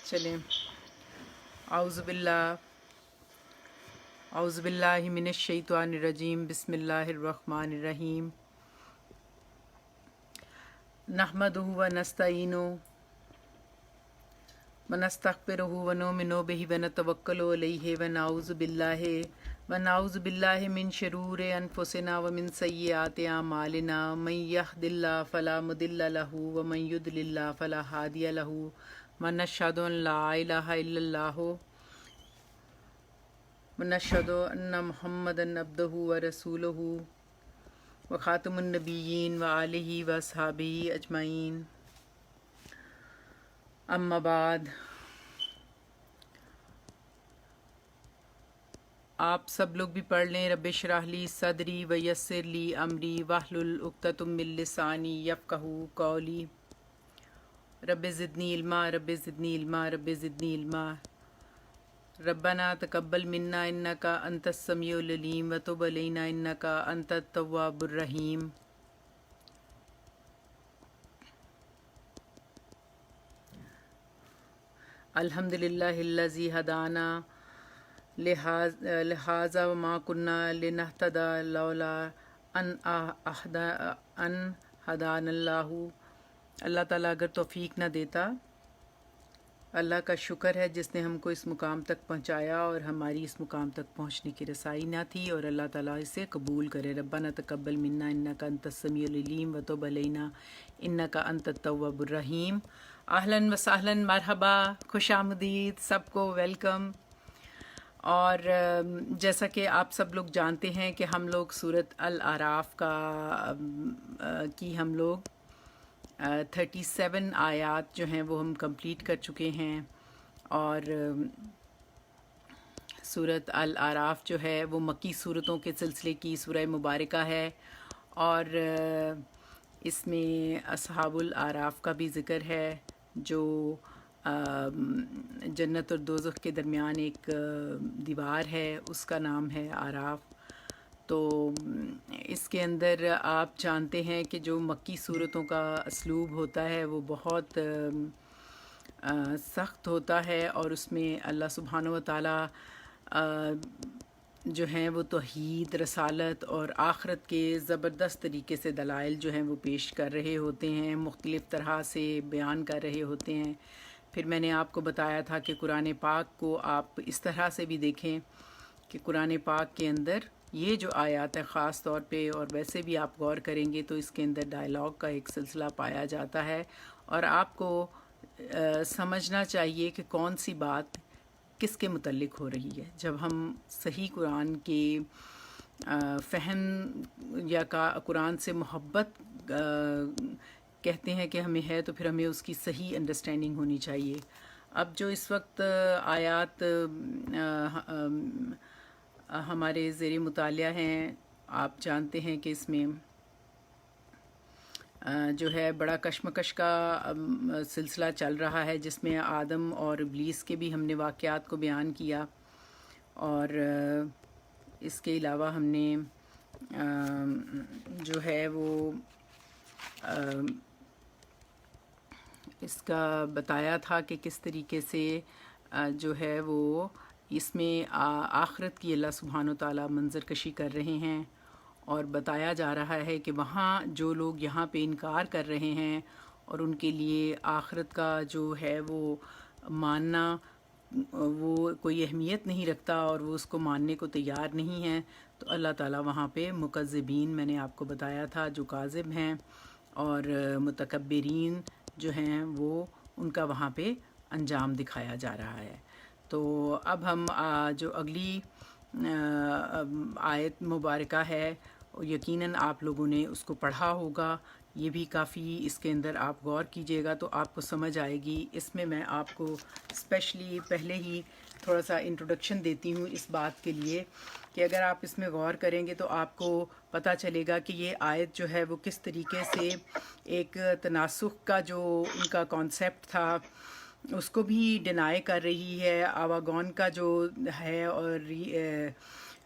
چلیں اعوذ باللہ من الشیطان الرجیم بسم اللہ الرحمن الرحیم نحمدہ ونستعینہ ونستغفرہ ونؤمن بہ ونتوکل علیہ ونعوذ باللہ من شرور انفسنا ومن سیئات اعمالنا من یہد اللہ فلا مضل لہ ومن یضلل فلا ہادی لہ ونشہد ان لا الہ الا اللہ ونشہد ان محمدا عبدہ ورسولہ وخاتم النبیین وآلہ واصحابہ اجمعین اما بعد۔ آپ سب لوگ بھی پڑھ لیں رب اشرح لی صدری ویسر لی امری واحلل عقدۃ من لسانی یفقہوا قولی رب زدنی علما رب زدنی علما رب زدنی علما ربنا تقبل منا انک انت السمیع العلیم وتب علینا انک انت التواب الرحیم۔ الحمد للہ الذی ہدانا لہذا وما کنا لنہتدی لولا ان ہدانا اللہ۔ اللہ تعالیٰ اگر توفیق نہ دیتا، اللہ کا شکر ہے جس نے ہم کو اس مقام تک پہنچایا اور ہماری اس مقام تک پہنچنے کی رسائی نہ تھی، اور اللہ تعالیٰ اسے قبول کرے۔ ربنا تقبل منا انک انت السمیع العلیم وتب علینا انک انت التواب الرحیم۔ اہلاً و سہلاً، مرحبا، خوش آمدید سب کو، ویلکم۔ اور جیسا کہ آپ سب لوگ جانتے ہیں کہ ہم لوگ سورۃ الاعراف کی ہم لوگ 37 آیات جو ہیں وہ ہم کمپلیٹ کر چکے ہیں، اور سورۃ الاعراف جو ہے وہ مکی صورتوں کے سلسلے کی سورہ مبارکہ ہے، اور اس میں اصحاب الاعراف کا بھی ذکر ہے، جو جنت اور دوزخ کے درمیان ایک دیوار ہے، اس کا نام ہے اعراف۔ تو اس کے اندر آپ جانتے ہیں کہ جو مکی صورتوں کا اسلوب ہوتا ہے وہ بہت سخت ہوتا ہے، اور اس میں اللہ سبحانہ و تعالیٰ جو ہیں وہ توحید، رسالت اور آخرت کے زبردست طریقے سے دلائل جو ہیں وہ پیش کر رہے ہوتے ہیں، مختلف طرح سے بیان کر رہے ہوتے ہیں۔ پھر میں نے آپ کو بتایا تھا کہ قرآن پاک کو آپ اس طرح سے بھی دیکھیں کہ قرآن پاک کے اندر یہ جو آیات ہے خاص طور پہ، اور ویسے بھی آپ غور کریں گے تو اس کے اندر ڈائلاگ کا ایک سلسلہ پایا جاتا ہے، اور آپ کو سمجھنا چاہیے کہ کون سی بات کس کے متعلق ہو رہی ہے۔ جب ہم صحیح قرآن کے فہم یا قرآن سے محبت کہتے ہیں کہ ہمیں ہے، تو پھر ہمیں اس کی صحیح انڈرسٹینڈنگ ہونی چاہیے۔ اب جو اس وقت آیات ہمارے زیر مطالعہ ہیں، آپ جانتے ہیں کہ اس میں جو ہے بڑا کشمکش کا سلسلہ چل رہا ہے، جس میں آدم اور ابلیس کے بھی ہم نے واقعات کو بیان کیا، اور اس کے علاوہ ہم نے جو ہے وہ اس کا بتایا تھا کہ کس طریقے سے جو ہے وہ اس میں آخرت کی اللہ سبحانہ و تعالیٰ منظر کشی کر رہے ہیں، اور بتایا جا رہا ہے کہ وہاں جو لوگ یہاں پہ انکار کر رہے ہیں اور ان کے لیے آخرت کا جو ہے وہ ماننا وہ کوئی اہمیت نہیں رکھتا، اور وہ اس کو ماننے کو تیار نہیں ہیں، تو اللہ تعالیٰ وہاں پہ مکذبین، میں نے آپ کو بتایا تھا، جو کاذب ہیں اور متکبرین جو ہیں وہ ان کا وہاں پہ انجام دکھایا جا رہا ہے۔ تو اب ہم جو اگلی آیت مبارکہ ہے، یقیناً آپ لوگوں نے اس کو پڑھا ہوگا، یہ بھی کافی اس کے اندر آپ غور کیجئے گا تو آپ کو سمجھ آئے گی۔ اس میں میں آپ کو اسپیشلی پہلے ہی تھوڑا سا انٹروڈکشن دیتی ہوں اس بات کے لیے کہ اگر آپ اس میں غور کریں گے تو آپ کو پتہ چلے گا کہ یہ آیت جو ہے وہ کس طریقے سے ایک تناسخ کا جو ان کا کانسیپٹ تھا اس کو بھی ڈینائی کر رہی ہے، آواگون کا جو ہے، اور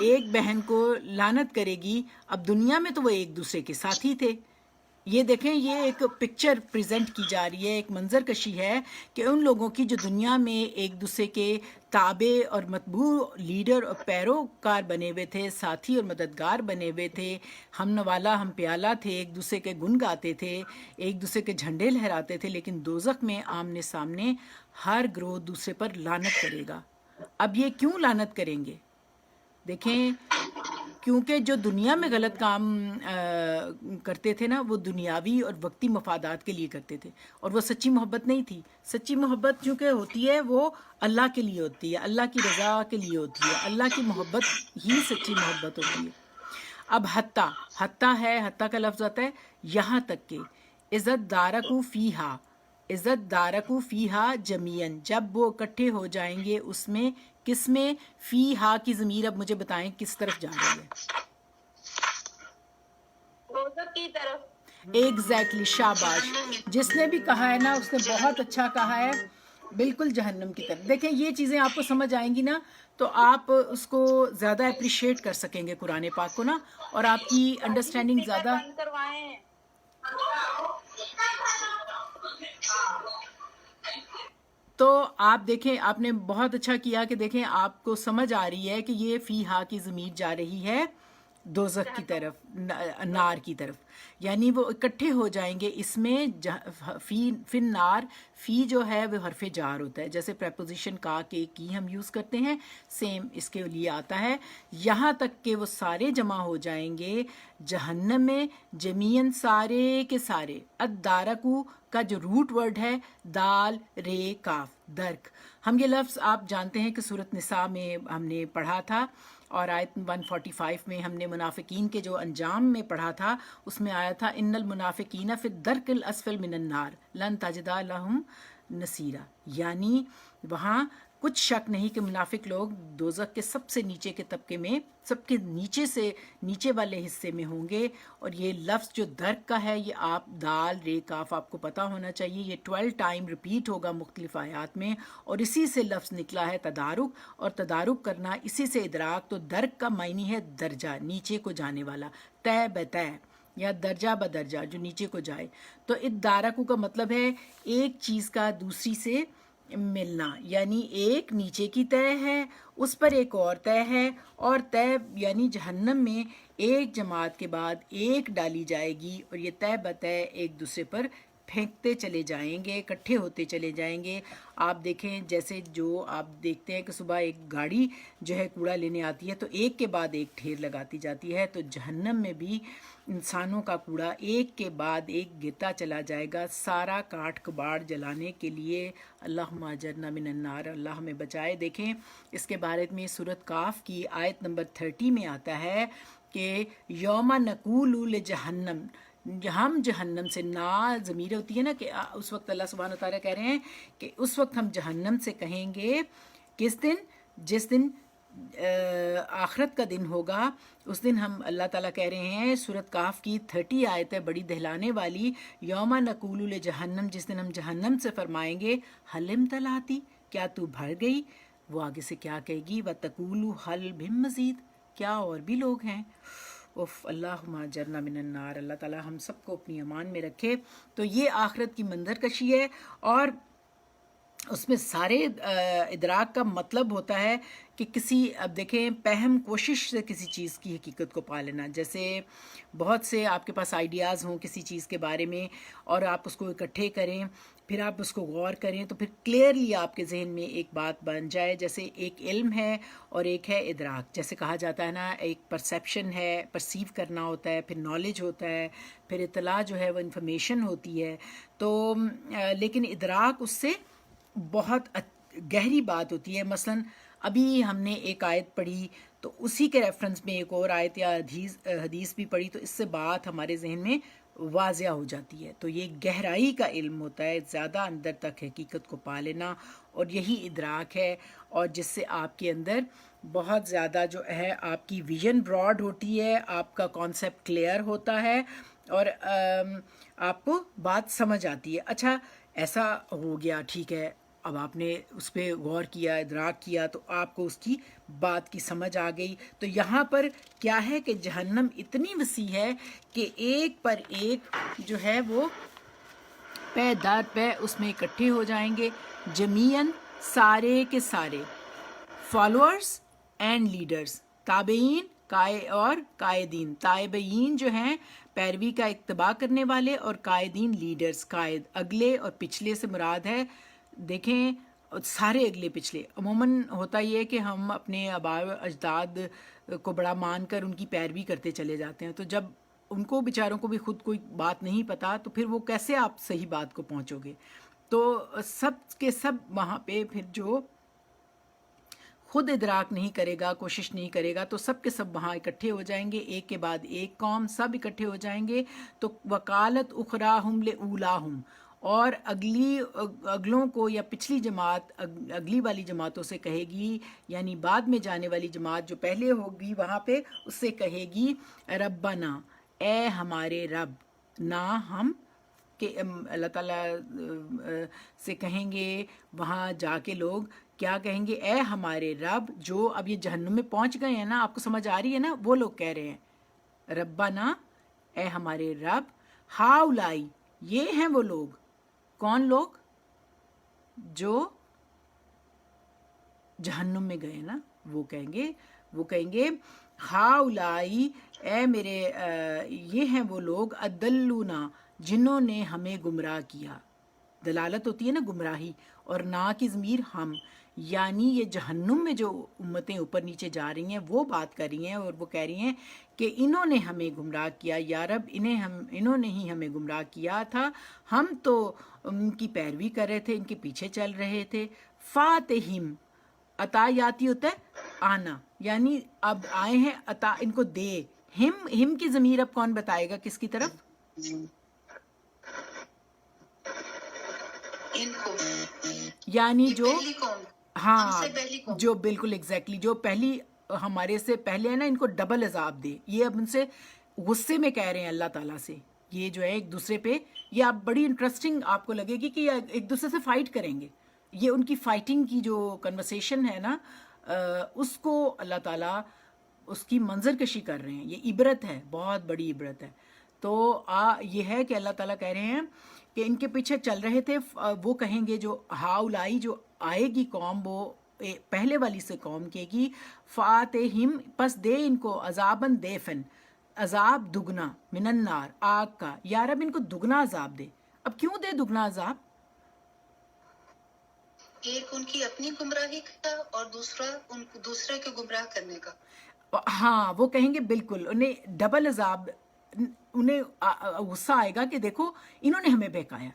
ایک بہن کو لعنت کرے گی. اب دنیا میں تو وہ ایک دوسرے کے ساتھی تھے. یہ دیکھیں، یہ ایک پکچر پریزنٹ کی جا رہی ہے، ایک منظر کشی ہے کہ ان لوگوں کی جو دنیا میں ایک دوسرے کے تابع اور متبوع لیڈر اور پیروکار بنے ہوئے تھے، ساتھی اور مددگار بنے ہوئے تھے، ہم نوالا ہم پیالہ تھے، ایک دوسرے کے گن گاتے تھے، ایک دوسرے کے جھنڈے لہراتے تھے، لیکن دوزخ میں آمنے سامنے ہر گروہ دوسرے پر لعنت کرے گا. اب یہ کیوں لعنت کریں گے؟ دیکھیں، کیونکہ جو دنیا میں غلط کام کرتے تھے نا، وہ دنیاوی اور وقتی مفادات کے لیے کرتے تھے، اور وہ سچی محبت نہیں تھی. سچی محبت چونکہ ہوتی ہے وہ اللہ کے لیے ہوتی ہے، اللہ کی رضا کے لیے ہوتی ہے، اللہ کی محبت ہی سچی محبت ہوتی ہے. اب حتیٰ ہے، حتیٰ کا لفظ آتا ہے یہاں تک کہ عزت دارکو فیہا، عزت دارکو فیہا جمیعن، جب وہ اکٹھے ہو جائیں گے اس میں. کس میں؟ فیہا کی ضمیر اب مجھے بتائیں کس طرف جا رہی ہے؟ دوزخ کی طرف. ایگزیکٹلی، شاباش. جس نے بھی کہا ہے نا اس نے بہت اچھا کہا ہے، بالکل جہنم کی طرف. دیکھیں یہ چیزیں آپ کو سمجھ آئیں گی نا تو آپ اس کو زیادہ اپریشیٹ کر سکیں گے قرآن پاک کو نا، اور آپ کی انڈرسٹینڈنگ زیادہ. بند کروائیں. تو آپ دیکھیں، آپ نے بہت اچھا کیا کہ دیکھیں آپ کو سمجھ آ رہی ہے کہ یہ فی ہا کی ضمیر جا رہی ہے دوزخ کی طرف، نار کی طرف. یعنی وہ اکٹھے ہو جائیں گے اس میں. فی نار، فی جو ہے وہ حرف جار ہوتا ہے، جیسے پریپوزیشن کا کہ کی ہم یوز کرتے ہیں، سیم اس کے لیے آتا ہے. یہاں تک کہ وہ سارے جمع ہو جائیں گے جہنم میں، جمیعن سارے کے سارے. الدارکو کا جو روٹ ورڈ ہے دال رے کاف، درک. ہم یہ لفظ آپ جانتے ہیں کہ سورۃ نساء میں ہم نے پڑھا تھا، اور آیت 145 میں ہم نے منافقین کے جو انجام میں پڑھا تھا، اس میں آیا تھا ان المنافقین فی الدرک الاسفل من النار لن تجد لہم نصیرا. یعنی وہاں کچھ شک نہیں کہ منافق لوگ دوزخ کے سب سے نیچے کے طبقے میں، سب کے نیچے سے نیچے والے حصے میں ہوں گے. اور یہ لفظ جو درک کا ہے، یہ آپ دال رے کاف آپ کو پتہ ہونا چاہیے، یہ 12 ٹائم ریپیٹ ہوگا مختلف آیات میں، اور اسی سے لفظ نکلا ہے تدارک. اور تدارک کرنا اسی سے ادراک. تو درک کا معنی ہے درجہ، نیچے کو جانے والا، طے بطے یا درجہ بدرجہ جو نیچے کو جائے. تو ادارکو کا مطلب ہے ایک چیز کا دوسری سے ملنا، یعنی ایک نیچے کی طے ہے، اس پر ایک اور طے ہے، اور طے یعنی جہنم میں ایک جماعت کے بعد ایک ڈالی جائے گی، اور یہ طے بطے ایک دوسرے پر پھینکتے چلے جائیں گے، اکٹھے ہوتے چلے جائیں گے. آپ دیکھیں جیسے جو آپ دیکھتے ہیں کہ صبح ایک گاڑی جو ہے کوڑا لینے آتی ہے تو ایک کے بعد ایک ڈھیر لگاتی جاتی ہے، تو جہنم میں بھی انسانوں کا کوڑا ایک کے بعد ایک گرتا چلا جائے گا، سارا کاٹ کباڑ جلانے کے لیے. اللہم اجرنا من النار، اللہ ہمیں بچائے. دیکھیں اس کے بارے میں سورۃ کاف کی آیت نمبر 30 میں آتا ہے کہ یوم نقول لجہنم، ہم جہنم سے، نا ضمیر ہوتی ہے نا کہ اس وقت اللہ سبحانہ وتعالیٰ کہہ رہے ہیں کہ اس وقت ہم جہنم سے کہیں گے، کس دن؟ جس دن آخرت کا دن ہوگا، اس دن ہم، اللہ تعالیٰ کہہ رہے ہیں، سورۃ کاف کی 30 آیت ہے بڑی دہلانے والی. یوم نقول لجہنم، جس دن ہم جہنم سے فرمائیں گے حلم تلاتی، کیا تو بھر گئی؟ وہ آگے سے کیا کہے گی؟ وَتَقُولُ حَلْ بِم مزید، کیا اور بھی لوگ ہیں؟ اللہم اجرنا من النار. اللہ تعالیٰ ہم سب کو اپنی امان میں رکھے. تو یہ آخرت کی منظر کشی ہے، اور اس میں سارے ادراک کا مطلب ہوتا ہے کہ کسی، اب دیکھیں، پہم کوشش سے کسی چیز کی حقیقت کو پا لینا. جیسے بہت سے آپ کے پاس آئیڈیاز ہوں کسی چیز کے بارے میں، اور آپ اس کو اکٹھے کریں، پھر آپ اس کو غور کریں، تو پھر کلیئرلی آپ کے ذہن میں ایک بات بن جائے. جیسے ایک علم ہے اور ایک ہے ادراک. جیسے کہا جاتا ہے نا، ایک پرسیپشن ہے، پرسیو کرنا ہوتا ہے، پھر نالج ہوتا ہے، پھر اطلاع جو ہے وہ انفارمیشن ہوتی ہے. تو لیکن ادراک اس سے بہت گہری بات ہوتی ہے. مثلا ابھی ہم نے ایک آیت پڑھی تو اسی کے ریفرنس میں ایک اور آیت یا حدیث بھی پڑھی، تو اس سے بات ہمارے ذہن میں واضح ہو جاتی ہے. تو یہ گہرائی کا علم ہوتا ہے، زیادہ اندر تک حقیقت کو پا لینا، اور یہی ادراک ہے، اور جس سے آپ کے اندر بہت زیادہ جو ہے آپ کی ویژن براڈ ہوتی ہے، آپ کا کانسیپٹ کلیئر ہوتا ہے، اور آپ کو بات سمجھ آتی ہے. اچھا ایسا ہو گیا، ٹھیک ہے، اب آپ نے اس پہ غور کیا، ادراک کیا، تو آپ کو اس کی بات کی سمجھ آ گئی۔ تو یہاں پر کیا ہے کہ جہنم اتنی وسیع ہے کہ ایک پر ایک جو ہے وہ پے در پے اس میں اکٹھے ہو جائیں گے، جمیعاً سارے کے سارے، فالوورز اینڈ لیڈرز، تابعین اور قائدین۔ تابعین جو ہیں پیروی کا اتباع کرنے والے، اور قائدین لیڈرز، قائد اگلے اور پچھلے سے مراد ہے۔ دیکھیں سارے اگلے پچھلے، عموماً ہوتا یہ ہے کہ ہم اپنے آباء و اجداد کو بڑا مان کر ان کی پیروی کرتے چلے جاتے ہیں، تو جب ان کو بیچاروں کو بھی خود کوئی بات نہیں پتہ تو پھر وہ کیسے آپ صحیح بات کو پہنچو گے؟ تو سب کے سب وہاں پہ پھر جو خود ادراک نہیں کرے گا، کوشش نہیں کرے گا، تو سب کے سب وہاں اکٹھے ہو جائیں گے، ایک کے بعد ایک قوم سب اکٹھے ہو جائیں گے۔ تو وکالت اخراہم لأولاہم، اور اگلوں کو یا پچھلی جماعت اگلی والی جماعتوں سے کہے گی، یعنی بعد میں جانے والی جماعت جو پہلے ہوگی وہاں پہ اس سے کہے گی ربنا، اے ہمارے رب، نہ ہم، کہ اللہ تعالیٰ سے کہیں گے وہاں جا کے لوگ کیا کہیں گے؟ اے ہمارے رب، جو اب یہ جہنم میں پہنچ گئے ہیں نا، آپ کو سمجھ آ رہی ہے نا، وہ لوگ کہہ رہے ہیں ربنا، اے ہمارے رب، ہاؤلائی، یہ ہیں وہ لوگ، کون لوگ؟ جو جہنم میں گئے نا، وہ کہیں گے ہاؤلائی، اے میرے یہ ہیں وہ لوگ، ادلونا، جنہوں نے ہمیں گمراہ کیا۔ دلالت ہوتی ہے نا گمراہی، اور نا کی ضمیر ہم، یعنی یہ جہنم میں جو امتیں اوپر نیچے جا رہی ہیں وہ بات کر رہی ہیں، اور وہ کہہ رہی ہیں کہ انہوں نے ہمیں گمراہ کیا، یا رب انہوں نے ہی ہمیں گمراہ کیا تھا، ہم تو ان کی پیروی کر رہے تھے، ان کے پیچھے چل رہے تھے۔ فاتہم، عطا یاتی ہوتا ہے آنا، یعنی اب آئے ہیں عطا ان کو دے۔ ہم کی ضمیر اب کون بتائے گا کس کی طرف؟ ان کو، یعنی جو پہلی قوم، ہاں ہم سے پہلی قوم، جو بالکل ایگزیکٹلی جو پہلی ہمارے سے پہلے ہے نا، ان کو ڈبل عذاب دے۔ یہ اب ان سے غصے میں کہہ رہے ہیں اللہ تعالیٰ سے، یہ جو ہے ایک دوسرے پہ، یہ آپ بڑی انٹرسٹنگ آپ کو لگے گی کہ یہ ایک دوسرے سے فائٹ کریں گے۔ یہ ان کی فائٹنگ کی جو کنورسیشن ہے نا، اس کو اللہ تعالیٰ اس کی منظر کشی کر رہے ہیں۔ یہ عبرت ہے، بہت بڑی عبرت ہے۔ تو یہ ہے کہ اللہ تعالیٰ کہہ رہے ہیں کہ ان کے پیچھے چل رہے تھے، وہ کہیں گے جو ہاؤلائی، جو آئے گی قوم، وہ پہلے والی سے قوم کہے گی فاتہم، پس دے ان کو عذاباً دیفن، عذاب دگنا، من النار، آگ کا، یا رب ان کو دگنا عذاب دے۔ اب کیوں دے دگنا عذاب؟ ایک ان کی اپنی گمراہی کا اور دوسرا ان کو دوسرے کے گمراہ کرنے کا۔ ہاں وہ کہیں گے بالکل، انہیں ڈبل عذاب، انہیں غصہ آئے گا کہ دیکھو انہوں نے ہمیں بہکایا،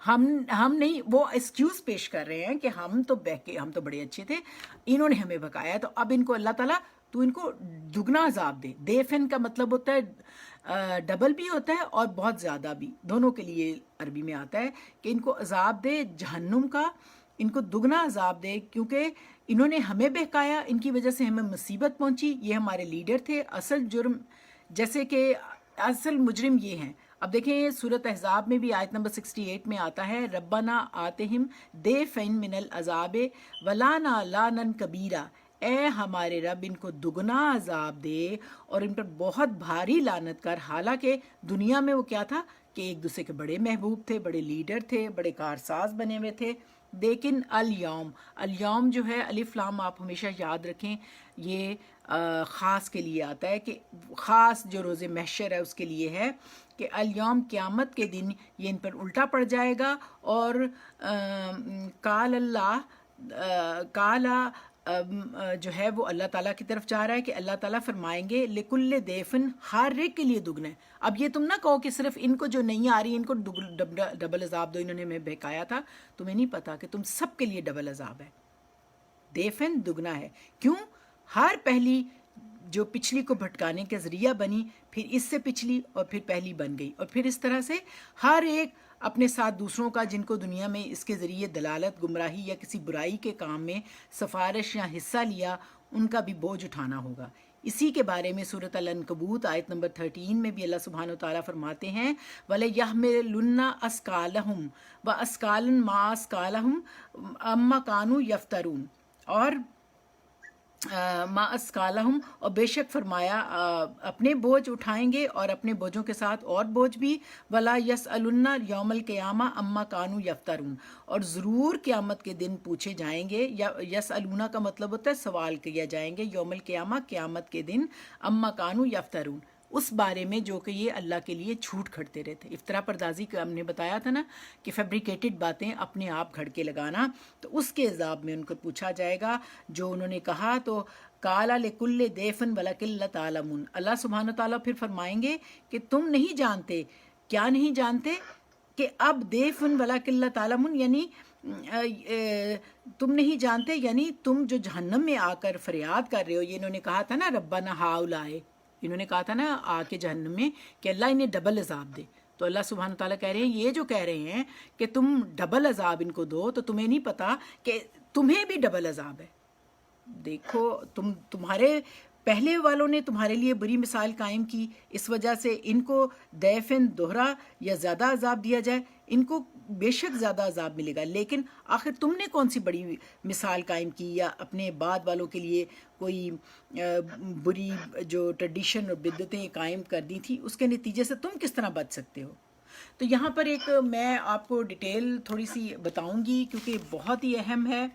ہم نہیں، وہ ایکسکیوز پیش کر رہے ہیں کہ ہم تو بہکے، ہم تو بڑے اچھے تھے، انہوں نے ہمیں بہکایا۔ تو اب ان کو اللہ تعالیٰ تو ان کو دگنا عذاب دے۔ دیفن کا مطلب ہوتا ہے ڈبل بھی ہوتا ہے اور بہت زیادہ بھی، دونوں کے لیے عربی میں آتا ہے کہ ان کو عذاب دے جہنم کا، ان کو دگنا عذاب دے، کیونکہ انہوں نے ہمیں بہکایا، ان کی وجہ سے ہمیں مصیبت پہنچی، یہ ہمارے لیڈر تھے۔ اصل جرم، جیسے کہ اصل مجرم یہ ہیں۔ اب دیکھیں سورۃ احزاب میں بھی آیت نمبر 68 میں آتا ہے ربنا آتہم ضعفین من العذاب ولانا لانا کبیرا، اے ہمارے رب ان کو دگنا عذاب دے اور ان پر بہت بھاری لعنت کر۔ حالانکہ دنیا میں وہ کیا تھا کہ ایک دوسرے کے بڑے محبوب تھے، بڑے لیڈر تھے، بڑے کارساز بنے ہوئے تھے۔ لیکن الیوم جو ہے الف لام آپ ہمیشہ یاد رکھیں، یہ خاص کے لیے آتا ہے، کہ خاص جو روز محشر ہے اس کے لیے ہے کہ الیوم قیامت کے دن یہ ان پر الٹا پڑ جائے گا۔ اور قال اللہ، کالا جو ہے وہ اللہ تعالیٰ کی طرف جا رہا ہے کہ اللہ تعالیٰ فرمائیں گے لکل دیفن، ہر ایک کے لیے دگنا ہے۔ اب یہ تم نہ کہو کہ صرف ان کو جو نہیں آ رہی ان کو ڈبل عذاب دو، انہوں نے ہمیں بہکایا تھا، تمہیں نہیں پتا کہ تم سب کے لیے ڈبل عذاب ہے، دیفن دگنا ہے۔ کیوں؟ ہر پہلی جو پچھلی کو بھٹکانے کا ذریعہ بنی، پھر اس سے پچھلی، اور پھر پہلی بن گئی، اور پھر اس طرح سے ہر ایک اپنے ساتھ دوسروں کا، جن کو دنیا میں اس کے ذریعے دلالت، گمراہی یا کسی برائی کے کام میں سفارش یا حصہ لیا، ان کا بھی بوجھ اٹھانا ہوگا۔ اسی کے بارے میں سورۃ العنکبوت آیت نمبر 13 میں بھی اللہ سبحانہ وتعالیٰ فرماتے ہیں وَلَيَحْمِلُنَّ أَثْقَالَهُمْ وَأَثْقَالٌ مَّعَ أَثْقَالِهِمْ أَمَّا كَانُوا يَفْتَرُونَ، اور ما اسکالہم، اور بے شک فرمایا اپنے بوجھ اٹھائیں گے اور اپنے بوجھوں کے ساتھ اور بوجھ بھی، ولا یسألن یوم القیامہ اما کانوا یفترون، اور ضرور قیامت کے دن پوچھے جائیں گے، یا یسألون کا مطلب ہوتا ہے سوال کیا جائیں گے، یوم القیامہ قیامت کے دن، اما کانوا یفترون، اس بارے میں جو کہ یہ اللہ کے لیے جھوٹ گھڑتے رہتے۔ افطرا پردازی کا ہم نے بتایا تھا نا کہ فیبریکیٹڈ باتیں اپنے آپ گھڑ کے لگانا، تو اس کے عذاب میں ان کو پوچھا جائے گا جو انہوں نے کہا۔ تو کالا لکل دیفن ولکن لا تعلمون، اللہ سبحانہ تعالیٰ پھر فرمائیں گے کہ تم نہیں جانتے، کیا نہیں جانتے، کہ اب دیفن ولکن لا تعلمون یعنی تم نہیں جانتے، یعنی تم جو جہنم میں آ کر فریاد کر رہے ہو، یہ انہوں نے کہا تھا نا ربنا ہاؤلائے، انہوں نے کہا تھا نا آ کے جہنم میں کہ اللہ انہیں ڈبل عذاب دے، تو اللہ سبحانہ تعالیٰ کہہ رہے ہیں یہ جو کہہ رہے ہیں کہ تم ڈبل عذاب ان کو دو، تو تمہیں نہیں پتا کہ تمہیں بھی ڈبل عذاب ہے۔ دیکھو تمہارے پہلے والوں نے تمہارے لیے بری مثال قائم کی، اس وجہ سے ان کو ضعفاً دوہرا یا زیادہ عذاب دیا جائے، ان کو بے شک زیادہ عذاب ملے گا، لیکن آخر تم نے کون سی بڑی مثال قائم کی یا اپنے بعد والوں کے لیے کوئی بری جو ٹریڈیشن اور بدعتیں قائم کر دی تھی، اس کے نتیجے سے تم کس طرح بچ سکتے ہو؟ تو یہاں پر ایک میں آپ کو ڈیٹیل تھوڑی سی بتاؤں گی کیونکہ یہ بہت ہی اہم ہے،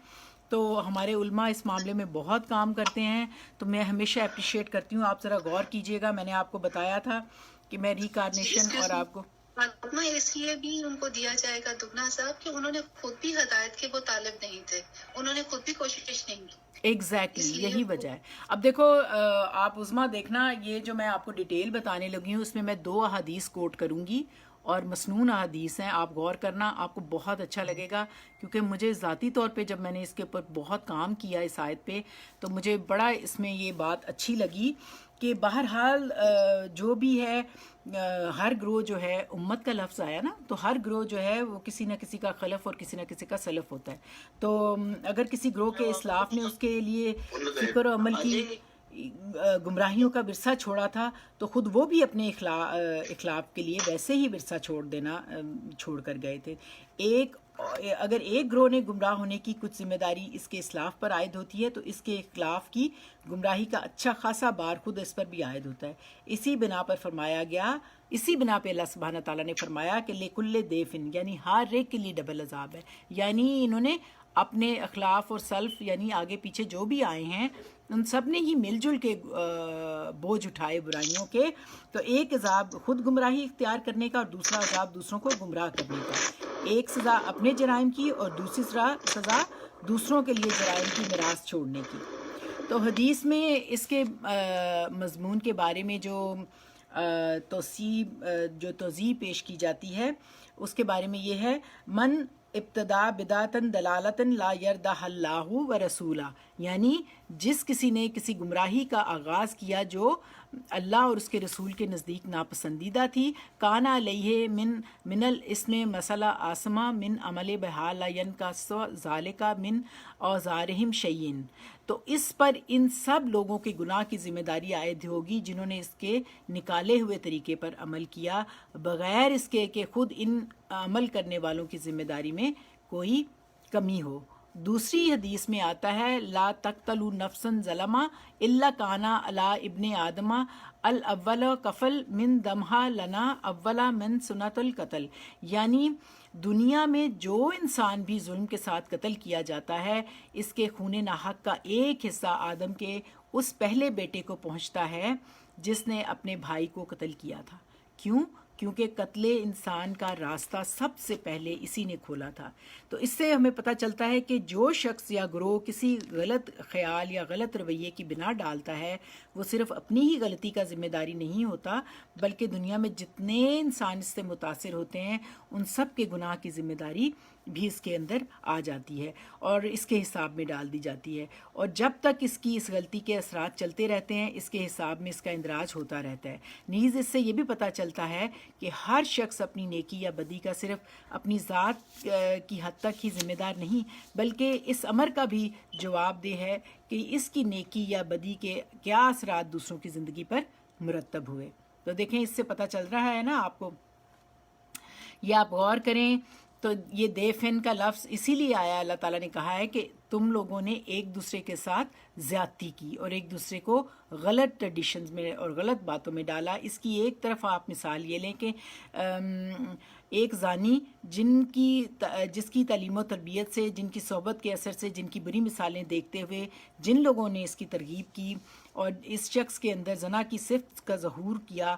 تو ہمارے علماء اس معاملے میں بہت کام کرتے ہیں، تو میں ہمیشہ اپریشیٹ کرتی ہوں۔ آپ ذرا غور کیجئے گا، میں نے آپ کو بتایا تھا کہ میں ریکارنیشن اور آپ کو فاطمہ اس لیے بھی ان کو دیا جائے گا دگنا عذاب کہ انہوں نے خود بھی ہدایت کے وہ طالب نہیں تھے، انہوں نے خود بھی کوشش نہیں کی، ایگزیکٹلی اس لیے یہی ان کو وجہ ہے۔ اب دیکھو آپ عظمیٰ دیکھنا، یہ جو میں آپ کو ڈیٹیل بتانے لگی ہوں اس میں میں 2 احادیث کوٹ کروں گی اور مسنون احادیث ہیں، آپ غور کرنا، آپ کو بہت اچھا لگے گا، کیونکہ مجھے ذاتی طور پہ جب میں نے اس کے اوپر بہت کام کیا اس آیت پہ، تو مجھے بڑا اس میں یہ بات اچھی لگی کہ بہرحال جو بھی ہے ہر گروہ جو ہے، امت کا لفظ آیا نا، تو ہر گروہ جو ہے وہ کسی نہ کسی کا خلف اور کسی نہ کسی کا سلف ہوتا ہے، تو اگر کسی گروہ کے اسلاف نے اس کے لیے فکر و عمل کی گمراہیوں کا ورثہ چھوڑا تھا، تو خود وہ بھی اپنے اخلاف کے لیے ویسے ہی ورثہ چھوڑ کر گئے تھے۔ اگر ایک گروہ نے گمراہ ہونے کی کچھ ذمہ داری اس کے اصلاف پر عائد ہوتی ہے، تو اس کے اخلاف کی گمراہی کا اچھا خاصا بار خود اس پر بھی عائد ہوتا ہے۔ اسی بنا پر فرمایا گیا، اسی بنا پہ اللہ سبحانہ تعالیٰ نے فرمایا کہ لِكُلِّ ضَيْفٍ، یعنی ہر ایک کے لیے ڈبل عذاب ہے، یعنی انہوں نے اپنے اخلاف اور سلف یعنی آگے پیچھے جو بھی آئے ہیں ان سب نے ہی مل جل کے بوجھ اٹھائے برائیوں کے، تو ایک عذاب خود گمراہی اختیار کرنے کا اور دوسرا عذاب دوسروں کو گمراہ کرنے کا، ایک سزا اپنے جرائم کی اور دوسری سزا دوسروں کے لیے جرائم کی میراث چھوڑنے کی۔ تو حدیث میں اس کے مضمون کے بارے میں جو توضیح پیش کی جاتی ہے اس کے بارے میں یہ ہے، من ابتدا بدعتن دلالتن لا یردہ اللہ و رسولہ، یعنی جس کسی نے کسی گمراہی کا آغاز کیا جو اللہ اور اس کے رسول کے نزدیک ناپسندیدہ تھی، کانا علیہ من الاسم مسئلہ آسما من عمل بحال ینقص ذالک من اوزارہم شیئن، تو اس پر ان سب لوگوں کے گناہ کی ذمہ داری عائد ہوگی جنہوں نے اس کے نکالے ہوئے طریقے پر عمل کیا، بغیر اس کے کہ خود ان عمل کرنے والوں کی ذمہ داری میں کوئی کمی ہو۔ دوسری حدیث میں آتا ہے لا تقتلوا نفسا ظلما الا کانا علی ابن آدم الاول کفل من دمہا لنا اولا من سنت القتل، یعنی دنیا میں جو انسان بھی ظلم کے ساتھ قتل کیا جاتا ہے، اس کے خون ناحق کا ایک حصہ آدم کے اس پہلے بیٹے کو پہنچتا ہے جس نے اپنے بھائی کو قتل کیا تھا۔ کیوں؟ کیونکہ قتل انسان کا راستہ سب سے پہلے اسی نے کھولا تھا۔ تو اس سے ہمیں پتہ چلتا ہے کہ جو شخص یا گروہ کسی غلط خیال یا غلط رویے کی بنا ڈالتا ہے، وہ صرف اپنی ہی غلطی کا ذمہ داری نہیں ہوتا، بلکہ دنیا میں جتنے انسان اس سے متاثر ہوتے ہیں ان سب کے گناہ کی ذمہ داری بھی اس کے اندر آ جاتی ہے اور اس کے حساب میں ڈال دی جاتی ہے، اور جب تک اس کی اس غلطی کے اثرات چلتے رہتے ہیں اس کے حساب میں اس کا اندراج ہوتا رہتا ہے۔ نیز اس سے یہ بھی پتہ چلتا ہے کہ ہر شخص اپنی نیکی یا بدی کا صرف اپنی ذات کی حد تک ہی ذمہ دار نہیں، بلکہ اس امر کا بھی جواب دہ ہے کہ اس کی نیکی یا بدی کے کیا اثرات دوسروں کی زندگی پر مرتب ہوئے۔ تو دیکھیں اس سے پتہ چل رہا ہے نا آپ کو، یہ آپ غور کریں تو یہ دے فن کا لفظ اسی لیے آیا، اللہ تعالیٰ نے کہا ہے کہ تم لوگوں نے ایک دوسرے کے ساتھ زیادتی کی اور ایک دوسرے کو غلط ٹریڈیشنز میں اور غلط باتوں میں ڈالا۔ اس کی ایک طرف آپ مثال یہ لیں کہ ایک زانی جس کی تعلیم و تربیت سے، جن کی صحبت کے اثر سے، جن کی بری مثالیں دیکھتے ہوئے جن لوگوں نے اس کی ترغیب کی اور اس شخص کے اندر زنا کی صفت کا ظہور کیا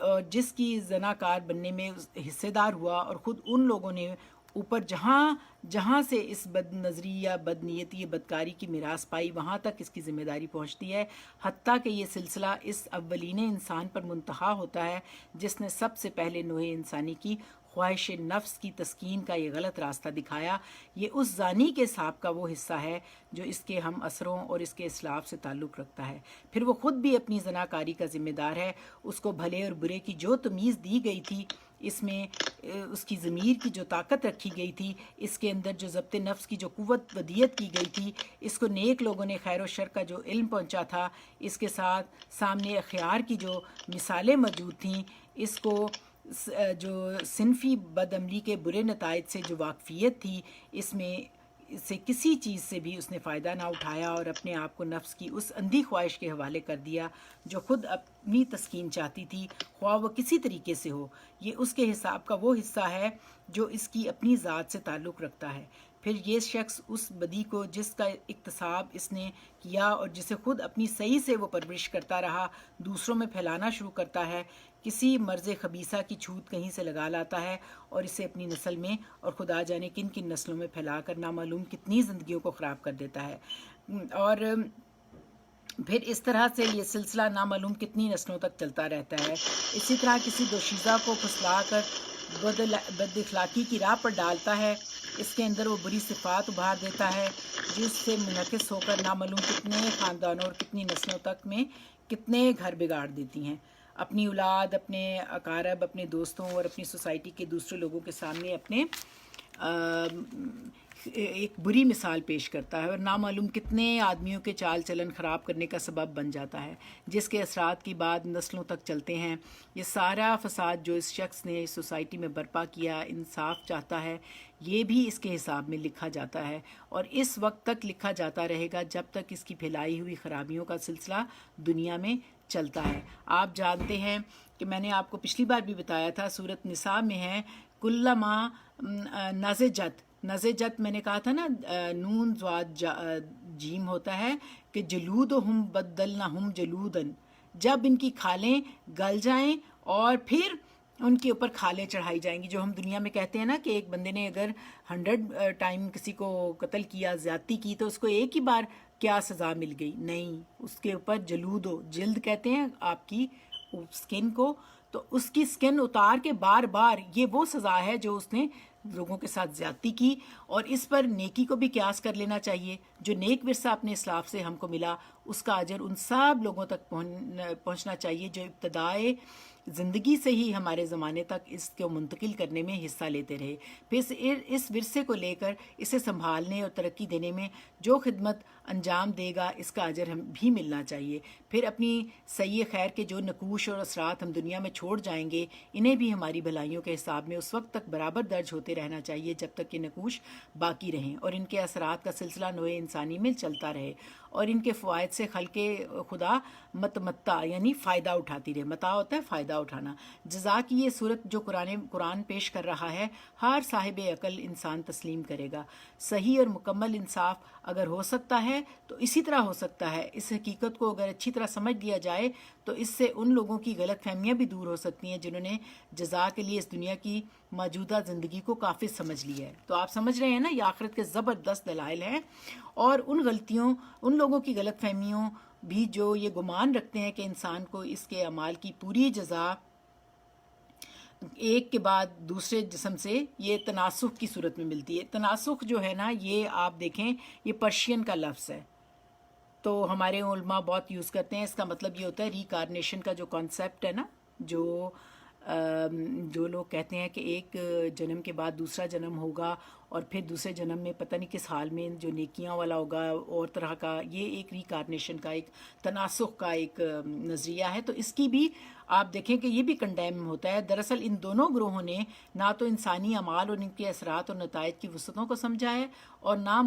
اور جس کی زنا کار بننے میں حصے دار ہوا، اور خود ان لوگوں نے اوپر جہاں سے اس بد نظری یا بد نیتی یا بدکاری کی میراث پائی وہاں تک اس کی ذمہ داری پہنچتی ہے، حتیٰ کہ یہ سلسلہ اس اولین انسان پر منتہا ہوتا ہے جس نے سب سے پہلے نوع انسانی کی خواہش نفس کی تسکین کا یہ غلط راستہ دکھایا۔ یہ اس زانی کے حساب کا وہ حصہ ہے جو اس کے ہم اثروں اور اس کے اسلاف سے تعلق رکھتا ہے۔ پھر وہ خود بھی اپنی زناکاری کا ذمہ دار ہے۔ اس کو بھلے اور برے کی جو تمیز دی گئی تھی، اس میں اس کی ضمیر کی جو طاقت رکھی گئی تھی، اس کے اندر جو ضبط نفس کی جو قوت ودیت کی گئی تھی، اس کو نیک لوگوں نے خیر و شر کا جو علم پہنچا تھا، اس کے ساتھ سامنے اخیار کی جو مثالیں موجود تھیں، اس کو جو صنفی بد عملی کے برے نتائج سے جو واقفیت تھی، اس میں سے کسی چیز سے بھی اس نے فائدہ نہ اٹھایا اور اپنے آپ کو نفس کی اس اندھی خواہش کے حوالے کر دیا جو خود اپنی تسکین چاہتی تھی، خواہ وہ کسی طریقے سے ہو۔ یہ اس کے حساب کا وہ حصہ ہے جو اس کی اپنی ذات سے تعلق رکھتا ہے۔ پھر یہ شخص اس بدی کو جس کا اکتساب اس نے کیا اور جسے خود اپنی صحیح سے وہ پرورش کرتا رہا، دوسروں میں پھیلانا شروع کرتا ہے، کسی مرض خبیثہ کی چھوت کہیں سے لگا لاتا ہے اور اسے اپنی نسل میں اور خدا جانے کن کن نسلوں میں پھیلا کر نامعلوم کتنی زندگیوں کو خراب کر دیتا ہے، اور پھر اس طرح سے یہ سلسلہ نامعلوم کتنی نسلوں تک چلتا رہتا ہے۔ اسی طرح کسی دوشیزہ کو پھسلا کر بد اخلاقی کی راہ پر ڈالتا ہے، اس کے اندر وہ بری صفات ابھار دیتا ہے جس سے منعکس ہو کر نامعلوم کتنے خاندانوں اور کتنی نسلوں تک میں کتنے گھر بگاڑ دیتی ہیں، اپنی اولاد، اپنے اقارب، اپنے دوستوں اور اپنی سوسائٹی کے دوسرے لوگوں کے سامنے اپنے ایک بری مثال پیش کرتا ہے اور نامعلوم کتنے آدمیوں کے چال چلن خراب کرنے کا سبب بن جاتا ہے، جس کے اثرات کی بعد نسلوں تک چلتے ہیں۔ یہ سارا فساد جو اس شخص نے اس سوسائٹی میں برپا کیا، انصاف چاہتا ہے، یہ بھی اس کے حساب میں لکھا جاتا ہے اور اس وقت تک لکھا جاتا رہے گا جب تک اس کی پھیلائی ہوئی خرابیوں کا سلسلہ دنیا میں چلتا ہے۔ آپ جانتے ہیں کہ میں نے آپ کو پچھلی بار بھی بتایا تھا، سورۃ نساء میں ہے کلما نزجت میں نے کہا تھا نا، نون زواد جیم ہوتا ہے کہ جلودہم بدلنہم جلودن، جب ان کی کھالیں گل جائیں اور پھر ان کے اوپر کھالیں چڑھائی جائیں گی۔ جو ہم دنیا میں کہتے ہیں نا کہ ایک بندے نے اگر 100 ٹائم کسی کو قتل کیا، زیادتی کی، تو اس کو ایک ہی بار کیا سزا مل گئی؟ نہیں، اس کے اوپر جلد کہتے ہیں آپ کی سکن کو، تو اس کی سکن اتار کے بار بار، یہ وہ سزا ہے جو اس نے لوگوں کے ساتھ زیادتی کی۔ اور اس پر نیکی کو بھی قیاس کر لینا چاہیے، جو نیک ورثہ اپنے اسلاف سے ہم کو ملا، اس کا اجر ان سب لوگوں تک پہنچنا چاہیے جو ابتدائے زندگی سے ہی ہمارے زمانے تک اس کو منتقل کرنے میں حصہ لیتے رہے۔ پھر اس ورثے کو لے کر اسے سنبھالنے اور ترقی دینے میں جو خدمت انجام دے گا، اس کا اجر ہم بھی ملنا چاہیے۔ پھر اپنی سعی خیر کے جو نقوش اور اثرات ہم دنیا میں چھوڑ جائیں گے، انہیں بھی ہماری بھلائیوں کے حساب میں اس وقت تک برابر درج ہوتے رہنا چاہیے جب تک یہ نقوش باقی رہیں اور ان کے اثرات کا سلسلہ نوع انسانی میں چلتا رہے اور ان کے فوائد سے خلق خدا متمتع یعنی فائدہ اٹھاتی رہے۔ متاع ہوتا ہے فائدہ اٹھانا۔ جزا کی یہ صورت جو قرآن پیش کر رہا ہے، ہر صاحب عقل انسان تسلیم کرے گا۔ صحیح اور مکمل انصاف اگر ہو سکتا ہے تو اسی طرح ہو سکتا ہے۔ اس حقیقت کو اگر اچھی طرح سمجھ لیا جائے تو اس سے ان لوگوں کی غلط فہمیاں بھی دور ہو سکتی ہیں جنہوں نے جزا کے لیے اس دنیا کی موجودہ زندگی کو کافی سمجھ لیا ہے۔ تو آپ سمجھ رہے ہیں نا، یہ آخرت کے زبردست دلائل ہیں، اور ان لوگوں کی غلط فہمیوں بھی جو یہ گمان رکھتے ہیں کہ انسان کو اس کے اعمال کی پوری جزا ایک کے بعد دوسرے جسم سے یہ تناسخ کی صورت میں ملتی ہے. تناسخ جو ہے نا یہ آپ دیکھیں یہ پرشین کا لفظ ہے تو ہمارے علماء بہت یوز کرتے ہیں. اس کا مطلب یہ ہوتا ہے ریکارنیشن کا جو کانسیپٹ ہے نا، جو لوگ کہتے ہیں کہ ایک جنم کے بعد دوسرا جنم ہوگا اور پھر دوسرے جنم میں پتہ نہیں کس حال میں جو نیکیاں والا ہوگا اور طرح کا، یہ ایک ریکارنیشن کا ایک تناسخ کا ایک نظریہ ہے. تو اس کی بھی آپ دیکھیں کہ یہ بھی کنڈیم ہوتا ہے. دراصل ان دونوں گروہوں نے نہ تو انسانی اعمال اور ان کے اثرات اور نتائج کی وسعتوں کو سمجھا ہے اور نہ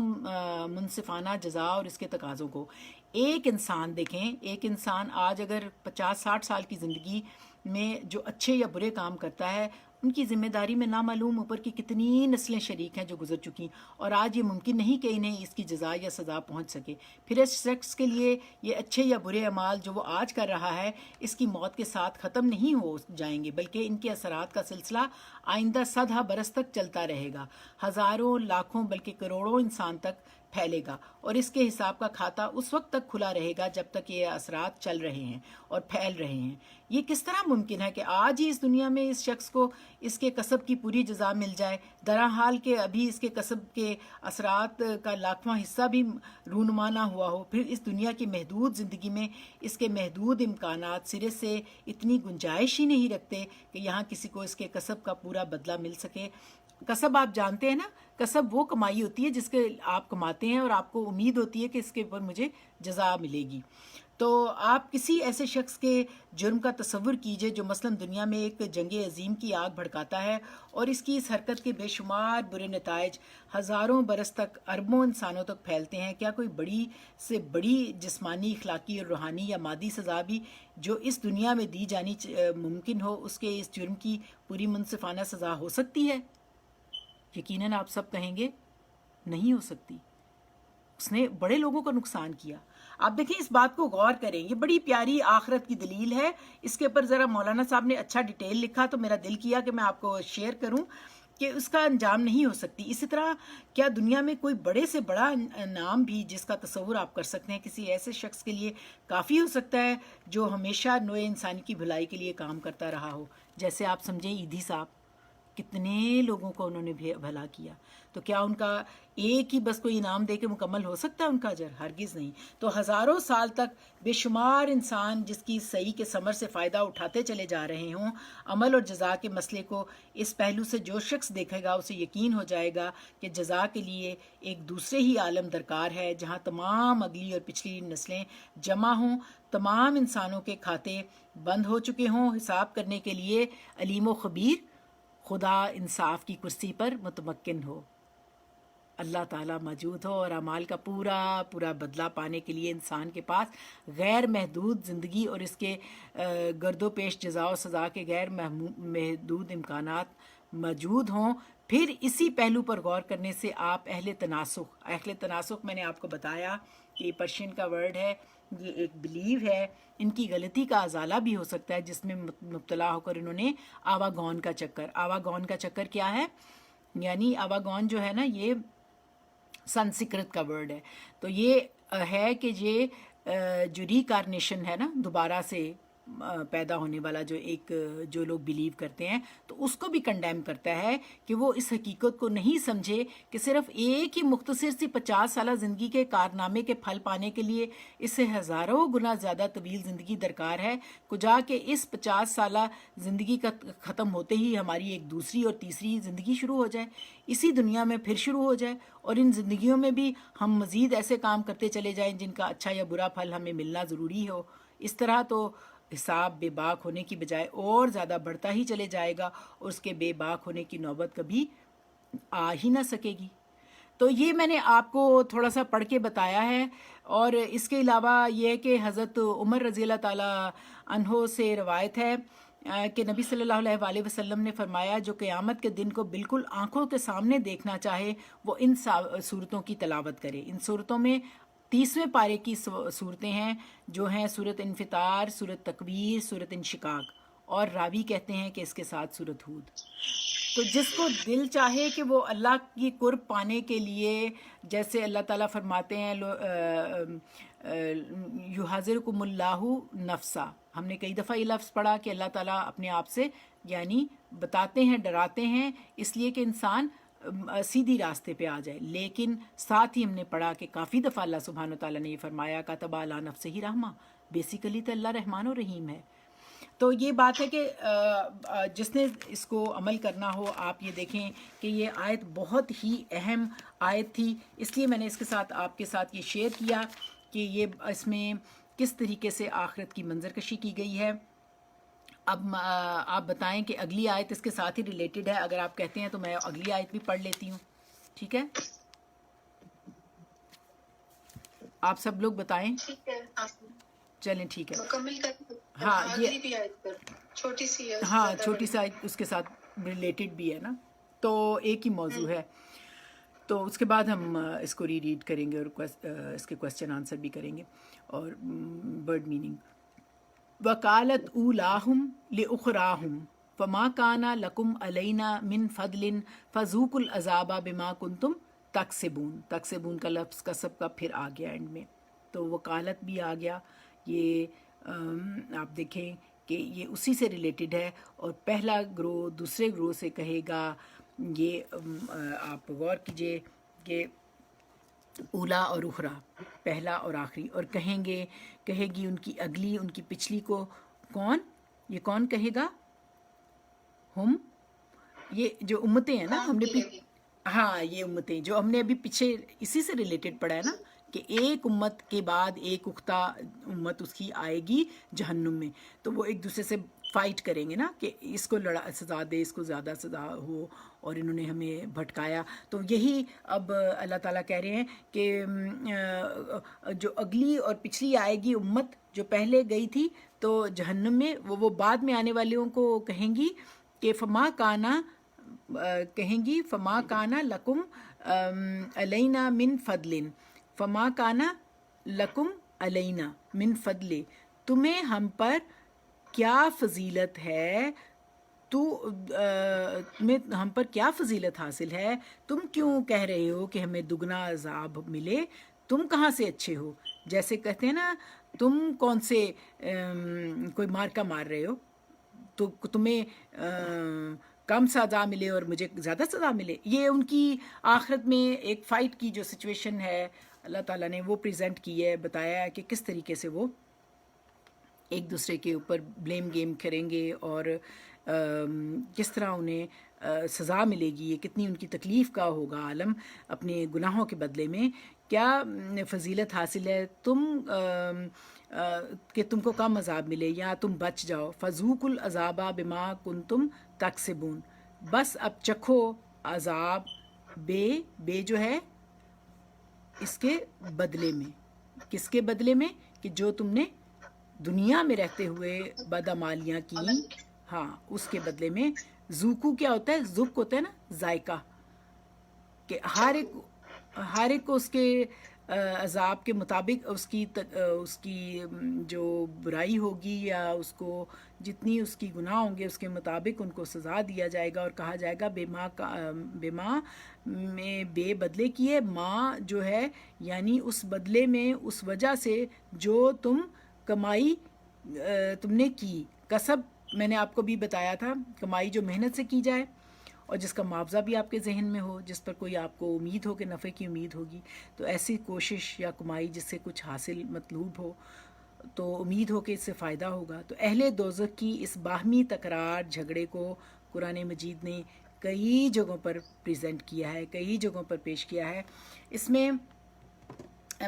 منصفانہ جزا اور اس کے تقاضوں کو. ایک انسان دیکھیں، ایک انسان آج اگر 50-60 سال کی زندگی میں جو اچھے یا برے کام کرتا ہے، ان کی ذمہ داری میں نامعلوم اوپر کی کتنی نسلیں شریک ہیں جو گزر چکی، اور آج یہ ممکن نہیں کہ انہیں اس کی جزا یا سزا پہنچ سکے. پھر اس شخص کے لیے یہ اچھے یا برے اعمال جو وہ آج کر رہا ہے اس کی موت کے ساتھ ختم نہیں ہو جائیں گے، بلکہ ان کے اثرات کا سلسلہ آئندہ 100 برس تک چلتا رہے گا، ہزاروں لاکھوں بلکہ کروڑوں انسان تک پھیلے گا، اور اس کے حساب کا کھاتا اس وقت تک کھلا رہے گا جب تک یہ اثرات چل رہے ہیں اور پھیل رہے ہیں. یہ کس طرح ممکن ہے کہ آج ہی اس دنیا میں اس شخص کو اس کے کسب کی پوری جزا مل جائے، درحال کہ ابھی اس کے کسب کے اثرات کا لاکھواں حصہ بھی رونما نہ ہوا ہو؟ پھر اس دنیا کی محدود زندگی میں اس کے محدود امکانات سرے سے اتنی گنجائش ہی نہیں رکھتے کہ یہاں کسی کو اس کے کسب کا پورا بدلہ مل سکے. کسب آپ جانتے ہیں نا، کسب وہ کمائی ہوتی ہے جس کے آپ کماتے ہیں اور آپ کو امید ہوتی ہے کہ اس کے اوپر مجھے جزا ملے گی. تو آپ کسی ایسے شخص کے جرم کا تصور کیجئے جو مثلا دنیا میں ایک جنگ عظیم کی آگ بھڑکاتا ہے اور اس کی اس حرکت کے بے شمار برے نتائج ہزاروں برس تک اربوں انسانوں تک پھیلتے ہیں. کیا کوئی بڑی سے بڑی جسمانی، اخلاقی اور روحانی یا مادی سزا بھی جو اس دنیا میں دی جانی ممکن ہو اس کے اس جرم کی پوری منصفانہ سزا ہو سکتی ہے؟ یقیناً آپ سب کہیں گے نہیں ہو سکتی. اس نے بڑے لوگوں کو نقصان کیا. آپ دیکھیں اس بات کو غور کریں، یہ بڑی پیاری آخرت کی دلیل ہے. اس کے اوپر ذرا مولانا صاحب نے اچھا ڈیٹیل لکھا تو میرا دل کیا کہ میں آپ کو شیئر کروں کہ اس کا انجام نہیں ہو سکتی. اسی طرح کیا دنیا میں کوئی بڑے سے بڑا نام بھی جس کا تصور آپ کر سکتے ہیں کسی ایسے شخص کے لیے کافی ہو سکتا ہے جو ہمیشہ نوع انسانی کی بھلائی کے لیے کام کرتا رہا ہو؟ جیسے آپ سمجھیں ایدھی صاحب، کتنے لوگوں کو انہوں نے بھلا کیا، تو کیا ان کا ایک ہی بس کوئی انعام دے کے مکمل ہو سکتا ہے ان کا اجر؟ ہرگز نہیں. تو ہزاروں سال تک بے شمار انسان جس کی صحیح کے ثمر سے فائدہ اٹھاتے چلے جا رہے ہوں. عمل اور جزا کے مسئلے کو اس پہلو سے جو شخص دیکھے گا اسے یقین ہو جائے گا کہ جزا کے لیے ایک دوسرے ہی عالم درکار ہے جہاں تمام اگلی اور پچھلی نسلیں جمع ہوں، تمام انسانوں کے کھاتے بند ہو چکے ہوں. حساب کرنے کے لیے علیم و خبیر خدا انصاف کی کرسی پر متمکن ہو، اللہ تعالیٰ موجود ہو، اور اعمال کا پورا بدلہ پانے کے لیے انسان کے پاس غیر محدود زندگی اور اس کے گرد و پیش جزا و سزا کے غیر محدود امکانات موجود ہوں. پھر اسی پہلو پر غور کرنے سے آپ اہل تناسخ میں نے آپ کو بتایا کہ یہ پرشین کا ورڈ ہے، یہ ایک بلیو ہے، ان کی غلطی کا ازالہ بھی ہو سکتا ہے جس میں مبتلا ہو کر انہوں نے آواگون کا چکر کیا ہے؟ یعنی آواگون جو ہے نا یہ سنسکرت کا ورڈ ہے. تو یہ ہے کہ یہ جو ریکارنیشن ہے نا، دوبارہ سے پیدا ہونے والا جو لوگ بلیو کرتے ہیں تو اس کو بھی کنڈیم کرتا ہے کہ وہ اس حقیقت کو نہیں سمجھے کہ صرف ایک ہی مختصر سی 50 سالہ زندگی کے کارنامے کے پھل پانے کے لیے اس سے ہزاروں گنا زیادہ طویل زندگی درکار ہے. کجا کہ اس 50 سالہ زندگی کا ختم ہوتے ہی ہماری ایک دوسری اور تیسری زندگی شروع ہو جائے، اسی دنیا میں پھر شروع ہو جائے، اور ان زندگیوں میں بھی ہم مزید ایسے کام کرتے چلے جائیں جن کا اچھا یا برا پھل ہمیں ملنا ضروری ہو. اس طرح تو حساب بے باک ہونے کی بجائے اور زیادہ بڑھتا ہی چلے جائے گا اور اس کے بے باک ہونے کی نوبت کبھی آ ہی نہ سکے گی. تو یہ میں نے آپ کو تھوڑا سا پڑھ کے بتایا ہے. اور اس کے علاوہ یہ کہ حضرت عمر رضی اللہ تعالیٰ عنہ سے روایت ہے کہ نبی صلی اللہ علیہ وآلہ وسلم نے فرمایا جو قیامت کے دن کو بالکل آنکھوں کے سامنے دیکھنا چاہے وہ ان صورتوں کی تلاوت کرے. ان صورتوں میں 30ویں پارے کی صورتیں ہیں جو ہیں سورۃ انفطار، سورۃ تکویر، سورۃ انشقاق، اور راوی کہتے ہیں کہ اس کے ساتھ سورۃ ہود. تو جس کو دل چاہے کہ وہ اللہ کی قرب پانے کے لیے، جیسے اللہ تعالیٰ فرماتے ہیں یحذرکم اللہ نفسا، ہم نے کئی دفعہ یہ لفظ پڑھا کہ اللہ تعالیٰ اپنے آپ سے یعنی بتاتے ہیں، ڈراتے ہیں اس لیے کہ انسان سیدھی راستے پہ آ جائے، لیکن ساتھ ہی ہم نے پڑھا کہ کافی دفعہ اللہ سبحانہ تعالیٰ نے یہ فرمایا کتب علی نفسہ رحمہ، بیسیکلی تو اللہ رحمان و رحیم ہے۔ تو یہ بات ہے کہ جس نے اس کو عمل کرنا ہو، آپ یہ دیکھیں کہ یہ آیت بہت ہی اہم آیت تھی، اس لیے میں نے اس کے ساتھ آپ کے ساتھ یہ شیئر کیا کہ یہ اس میں کس طریقے سے آخرت کی منظر کشی کی گئی ہے۔ اب آپ بتائیں کہ اگلی آیت اس کے ساتھ ہی ریلیٹڈ ہے، اگر آپ کہتے ہیں تو میں اگلی آیت بھی پڑھ لیتی ہوں، ٹھیک ہے؟ آپ سب لوگ بتائیں، ٹھیک ہے، آپ چلیں ٹھیک ہے۔ مکمل کر ہاں یہ آخری بھی آیت پر چھوٹی سی ہے، اس سے ہاں زیادہ چھوٹی بڑی سی آیت اس کے ساتھ ریلیٹڈ بھی ہے نا، تو ایک ہی موضوع ہے، تو اس کے بعد ہم اس کو ری ریڈ کریں گے اور اس کے کوسچن آنسر بھی کریں گے اور ورڈ میننگ۔ وقالت اولاہم لأخراہم فما کان لکم علینا من فضل فذوقوا العذاب بما کنتم تکسبون۔ تکسبون کا لفظ کسب کا پھر آ گیا اینڈ میں، تو وکالت بھی آ گیا۔ یہ آپ دیکھیں کہ یہ اسی سے ریلیٹڈ ہے، اور پہلا گروہ دوسرے گروہ سے کہے گا، یہ آپ غور کیجئے کہ اولا اور اخرا، پہلا اور آخری، اور کہے گی ان کی اگلی ان کی پچھلی کو، کون؟ یہ کون کہے گا؟ ہم، یہ جو امتیں ہیں نا، ہم نے ہاں یہ امتیں جو ہم نے ابھی پیچھے اسی سے ریلیٹڈ پڑھا ہے نا، کہ ایک امت کے بعد ایک اختہ امت اس کی آئے گی جہنم میں، تو وہ ایک دوسرے سے فائٹ کریں گے نا کہ اس کو سزا دے، اس کو زیادہ سزا ہو، اور انہوں نے ہمیں بھٹکایا۔ تو یہی اب اللہ تعالیٰ کہہ رہے ہیں کہ جو اگلی اور پچھلی آئے گی امت جو پہلے گئی تھی تو جہنم میں، وہ بعد میں آنے والوں کو کہیں گی کہ فما کانا لکم علینا من فضل، فما کانا لکم علینا من فضل، تمہیں ہم پر کیا فضیلت ہے، تمہیں ہم پر کیا فضیلت حاصل ہے، تم کیوں کہہ رہے ہو کہ ہمیں دگنا عذاب ملے، تم کہاں سے اچھے ہو؟ جیسے کہتے ہیں نا، تم کون سے کوئی مارکا مار رہے ہو تو تمہیں کم سزا ملے اور مجھے زیادہ سزا ملے۔ یہ ان کی آخرت میں ایک فائٹ کی جو سچویشن ہے اللہ تعالیٰ نے وہ پریزنٹ کی ہے، بتایا ہے کہ کس طریقے سے وہ ایک دوسرے کے اوپر بلیم گیم کریں گے، اور کس طرح انہیں سزا ملے گی، یہ کتنی ان کی تکلیف کا ہوگا عالم اپنے گناہوں کے بدلے میں، کیا فضیلت حاصل ہے تم کہ تم کو کم عذاب ملے یا تم بچ جاؤ۔ فذوقوا العذاب بما کنتم تکسبون، بس اب چکھو عذاب، بے جو ہے اس کے بدلے میں، کس کے بدلے میں؟ کہ جو تم نے دنیا میں رہتے ہوئے بدعمالیاں کی، ہاں اس کے بدلے میں۔ ذوقو کیا ہوتا ہے؟ ذوق ہوتا ہے نا ذائقہ، کہ ہر ایک کو اس کے عذاب کے مطابق اس کی جو برائی ہوگی یا اس کو جتنی اس کی گناہ ہوں گے اس کے مطابق ان کو سزا دیا جائے گا، اور کہا جائے گا بے میں بے بدلے کیے، ماں جو ہے یعنی اس بدلے میں اس وجہ سے جو تم کمائی تم نے کی۔ کسب میں نے آپ کو بھی بتایا تھا، کمائی جو محنت سے کی جائے اور جس کا معاوضہ بھی آپ کے ذہن میں ہو، جس پر کوئی آپ کو امید ہو کہ نفع کی امید ہوگی، تو ایسی کوشش یا کمائی جس سے کچھ حاصل مطلوب ہو تو امید ہو کہ اس سے فائدہ ہوگا۔ تو اہل دوزخ کی اس باہمی تکرار جھگڑے کو قرآن مجید نے کئی جگہوں پر پریزنٹ کیا ہے، کئی جگہوں پر پیش کیا ہے۔ اس میں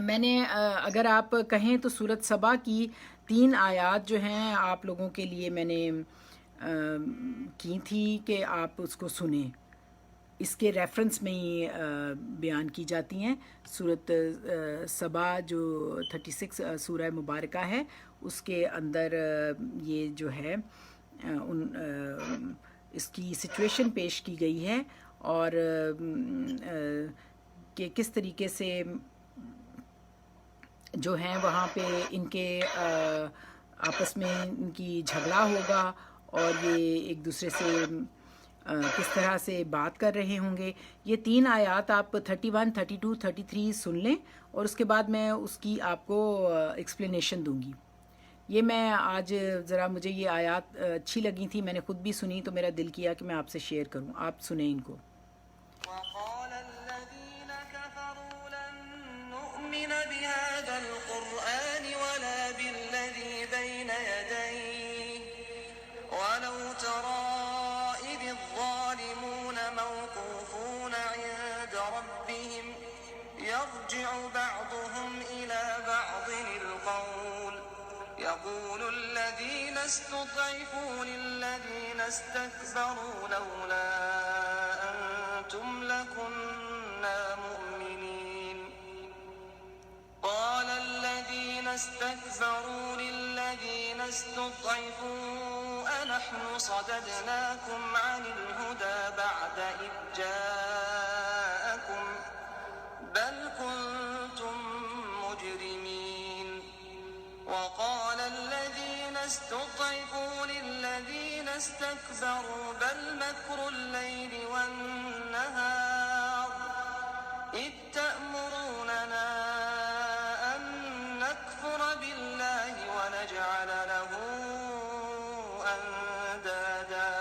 میں نے اگر آپ کہیں تو سورۃ سبا کی 3 آیات جو ہیں آپ لوگوں کے لیے میں نے کی تھی کہ آپ اس کو سنیں، اس کے ریفرنس میں ہی بیان کی جاتی ہیں۔ سورۃ سبا جو 36 سورہ مبارکہ ہے، اس کے اندر یہ جو ہے اس کی سچویشن پیش کی گئی ہے، اور کہ کس طریقے سے جو ہیں وہاں پہ ان کے آپس میں ان کی جھگڑا ہوگا، اور یہ ایک دوسرے سے کس طرح سے بات کر رہے ہوں گے۔ یہ 3 آیات آپ 31، 32، 33 سن لیں، اور اس کے بعد میں اس کی آپ کو ایکسپلینیشن دوں گی۔ یہ میں آج ذرا مجھے یہ آیات اچھی لگی تھی، میں نے خود بھی سنی تو میرا دل کیا کہ میں آپ سے شیئر کروں، آپ سنیں ان کو۔ وقال الذين كفروا لن نؤمن بهذا القرآن ولا بالذي بين يديه ولو ترى إذ الظالمون موقوفون عند ربهم يرجع بعضهم إلى بعض القول يقول الذين استضعفوا للذين استكبروا لولا أنتم لكنا مؤمنين قال الذين استكبروا للذين استضعفوا أنحن صددناكم عن الهدى بعد إذ جاءكم بل كنتم مجرمين وقال الذين استضعفوا للذين استكبروا بل مكر الليل والنهار إذ تأمروننا أن نكفر بالله ونجعل له أندادا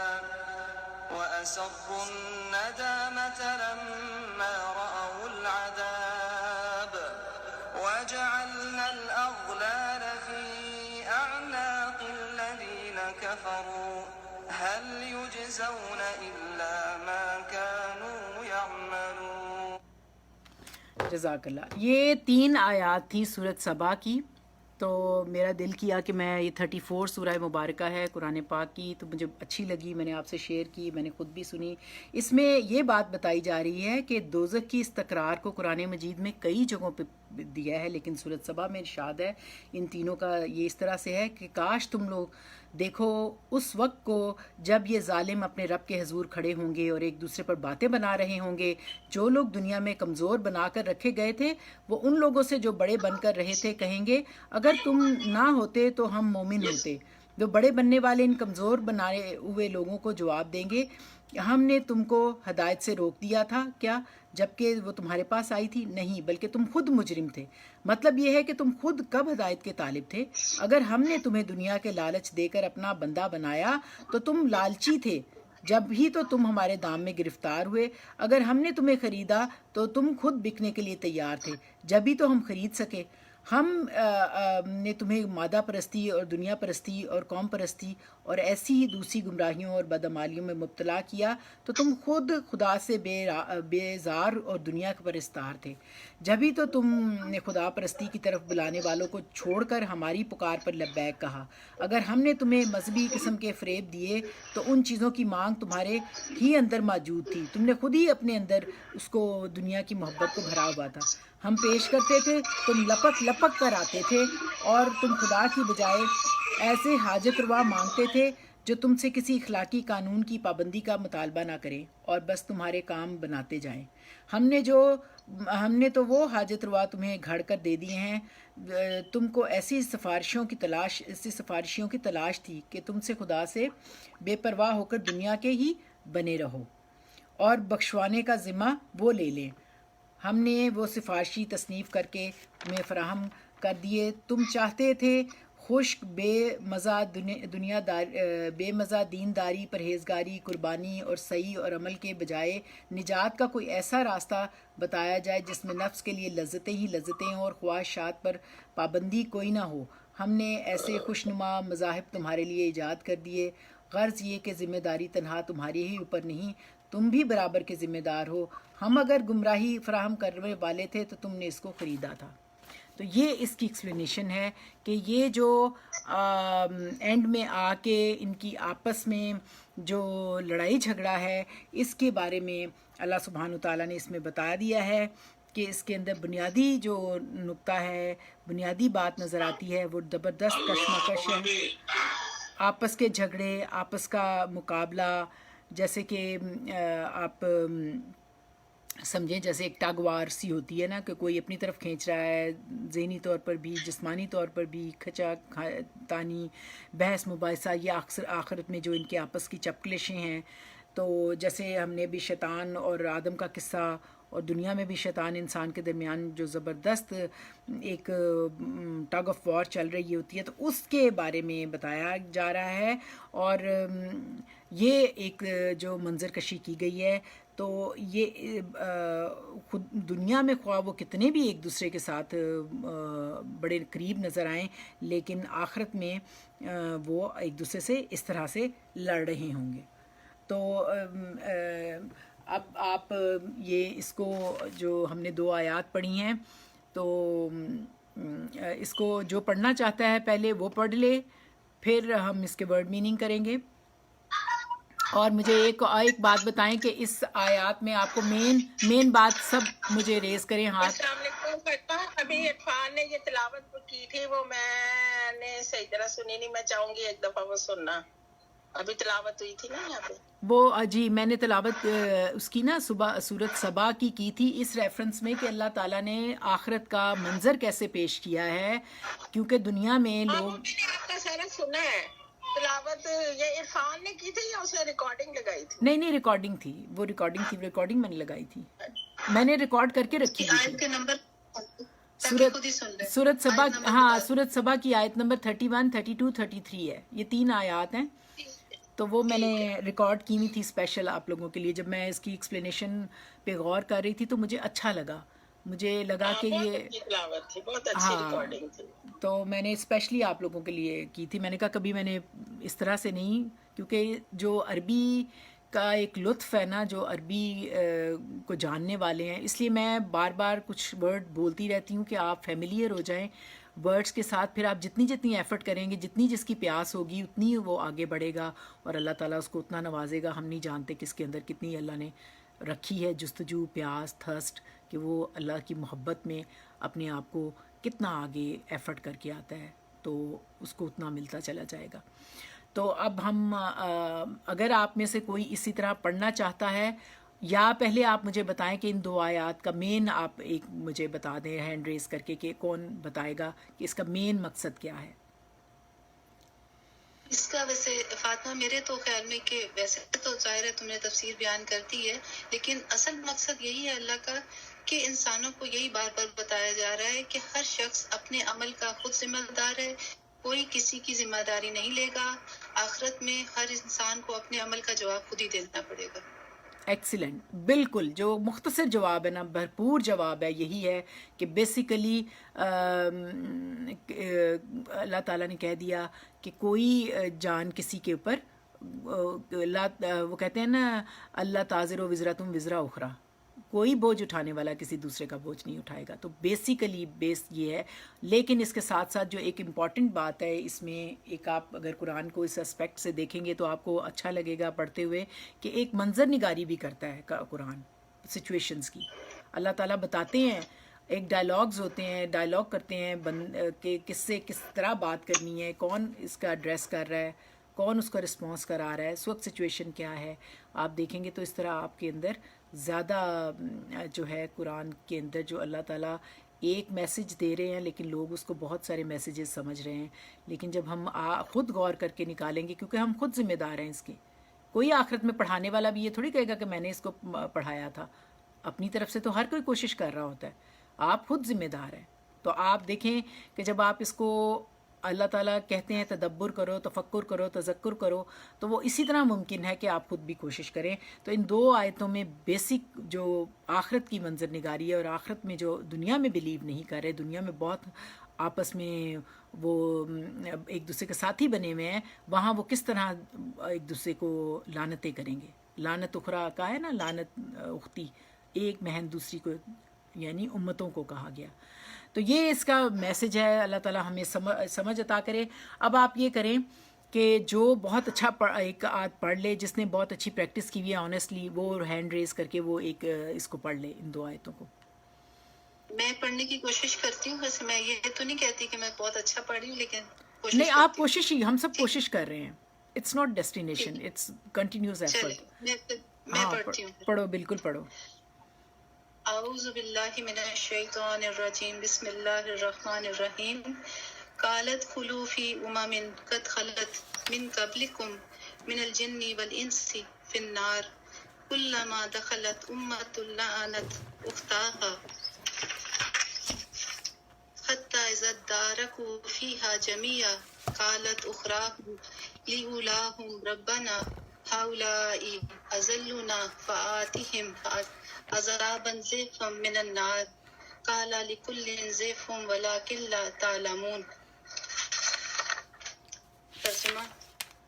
وأسروا الندامة لما رأوا العذاب وجعلنا الأغلال في أعناق الذين كفروا هل يجزون إلا ما كانوا يعملون۔ جزاک اللہ۔ یہ 3 آیات تھی سورۃ سبا کی، تو میرا دل کیا کہ میں یہ 34 سورہ مبارکہ ہے قرآن پاک کی، تو مجھے اچھی لگی، میں نے آپ سے شیئر کی، میں نے خود بھی سنی۔ اس میں یہ بات بتائی جا رہی ہے کہ دوزخ کی اس تکرار کو قرآن مجید میں کئی جگہوں پہ دیا ہے، لیکن سورۃ سبا میں ارشاد ہے ان تینوں کا یہ اس طرح سے ہے کہ کاش تم لوگ دیکھو اس وقت کو جب یہ ظالم اپنے رب کے حضور کھڑے ہوں گے اور ایک دوسرے پر باتیں بنا رہے ہوں گے۔ جو لوگ دنیا میں کمزور بنا کر رکھے گئے تھے وہ ان لوگوں سے جو بڑے بن کر رہے تھے کہیں گے اگر تم نہ ہوتے تو ہم مومن ہوتے۔ جو بڑے بننے والے ان کمزور بنائے ہوئے لوگوں کو جواب دیں گے ہم نے تم کو ہدایت سے روک دیا تھا کیا جبکہ وہ تمہارے پاس آئی تھی؟ نہیں، بلکہ تم خود مجرم تھے۔ مطلب یہ ہے کہ تم خود کب ہدایت کے طالب تھے؟ اگر ہم نے تمہیں دنیا کے لالچ دے کر اپنا بندہ بنایا تو تم لالچی تھے، جب ہی تو تم ہمارے دام میں گرفتار ہوئے۔ اگر ہم نے تمہیں خریدا تو تم خود بکنے کے لیے تیار تھے، جب ہی تو ہم خرید سکے۔ ہم نے تمہیں مادہ پرستی اور دنیا پرستی اور قوم پرستی اور ایسی ہی دوسری گمراہیوں اور بدعمالیوں میں مبتلا کیا تو تم خود خدا سے بیزار اور دنیا کے پرستار تھے، جبھی تو تم نے خدا پرستی کی طرف بلانے والوں کو چھوڑ کر ہماری پکار پر لبیک کہا۔ اگر ہم نے تمہیں مذہبی قسم کے فریب دیے تو ان چیزوں کی مانگ تمہارے ہی اندر موجود تھی، تم نے خود ہی اپنے اندر اس کو دنیا کی محبت کو بھرا ہوا تھا۔ ہم پیش کرتے تھے، تم لپک لپک کر آتے تھے، اور تم خدا کی بجائے ایسے حاجت روا مانگتے تھے جو تم سے کسی اخلاقی قانون کی پابندی کا مطالبہ نہ کریں اور بس تمہارے کام بناتے جائیں۔ ہم نے تو وہ حاجت روا تمہیں گھڑ کر دے دیے ہیں۔ تم کو ایسی سفارشیوں کی تلاش تھی کہ تم سے خدا سے بے پرواہ ہو کر دنیا کے ہی بنے رہو اور بخشوانے کا ذمہ وہ لے لیں۔ ہم نے وہ سفارشی تصنیف کر کے تمہیں فراہم کر دیے۔ تم چاہتے تھے خشک بے مزہ دینداری، پرہیزگاری، قربانی اور سعی اور عمل کے بجائے نجات کا کوئی ایسا راستہ بتایا جائے جس میں نفس کے لیے لذتیں ہی لذتیں ہوں اور خواہشات پر پابندی کوئی نہ ہو۔ ہم نے ایسے خوشنما مذاہب تمہارے لیے ایجاد کر دیے، غرض یہ کہ ذمہ داری تنہا تمہاری ہی اوپر نہیں، تم بھی برابر کے ذمہ دار ہو۔ ہم اگر گمراہی فراہم کرنے والے تھے تو تم نے اس کو خریدا تھا۔ تو یہ اس کی ایکسپلینیشن ہے کہ یہ جو اینڈ میں آ کے ان کی آپس میں جو لڑائی جھگڑا ہے اس کے بارے میں اللہ سبحانہ وتعالیٰ نے اس میں بتا دیا ہے کہ اس کے اندر بنیادی جو نقطہ ہے، بنیادی بات نظر آتی ہے، وہ زبردست کشمکش ہے، آپس کے جھگڑے، آپس کا مقابلہ، جیسے کہ آپ سمجھیں جیسے ایک ٹگ وار سی ہوتی ہے نا، کہ کوئی اپنی طرف کھینچ رہا ہے، ذہنی طور پر بھی جسمانی طور پر بھی، کھچا تانی، بحث مباحثہ، یہ اکثر آخرت میں جو ان کے آپس کی چپکلشیں ہیں۔ تو جیسے ہم نے بھی شیطان اور آدم کا قصہ اور دنیا میں بھی شیطان انسان کے درمیان جو زبردست ایک ٹگ آف وار چل رہی ہوتی ہے، تو اس کے بارے میں بتایا جا رہا ہے. اور یہ ایک جو منظر کشی کی گئی ہے، تو یہ خود دنیا میں خواہ وہ کتنے بھی ایک دوسرے کے ساتھ بڑے قریب نظر آئیں، لیکن آخرت میں وہ ایک دوسرے سے اس طرح سے لڑ رہے ہوں گے. تو اب آپ یہ اس کو جو ہم نے 2 آیات پڑھی ہیں، تو اس کو جو پڑھنا چاہتا ہے پہلے وہ پڑھ لے، پھر ہم اس کے ورڈ میننگ کریں گے. اور مجھے ایک بات بتائیں کہ اس آیات میں آپ کو مین بات سب مجھے ریز کریں ہاتھ. السلام علیکم فتح. ابھی عرفان نے یہ تلاوت کی تھی، وہ میں نے صحیح طرح سنی نہیں، میں چاہوں گی ایک دفعہ وہ سننا. ابھی تلاوت ہوئی تھی نا یہاں پہ، وہ جی میں نے تلاوت اس کی نا صبح سورۃ سبا کی تھی، اس ریفرنس میں کہ اللہ تعالیٰ نے آخرت کا منظر کیسے پیش کیا ہے، کیونکہ دنیا میں ہاں لوگ. وہ میں نے آپ کا سارا سنا ہے. تلاوت یہ عرفان نے کی تھی یا اسے ریکارڈنگ لگائی تھی؟ نہیں ریکارڈنگ تھی، وہ ریکارڈنگ میں نے لگائی تھی، میں نے ریکارڈ کر کے رکھی ہوئی آیت تھی. کے نمبر سورۃ سبا، ہاں سورۃ سبا کی آیت نمبر 31 32 33 ہے، یہ 3 آیات ہیں. تو وہ میں نے ریکارڈ کی ہوئی تھی اسپیشل آپ لوگوں کے لیے. جب میں اس کی ایکسپلینیشن پہ غور کر رہی تھی تو مجھے اچھا لگا، مجھے لگا کہ بہت یہ اچھی تلاوت تھی، بہت اچھی ریکارڈنگ تھی. تو میں نے اسپیشلی آپ لوگوں کے لیے کی تھی. میں نے کہا کبھی میں نے اس طرح سے نہیں، کیونکہ جو عربی کا ایک لطف ہے نا، جو عربی کو جاننے والے ہیں، اس لیے میں بار بار کچھ ورڈ بولتی رہتی ہوں کہ آپ فیملیئر ہو جائیں ورڈز کے ساتھ. پھر آپ جتنی ایفرٹ کریں گے، جتنی جس کی پیاس ہوگی، اتنی وہ آگے بڑھے گا اور اللہ تعالیٰ اس کو اتنا نوازے گا. ہم نہیں جانتے کس کے اندر کتنی اللہ نے رکھی ہے جستجو، پیاس، تھرسٹ، کہ وہ اللہ کی محبت میں اپنے آپ کو کتنا آگے ایفرٹ کر کے آتا ہے، تو اس کو اتنا ملتا چلا جائے گا. تو اب ہم اگر آپ میں سے کوئی اسی طرح پڑھنا چاہتا ہے، یا پہلے آپ مجھے بتائیں کہ ان 2 آیات کا مین، آپ ایک مجھے بتا دیں ہینڈ ریز کر کے کہ کون بتائے گا کہ اس کا مین مقصد کیا ہے. اس کا ویسے فاطمہ میرے تو خیال میں کہ ویسے تو ظاہر ہے تم نے تفسیر بیان کر دی ہے، لیکن اصل مقصد یہی ہے اللہ کا کہ انسانوں کو یہی بار بار بتایا جا رہا ہے کہ ہر شخص اپنے عمل کا خود ذمہ دار ہے، کوئی کسی کی ذمہ داری نہیں لے گا. آخرت میں ہر انسان کو اپنے عمل کا جواب خود ہی دینا پڑے گا. ایکسیلنٹ، بالکل جو مختصر جواب ہے نا، بھرپور جواب ہے، یہی ہے کہ بیسیکلی اللہ تعالیٰ نے کہہ دیا کہ کوئی جان کسی کے اوپر وہ کہتے ہیں نا اللہ تازر و وزراتم وزرا اخرا، کوئی بوجھ اٹھانے والا کسی دوسرے کا بوجھ نہیں اٹھائے گا. تو بیسیکلی بیس یہ ہے. لیکن اس کے ساتھ ساتھ جو ایک امپورٹنٹ بات ہے اس میں، ایک آپ اگر قرآن کو اس اسپیکٹ سے دیکھیں گے تو آپ کو اچھا لگے گا پڑھتے ہوئے، کہ ایک منظر نگاری بھی کرتا ہے قرآن سچویشنز کی. اللہ تعالیٰ بتاتے ہیں، ایک ڈائلاگز ہوتے ہیں، ڈائلاگ کرتے ہیں کہ کس سے کس طرح بات کرنی ہے، کون اس کا ایڈریس کر رہا ہے، کون اس کا رسپانس کرا رہا ہے، اس وقت سچویشن کیا ہے. آپ دیکھیں گے تو اس طرح آپ کے اندر زیادہ جو ہے قرآن کے اندر جو اللہ تعالیٰ ایک میسج دے رہے ہیں، لیکن لوگ اس کو بہت سارے میسیجز سمجھ رہے ہیں. لیکن جب ہم خود غور کر کے نکالیں گے، کیونکہ ہم خود ذمہ دار ہیں اس کے، کوئی آخرت میں پڑھانے والا بھی یہ تھوڑی کہے گا کہ میں نے اس کو پڑھایا تھا. اپنی طرف سے تو ہر کوئی کوشش کر رہا ہوتا ہے، آپ خود ذمہ دار ہیں. تو آپ دیکھیں کہ جب آپ اس کو اللہ تعالیٰ کہتے ہیں تدبر کرو، تفکر کرو، تذکر کرو، تو وہ اسی طرح ممکن ہے کہ آپ خود بھی کوشش کریں. تو ان 2 آیتوں میں بیسک جو آخرت کی منظر نگاری ہے، اور آخرت میں جو دنیا میں بلیو نہیں کر رہے، دنیا میں بہت آپس میں وہ ایک دوسرے کے ساتھی بنے ہوئے ہیں، وہاں وہ کس طرح ایک دوسرے کو لعنتیں کریں گے. لعنت اخرا کا ہے نا، لعنت اختی، ایک بہن دوسری کو، یعنی امتوں کو کہا گیا. تو یہ اس کا میسج ہے. اللہ تعالیٰ ہمیں سمجھ عطا کرے. اب آپ یہ کریں کہ جو بہت اچھا ایک آیت پڑھ لے، جس نے بہت اچھی پریکٹس کی ہوئی ہے آنیسٹلی، وہ ہینڈ ریز کر کے وہ ایک اس کو پڑھ لے، ان 2 آیتوں کو. میں پڑھنے کی کوشش کرتی ہوں، ویسے میں یہ تو نہیں کہتی کہ میں بہت اچھا پڑھی ہوں، لیکن نہیں، آپ کوشش ہی، ہم سب کوشش کر رہے ہیں. It's not destination, it's continuous effort. میں پڑھتی ہوں. پڑھو، بالکل پڑھو. اعوذ باللہ من الشیطان الرجیم، بسم اللہ الرحمن الرحیم. قالت خلوا فی امم قد خلت من قبلکم من الجن والانس فی النار كلما دخلت أمة لعنت أختها حتى إذا اداركوا فيها جميعا قالت أخراهم لأولاهم ربنا هؤلاء أضلونا فآتهم عذابا ضعفا من النار قال لكل ضعف ولكن لا تعلمون. ترجمہ: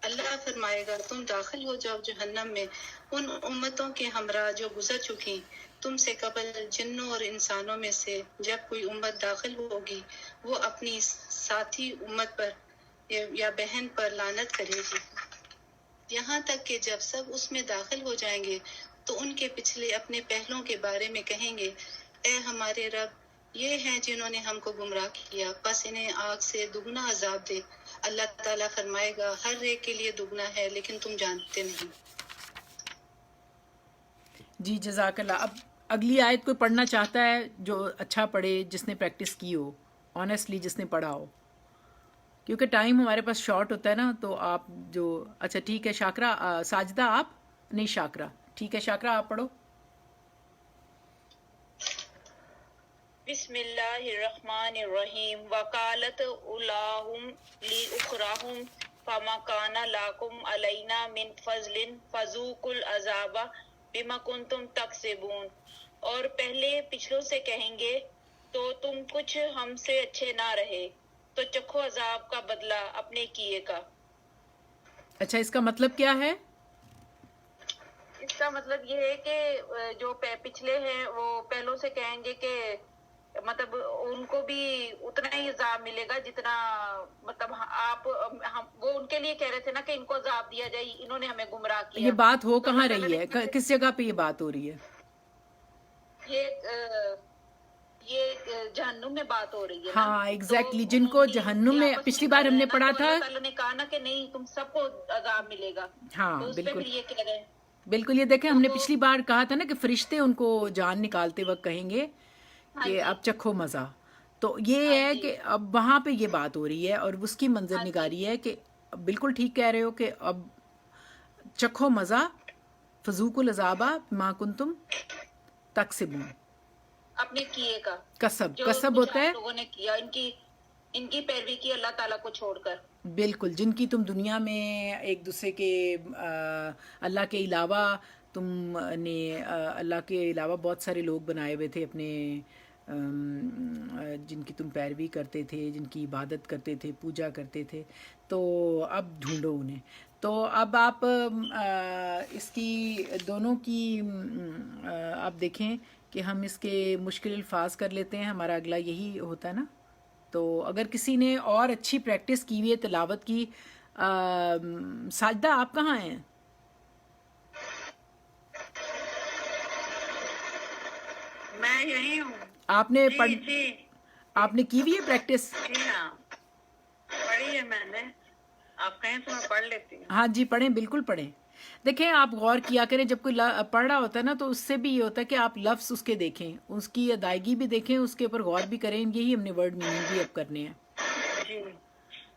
اللہ فرمائے گا تم داخل ہو جاؤ جہنم میں ان امتوں کے ہمراہ جو گزر چکی تم سے قبل جنوں اور انسانوں میں سے. جب کوئی امت داخل ہوگی وہ اپنی ساتھی امت پر یا بہن پر لعنت کرے گی یہاں تک کہ جب سب اس میں داخل ہو جائیں گے تو ان کے پچھلے اپنے پہلوں کے بارے میں کہیں گے اے ہمارے رب یہ ہیں جنہوں نے ہم کو گمراہ کیا بس انہیں آگ سے دگنا عذاب دے. اللہ تعالیٰ فرمائے گا ہر ایک کے لیے دگنا ہے لیکن تم جانتے نہیں. جی جزاک اللہ. اب اگلی آیت کوئی پڑھنا چاہتا ہے جو اچھا پڑھے، جس نے پریکٹس کی ہو، آنیسٹلی جس نے پڑھا ہو، کیونکہ ٹائم ہمارے پاس شارٹ ہوتا ہے نا. تو آپ جو اچھا ٹھیک ہے شاکرہ، ساجدہ آپ نہیں، شاکرہ ٹھیک ہے. شاکرہ آپ پڑھو. بسم اللہ الرحمن الرحیم. وقالت اولاہم لاخراہم فما کان لکم علینا من فضل فذوقوا العذاب بما کنتم تکسبون. اور پہلے پچھلوں سے کہیں گے تو تم کچھ ہم سے اچھے نہ رہے تو چکھو عذاب کا بدلہ اپنے کیے کا. اچھا اس کا مطلب کیا ہے؟ اس کا مطلب یہ ہے کہ جو پچھلے ہیں وہ پہلوں سے کہیں گے کہ مطلب ان کو بھی اتنا ہی عذاب ملے گا جتنا مطلب آپ وہ ان کے لیے کہہ رہے تھے نا کہ ان کو عذاب دیا جائے، انہوں نے ہمیں گمراہ کیا. یہ بات ہو تو کہاں اللہ رہی تعالیٰ ہے، کس جگہ پہ یہ بات ہو رہی ہے؟ یہ جہنم میں بات ہو رہی ہے. ہاں ایگزیکٹلی، جن کو جہنم میں پچھلی بار ہم نے پڑھا تھا. اللہ تعالیٰ نے کہا نا کہ نہیں تم سب کو عذاب ملے گا. ہاں تو اس پہ بالکل پھر یہ کہہ رہے ہیں بالکل. یہ دیکھیں ہم نے پچھلی بار کہا تھا نا کہ فرشتے ان کو جان نکالتے وقت کہیں گے کہ اب چکھو مزہ. تو یہ ہے کہ اب وہاں پہ یہ بات ہو رہی ہے اور اس کی منظر نگاری ہے کہ بالکل ٹھیک کہہ رہے ہو کہ اب چکھو مزہ فذوقوا العذاب بما کنتم تکسبون. اپنے کیے کا کسب، جو کسب کچھ ہوتا ہے آپ لوگوں نے کیا، ان کی پیروی کی اللہ تعالیٰ کو چھوڑ کر. بالکل، جن کی تم دنیا میں ایک دوسرے کے اللہ کے علاوہ تم نے اللہ کے علاوہ بہت سارے لوگ بنائے ہوئے تھے اپنے، جن کی تم پیروی کرتے تھے، جن کی عبادت کرتے تھے، پوجا کرتے تھے. تو اب ڈھونڈو انہیں. تو اب آپ اس کی دونوں کی آپ دیکھیں کہ ہم اس کے مشکل الفاظ کر لیتے ہیں. ہمارا اگلا یہی ہوتا ہے نا. تو اگر کسی نے اور اچھی پریکٹس کی ہوئی ہے تلاوت کی، ساجدہ آپ کہاں ہیں؟ میں یہی ہوں. آپ نے جی آپ نے کی ہوئی ہے پریکٹس؟ جی ہاں پڑھی ہے میں نے. آپ کہیں تو میں پڑھ لیتی ہوں. ہاں جی پڑھیں، بالکل پڑھیں. دیکھیں آپ غور کیا کریں، جب کوئی پڑھ رہا ہوتا ہے نا تو اس سے بھی یہ ہوتا ہے کہ آپ لفظ اس کے دیکھیں، اس کی ادائیگی بھی دیکھیں، اس کے اوپر غور بھی کریں. یہی ہم نے ورڈ میننگ بھی اب کرنے ہیں. جی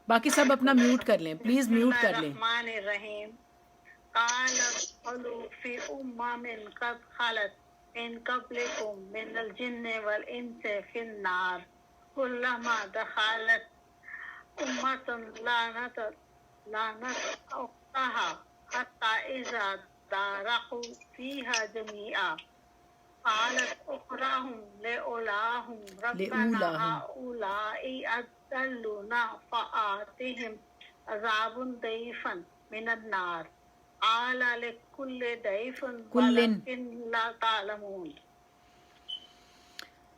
باقی سب اپنا میوٹ کر لیں پلیز، میوٹ کر لیں. الرحمن الرحیم. قال ادخلوا فی امم قد خلت من قبلکم من الجن والانس فی النار کلما دخلت امة لعنت اختها حتى اذا دارقوا فيها جميعا قالت اخراهم لأولاهم ربنا هؤلاء أضلونا فآتهم عذاب ضعفا من النار قال لكل ضعف ولكن لا تعلمون.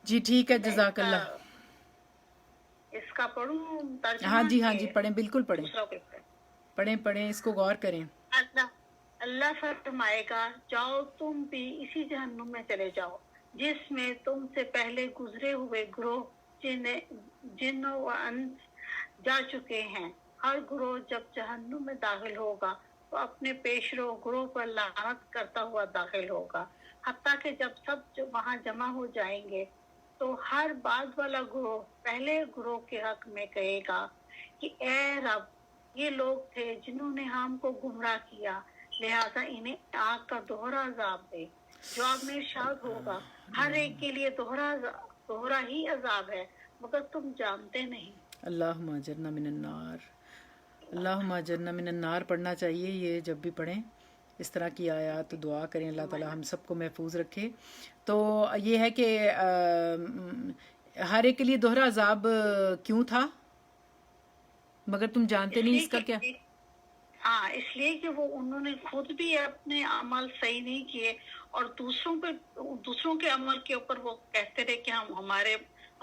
جی ٹھیک ہے، جزاک اللہ. اس کا پڑھوں ترجمہ؟ ہاں جی پڑھیں، بالکل پڑھیں پڑھیں، اس کو غور کریں. اللہ فرمائے گا جاؤ تم بھی اسی جہنم میں چلے جاؤ جس میں تم سے پہلے گزرے ہوئے گروہ جن و انس جا چکے ہیں. ہر گروہ جب جہنم میں داخل ہوگا تو اپنے پیشرو گروہ پر لعنت کرتا ہوا داخل ہوگا، حتیٰ کہ جب سب وہاں جمع ہو جائیں گے تو ہر بعد والا گروہ پہلے گروہ کے حق میں کہے گا کہ اے رب، یہ لوگ تھے جنہوں نے ہم کو گمراہ کیا، لہذا انہیں آگ کا دوہرا عذاب دے. جواب میں ارشاد ہوگا ہر ایک کے لیے دوہرا ہی عذاب ہے مگر تم جانتے نہیں. اللہم اجرنا من النار. اللہم اجرنا من النار پڑھنا چاہیے یہ جب بھی پڑھیں اس طرح کی آیات. تو دعا کریں اللہ تعالی ہم سب کو محفوظ رکھے. تو یہ ہے کہ ہر ایک کے لیے دوہرا عذاب کیوں تھا مگر تم جانتے نہیں اس کا کیا؟ ہاں اس لیے کہ وہ انہوں نے خود بھی اپنے عمل صحیح نہیں کیے اور دوسروں کے عمل کے اوپر وہ کہتے رہے کہ ہمارے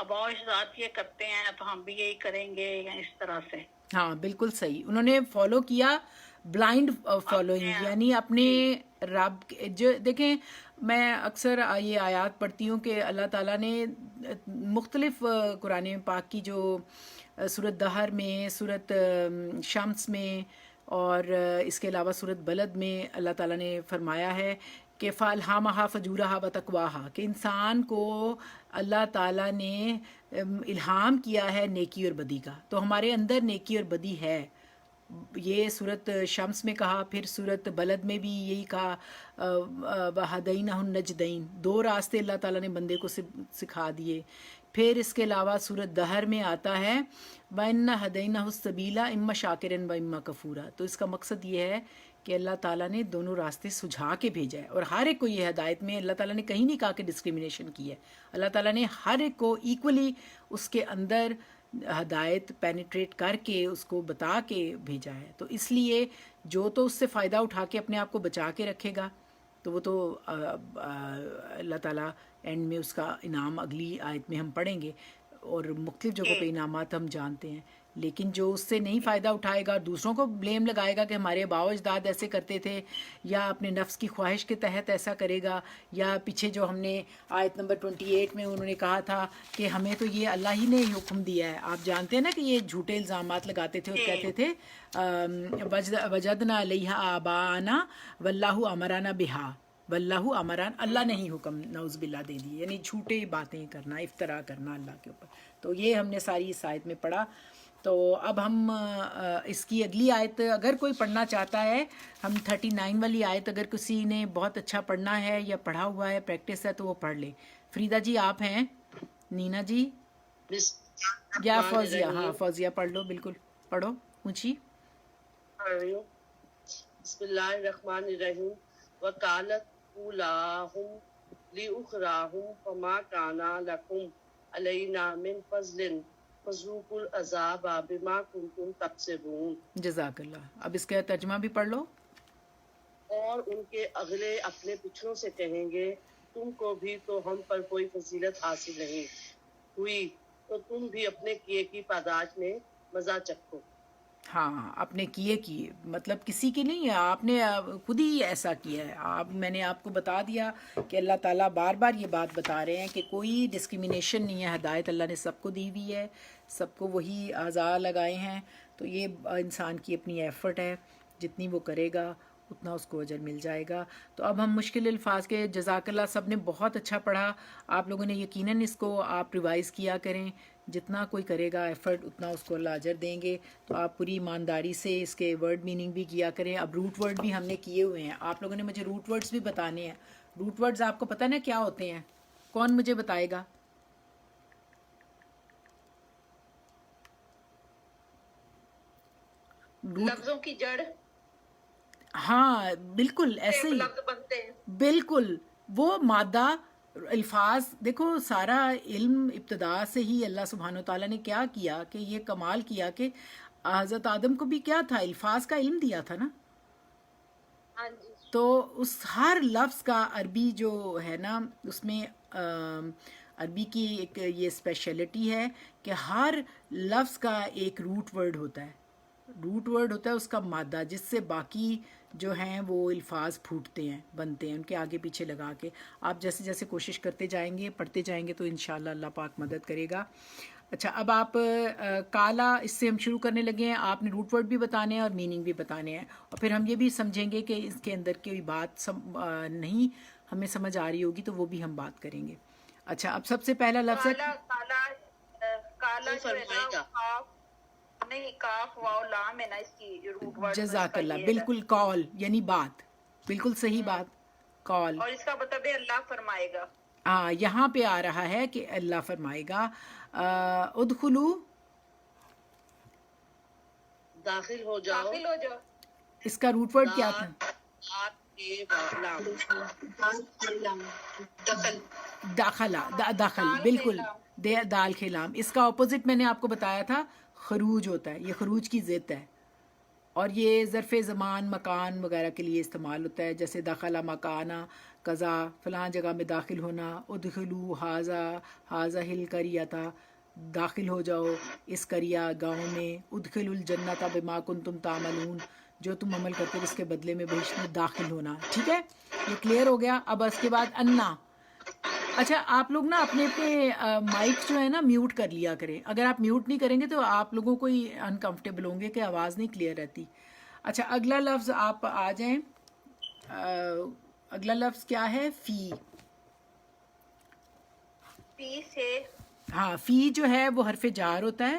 آباء و اجداد یہ کرتے ہیں تو ہم بھی یہی کریں گے یا اس طرح سے. ہاں بالکل صحیح. انہوں نے فالو کیا بلائنڈ فالوئنگ، یعنی اپنے رب جو دیکھیں میں اکثر یہ آیات پڑھتی ہوں کہ اللہ تعالیٰ نے مختلف قرآن پاک کی جو سورت دہر میں، سورت شمس میں اور اس کے علاوہ سورت بلد میں اللہ تعالیٰ نے فرمایا ہے کہ فَأَلْهَمَهَا فَجُورَهَا وَتَقْوَاهَا کہ انسان کو اللہ تعالیٰ نے الہام کیا ہے نیکی اور بدی کا. تو ہمارے اندر نیکی اور بدی ہے. یہ سورت شمس میں کہا، پھر سورت بلد میں بھی یہی کہا وَهَدَيْنَهُ النَّجْدَيْن، دو راستے اللہ تعالیٰ نے بندے کو سکھا دیے. پھر اس کے علاوہ سورت دہر میں آتا ہے وَإِنَّ هَدَيْنَهُ السَّبِيلَ إِمَّا شَاكِرًا وَإِمَّا كَفُورًا. تو اس کا مقصد یہ ہے کہ اللہ تعالیٰ نے دونوں راستے سجھا کے بھیجا ہے اور ہر ایک کو یہ ہدایت میں اللہ تعالیٰ نے کہیں نہیں کہا کہ ڈسکریمنیشن کی ہے. اللہ تعالیٰ نے ہر ایک کو ایکولی اس کے اندر ہدایت پینیٹریٹ کر کے اس کو بتا کے بھیجا ہے. تو اس لیے جو تو اس سے فائدہ اٹھا کے اپنے آپ کو بچا کے رکھے گا تو وہ تو اللہ تعالیٰ اینڈ میں اس کا انعام اگلی آیت میں ہم پڑھیں گے اور مختلف جگہوں پہ انعامات ہم جانتے ہیں. لیکن جو اس سے نہیں فائدہ اٹھائے گا، دوسروں کو بلیم لگائے گا کہ ہمارے آباء و اجداد ایسے کرتے تھے یا اپنے نفس کی خواہش کے تحت ایسا کرے گا، یا پیچھے جو ہم نے آیت نمبر 28 میں انہوں نے کہا تھا کہ ہمیں تو یہ اللہ ہی نے حکم دیا ہے. آپ جانتے ہیں نا کہ یہ جھوٹے الزامات لگاتے تھے اور کہتے تھے وجدنا علیہا آباءنا واللہ امرنا بہا، واللہ امران، اللہ نے ہی حکم نعوذ باللہ دے دی، یعنی جھوٹے باتیں کرنا، افترا کرنا اللہ کے اوپر. تو یہ ہم نے ساری اس آیت میں پڑھا. تو اب ہم اس کی اگلی آیت اگر کوئی پڑھنا چاہتا ہے، ہم 39 والی آیت اگر کسی نے بہت اچھا پڑھنا ہے یا پڑھا ہوا ہے، پریکٹس ہے تو وہ پڑھ لے. فریدہ جی آپ ہیں؟ نینا جی یا فوزیہ؟ ہاں فوزیہ پڑھ لو، بالکل پڑھو اونچی. بسم اللہ الرحمن الرحیم. وقالت اولاہم لأخراہم فما کانا لکم علینا من فضل فذوقوا العذاب بما کنتم تکسبون. جزاک اللہ. اب اس کا ترجمہ بھی پڑھ لو. اور ان کے اگلے اپنے پچھڑوں سے کہیں گے تم کو بھی تو ہم پر کوئی فضیلت حاصل نہیں ہوئی تو تم بھی اپنے کیے کی پاداش میں مزہ چکھو. ہاں اپنے کیے کی مطلب کسی کی نہیں ہے، آپ نے خود ہی ایسا کیا ہے. میں نے آپ کو بتا دیا کہ اللہ تعالیٰ بار بار یہ بات بتا رہے ہیں کہ کوئی ڈسکریمنیشن نہیں ہے. ہدایت اللہ نے سب کو دی ہوئی ہے، سب کو وہی اعضاء لگائے ہیں. تو یہ انسان کی اپنی ایفرٹ ہے، جتنی وہ کرے گا اتنا اس کو اجر مل جائے گا. تو اب ہم مشکل الفاظ کے جزاک اللہ سب نے بہت اچھا پڑھا. آپ لوگوں نے یقیناً اس کو آپ ریوائز کیا کریں. جتنا کوئی کرے گا ایفرٹ اتنا اس کو اللہ اجر دیں گے. تو آپ پوری ایمانداری سے اس کے ورڈ میننگ بھی کیا کریں. اب روٹ ورڈ بھی ہم نے کیے ہوئے ہیں، آپ لوگوں نے مجھے روٹ ورڈز بھی بتانے ہیں. روٹ ورڈز آپ کو پتہ نا کیا ہوتے ہیں؟ کون مجھے بتائے گا؟ لفظوں کی جڑ. ہاں بالکل ایسے ہی، لفظ بنتے ہیں. بالکل وہ مادہ الفاظ. دیکھو سارا علم ابتدا سے ہی اللہ سبحانہ و تعالیٰ نے کیا کیا کہ یہ کمال کیا کہ حضرت آدم کو بھی کیا تھا، الفاظ کا علم دیا تھا نا. ہاں جی. تو اس ہر لفظ کا عربی جو ہے نا اس میں عربی کی ایک یہ اسپیشلٹی ہے کہ ہر لفظ کا ایک روٹ ورڈ ہوتا ہے. روٹ ورڈ ہوتا ہے اس کا مادہ، جس سے باقی جو ہیں وہ الفاظ پھوٹتے ہیں، بنتے ہیں ان کے آگے پیچھے لگا کے. آپ جیسے جیسے کوشش کرتے جائیں گے، پڑھتے جائیں گے تو انشاءاللہ اللہ پاک مدد کرے گا. اچھا اب آپ کالا اس سے ہم شروع کرنے لگے ہیں. آپ نے روٹ ورڈ بھی بتانے ہیں اور میننگ بھی بتانے ہیں، اور پھر ہم یہ بھی سمجھیں گے کہ اس کے اندر کوئی بات نہیں ہمیں سمجھ آ رہی ہوگی تو وہ بھی ہم بات کریں گے. اچھا اب سب سے پہلا لفظ ہے کالا جو ہے نا نہیں کاف واو لام ہے نا اس کی روٹ ورڈ. جزاک اللہ، بالکل کال یعنی بات، بالکل صحیح بات، کال. اور اس کا مطلب ہے اللہ فرمائے گا. یہاں پہ آ رہا ہے کہ اللہ فرمائے گا. ادخلو، داخل ہو جاؤ. داخل ہو جاؤ. اس کا روٹ ورڈ کیا تھا؟ داخلہ، داخل، بالکل، دال خلام. اس کا اپوزٹ میں نے آپ کو بتایا تھا خروج ہوتا ہے، یہ خروج کی ضد ہے، اور یہ ظرف زمان مکان وغیرہ کے لیے استعمال ہوتا ہے، جیسے داخلہ مکانہ قضا، فلاں جگہ میں داخل ہونا. ادخلو حاذا ہل قریۃ، داخل ہو جاؤ اس قریہ گاؤں میں. ادخلوا الجنۃ بما کنتم تعملون، جو تم عمل کرتے ہو اس کے بدلے میں بہشت میں داخل ہونا. ٹھیک ہے، یہ کلیئر ہو گیا. اب اس کے بعد انا. اچھا آپ لوگ نا اپنے مائک جو ہے نا میوٹ کر لیا کریں. اگر آپ میوٹ نہیں کریں گے تو آپ لوگوں کو ہی انکمفرٹیبل ہوں گے کہ آواز نہیں کلیئر رہتی. اچھا اگلا لفظ آپ آ جائیں. اگلا لفظ کیا ہے؟ فی. فی سے، ہاں فی جو ہے وہ حرف جار ہوتا ہے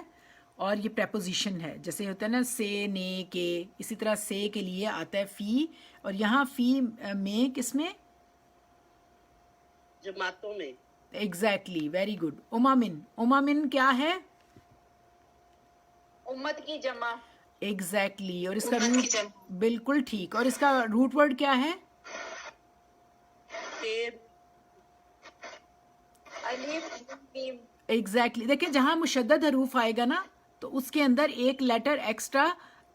اور یہ پریپوزیشن ہے، جیسے ہوتا ہے نا سے، نے، کے، اسی طرح سے کے لیے آتا ہے فی. اور یہاں فی میں کس میں؟ جماعتوں میں. Exactly, very good. امامن، امامن کیا ہے؟ امت کی جمع. ایگزیکٹلی. اور اس کا امت کی روٹ، جمع. بالکل ٹھیک. اور اس کا روٹ ورڈ کیا ہے؟ الف میم. ایگزیکٹلی. دیکھیں جہاں مشدد حروف آئے گا نا تو اس کے اندر ایک لیٹر ایکسٹرا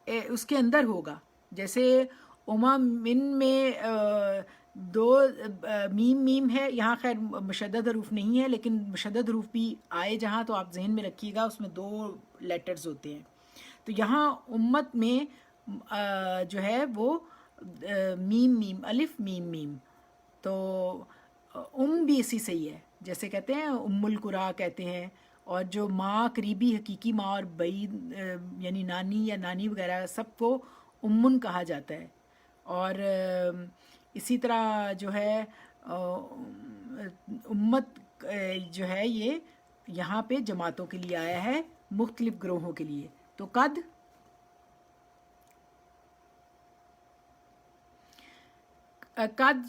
اس کے اندر ہوگا. جیسے امامن میں دو میم ہے، یہاں خیر مشدد حروف نہیں ہے لیکن مشدد حروف بھی آئے جہاں تو آپ ذہن میں رکھیے گا، اس میں دو لیٹرز ہوتے ہیں. تو یہاں امت میں جو ہے وہ میم، الف میم. تو بھی اسی سے ہی ہے، جیسے کہتے ہیں ام القرا کہتے ہیں. اور جو ماں قریبی حقیقی ماں اور بعید یعنی نانی یا نانی وغیرہ سب کو امن کہا جاتا ہے. اور اسی طرح جو ہے امت جو ہے یہ یہاں پہ جماعتوں کے لیے آیا ہے، مختلف گروہوں کے لیے. تو قد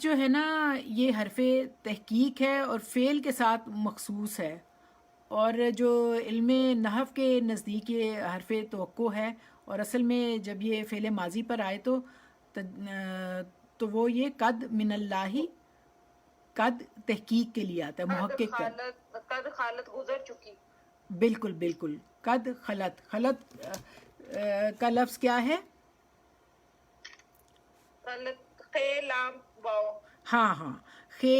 جو ہے نا یہ حرف تحقیق ہے اور فعل کے ساتھ مخصوص ہے، اور جو علم نحو کے نزدیک یہ حرف توقع ہے. اور اصل میں جب یہ فعل ماضی پر آئے تو وہ یہ قد من اللہ، قد تحقیق کے لیے آتا ہے، محقق کا. قد خالت گزر چکی. بالکل بالکل. قد خلط، خلط کا لفظ کیا ہے؟ خے لام واو. ہاں خے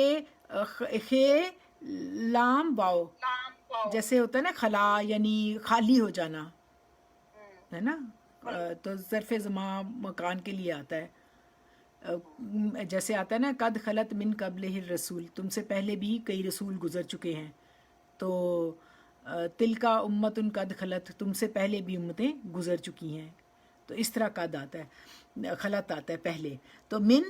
لام واو، جیسے ہوتا ہے نا خلا یعنی خالی ہو جانا ہے نا. تو ظرف زمان مکان کے لیے آتا ہے. جیسے آتا ہے نا قد خلت من قبلہ الرسول، تم سے پہلے بھی کئی رسول گزر چکے ہیں. تو تلکا امتن قد خلت، تم سے پہلے بھی امتیں گزر چکی ہیں. تو اس طرح قد آتا ہے، خلط آتا ہے پہلے. تو من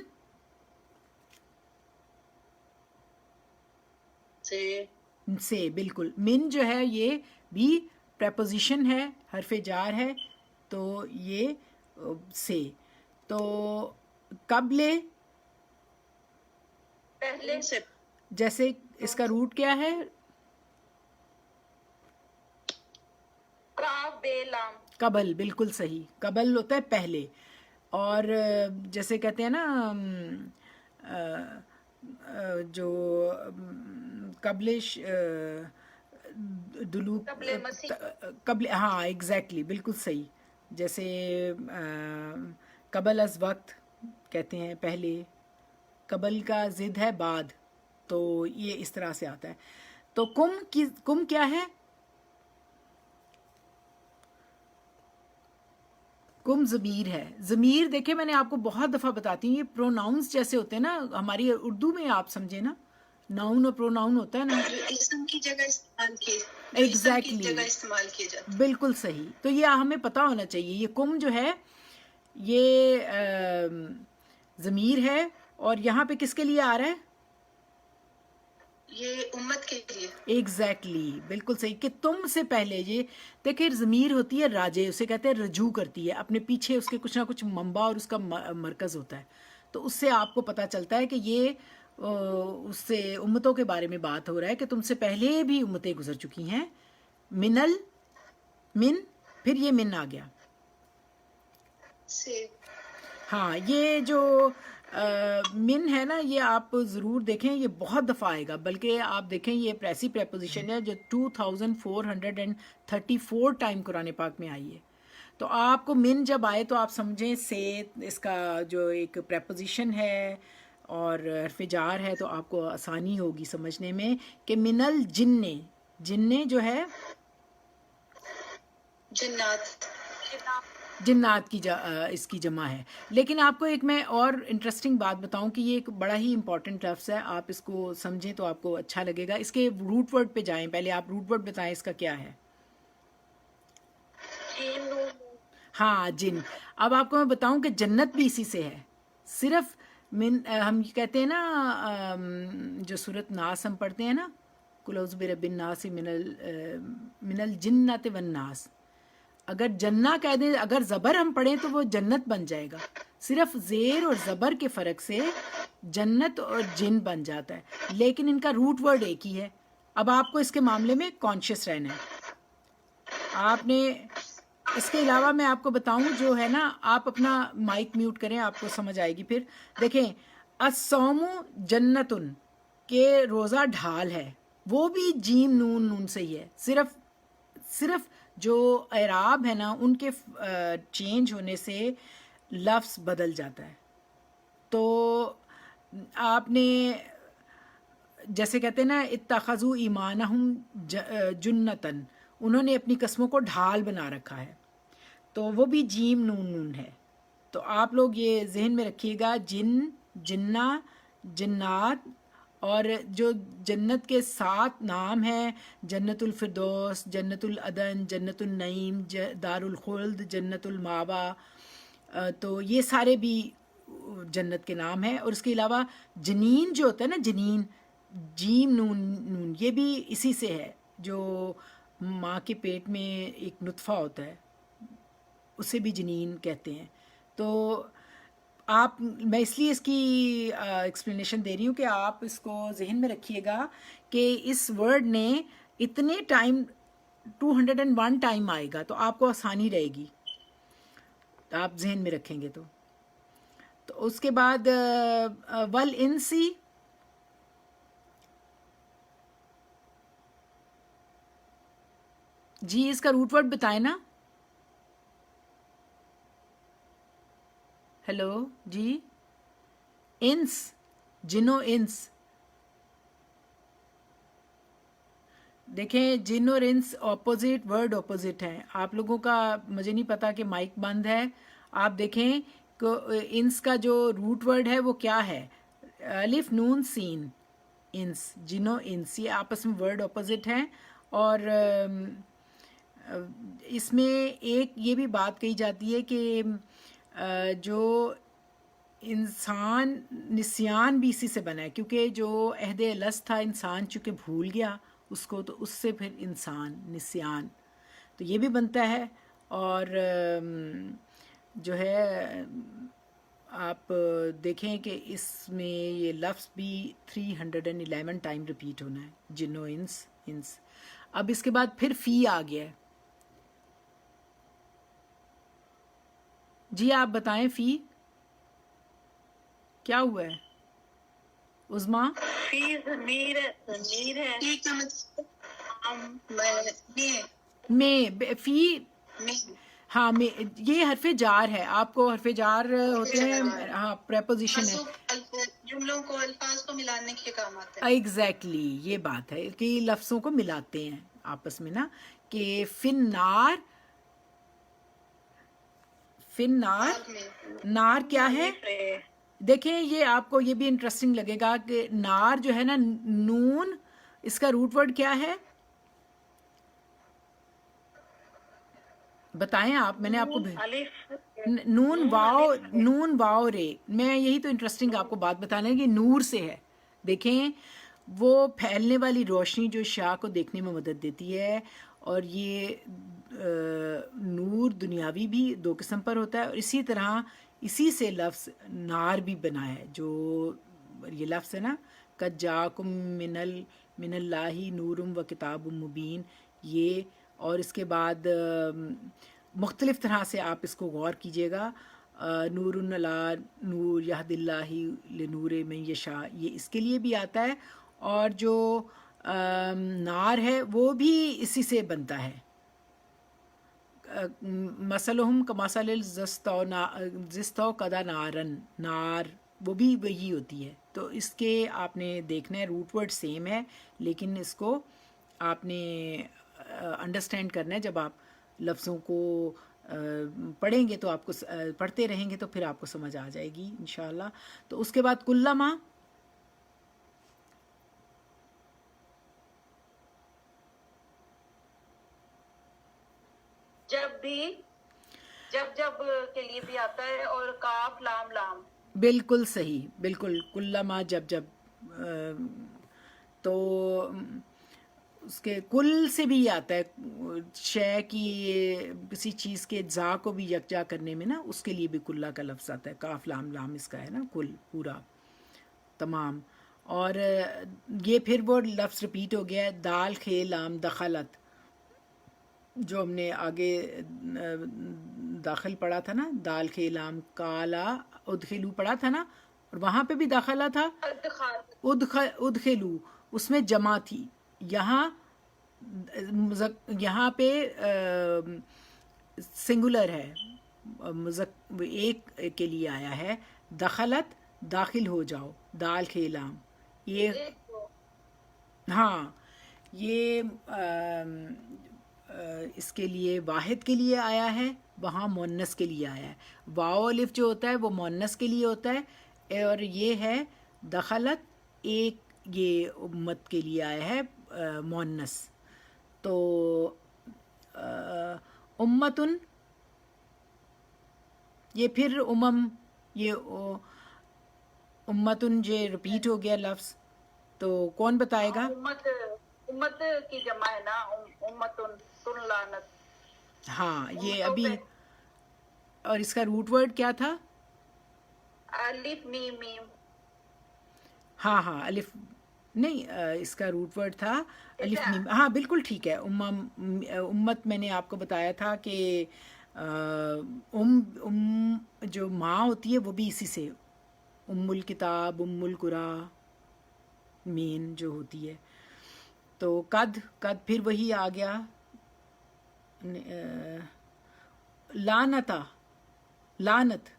سے، بالکل. من جو ہے یہ بھی پریپوزیشن ہے، حرف جار ہے، تو یہ سے. تو قبل پہلے سے، جیسے اس کا روٹ کیا ہے؟ کاف بے لام. قبل، بالکل صحیح. قبل ہوتا ہے پہلے. اور جیسے کہتے ہیں نا جو قبل دلوک، قبل، ہاں ایگزیکٹلی، بالکل صحیح. جیسے قبل از وقت کہتے ہیں پہلے، قبل کا ضد ہے بعد، تو یہ اس طرح سے آتا ہے. تو کم کیا ہے؟ کم ضمیر ہے. ضمیر دیکھیں میں نے آپ کو بہت دفعہ بتاتی ہوں، یہ پروناؤنس جیسے ہوتے ہیں نا ہماری اردو میں، آپ سمجھے نا ناؤن اور پروناؤن ہوتا ہے نا، اسم کی جگہ استعمال کیے. ایگزیکٹلی، استعمال کیے جاتے. بالکل صحیح. تو یہ ہمیں پتہ ہونا چاہیے. یہ کم جو ہے یہ ضمیر ہے، اور یہاں پہ کس کے لیے آ رہا ہے؟ یہ امت کے لیے. ایگزیکٹلی بالکل صحیح کہ تم سے پہلے. یہ دیکھیں ضمیر ہوتی ہے راجے، اسے کہتے ہیں رجوع کرتی ہے اپنے پیچھے، اس کے کچھ نہ کچھ منبع اور اس کا مرکز ہوتا ہے. تو اس سے آپ کو پتہ چلتا ہے کہ یہ اس سے امتوں کے بارے میں بات ہو رہا ہے کہ تم سے پہلے بھی امتیں گزر چکی ہیں. من پھر یہ من آ گیا. سے. ہاں یہ جو من ہے نا، یہ آپ ضرور دیکھیں، یہ بہت دفعہ آئے گا. بلکہ آپ دیکھیں یہ ایسی پریپوزیشن ہے جو 2434 ٹائم قرآن پاک میں آئی ہے. تو آپ کو من جب آئے تو آپ سمجھیں سے اس کا جو ایک پریپوزیشن ہے اور حرف جار ہے، تو آپ کو آسانی ہوگی سمجھنے میں کہ من الجن، جن جو ہے جنات. جنات کی اس کی جمع ہے. لیکن آپ کو ایک میں اور انٹرسٹنگ بات بتاؤں کہ یہ ایک بڑا ہی امپورٹنٹ لفظ ہے، آپ اس کو سمجھیں تو آپ کو اچھا لگے گا. اس کے روٹ ورڈ پہ جائیں، پہلے آپ روٹ ورڈ بتائیں اس کا کیا ہے. ہاں جن. اب آپ کو میں بتاؤں کہ جنت بھی اسی سے ہے. صرف ہم کہتے ہیں نا جو سورۃ ناس ہم پڑھتے ہیں نا، قل اعوذ برب الناس من الجنۃ والناس، اگر جنہ کہہ دیں، اگر زبر ہم پڑھیں تو وہ جنت بن جائے گا. صرف زیر اور زبر کے فرق سے جنت اور جن بن جاتا ہے، لیکن ان کا روٹ ورڈ ایک ہی ہے. اب آپ کو اس کے معاملے میں کانشیس رہنا ہے. آپ نے اس کے علاوہ میں آپ کو بتاؤں جو ہے نا، آپ اپنا مائک میوٹ کریں، آپ کو سمجھ آئے گی. پھر دیکھیں الصوم جنتن، کہ روزہ ڈھال ہے، وہ بھی جیم نون نون سے ہی ہے. صرف جو اعراب ہے نا ان کے چینج ہونے سے لفظ بدل جاتا ہے. تو آپ نے جیسے کہتے ہیں نا اتخذوا ایمانہم جنتن، انہوں نے اپنی قسموں کو ڈھال بنا رکھا ہے، تو وہ بھی جیم نون نون ہے. تو آپ لوگ یہ ذہن میں رکھیے گا، جن، جنہ، جنات، اور جو جنت کے 7 نام ہیں، جنت الفردوس، جنت العدن، جنت النعیم، دار الخلد، جنت الماوا، تو یہ سارے بھی جنت کے نام ہیں. اور اس کے علاوہ جنین جو ہوتا ہے نا، جنین، جیم نون نون، یہ بھی اسی سے ہے. جو ماں کے پیٹ میں ایک نطفہ ہوتا ہے اسے بھی جنین کہتے ہیں. تو آپ، میں اس لیے اس کی ایکسپلینیشن دے رہی ہوں کہ آپ اس کو ذہن میں رکھیے گا کہ اس ورڈ نے اتنے ٹائم 201 ٹائم آئے گا، تو آپ کو آسانی رہے گی آپ ذہن میں رکھیں گے. تو اس کے بعد والانسی، جی اس کا روٹ ورڈ بتائیں نا. ہیلو جی. انس، جنو انس. دیکھیں جن اور انس اپوزٹ ورڈ، اپوزٹ ہیں. آپ لوگوں کا مجھے نہیں پتا کہ مائک بند ہے. آپ دیکھیں کہ انس کا جو روٹ ورڈ ہے وہ کیا ہے، الف نون سین. انس، جنو انس، یہ آپس میں ورڈ اپوزٹ ہیں. اور اس میں ایک یہ بھی بات کہی جاتی ہے کہ جو انسان نسیان بھی اسی سے بنا ہے، کیونکہ جو عہد الست تھا انسان چونکہ بھول گیا اس کو، تو اس سے پھر انسان نسیان، تو یہ بھی بنتا ہے. اور جو ہے آپ دیکھیں کہ اس میں یہ لفظ بھی 311 ٹائم ریپیٹ ہونا ہے، جنو انس انس. اب اس کے بعد پھر فی آ گیا ہے. جی آپ بتائیں فی کیا ہوا ہے عظما؟ فی ضمیر ہے. ٹھیک ہے. میں فی، ہاں میں، یہ حرف جار ہے. آپ کو حرف جار ہوتے ہیں، ہاں پریپوزیشن ہے، جملوں کو، الفاظ کو ملانے کے کام آتے ہیں. ایگزیکٹلی یہ بات ہے کہ لفظوں کو ملاتے ہیں آپس میں نا. کہ فن نار، فن نار، نار کیا ہے؟ دیکھیں یہ آپ کو یہ بھی انٹرسٹنگ لگے گا کہ نار جو ہے نا، نون، اس کا روٹ ورڈ کیا ہے بتائیں آپ. میں نے آپ کو نون واو رے. میں یہی تو انٹرسٹنگ آپ کو بات بتانا ہے کہ نور سے ہے. دیکھیں وہ پھیلنے والی روشنی جو شاہ کو دیکھنے میں مدد دیتی ہے. اور یہ نور دنیاوی بھی 2 قسم پر ہوتا ہے، اور اسی طرح اسی سے لفظ نار بھی بنا ہے. جو یہ لفظ ہے نا، قد جاکم من اللہ نورم و کتاب مبین، یہ، اور اس کے بعد مختلف طرح سے آپ اس کو غور کیجیے گا. نور علی نور یہد اللہ لنور من یشاء، یہ اس کے لیے بھی آتا ہے. اور جو نار ہے وہ بھی اسی سے بنتا ہے. مثلہم کمثل زستوقد نارن، نار وہ بھی وہی ہوتی ہے. تو اس کے آپ نے دیکھنا ہے، روٹ ورڈ سیم ہے لیکن اس کو آپ نے انڈرسٹینڈ کرنا ہے. جب آپ لفظوں کو پڑھیں گے تو آپ کو پڑھتے رہیں گے تو پھر آپ کو سمجھ آ جائے گی انشاءاللہ. تو اس کے بعد کلما، جب بھی، جب کے لیے بھی آتا ہے، اور کاف لام لام. بالکل صحیح، بالکل. کلما جب تو اس کے کل سے بھی آتا ہے، شے کی کسی چیز کے اجزاء کو بھی یکجا کرنے میں نا، اس کے لیے بھی کلّا کا لفظ آتا ہے. کاف لام لام اس کا ہے نا، کل پورا تمام. اور یہ پھر وہ لفظ رپیٹ ہو گیا ہے، دال خے لام دخلت، جو ہم نے آگے داخل پڑھا تھا نا، دال خے لام کالا ادخلو پڑھا تھا نا، اور وہاں پہ بھی داخلہ تھا، ادخلو، اس میں جمع تھی. یہاں پہ سنگولر ہے، ایک کے لیے آیا ہے. دخلت، داخل ہو جاؤ، دال کھیلام، یہ ہاں، یہ اس کے لیے واحد کے لیے آیا ہے، وہاں مونس کے لیے آیا ہے. واو الف جو ہوتا ہے وہ مونس کے لیے ہوتا ہے، اور یہ ہے دخلت ایک، یہ امت کے لیے آیا ہے مونس. تو امتن، یہ پھر یہ امتن جو ریپیٹ ہو گیا لفظ، تو کون بتائے گا؟ امت کی جمع ہے نا، امتن تن لعنت. ہاں یہ ابھی، اور اس کا روٹ ورڈ کیا تھا؟ الف میم میم. ہاں الف نہیں، اس کا روٹ ورڈ تھا الف میم. ہاں بالکل ٹھیک ہے. امت میں نے آپ کو بتایا تھا کہ جو ماں ہوتی ہے وہ بھی اسی سے، ام الکتاب، ام القرا، مین جو ہوتی ہے. تو قد پھر وہی آ گیا. لعنتا، لعنت،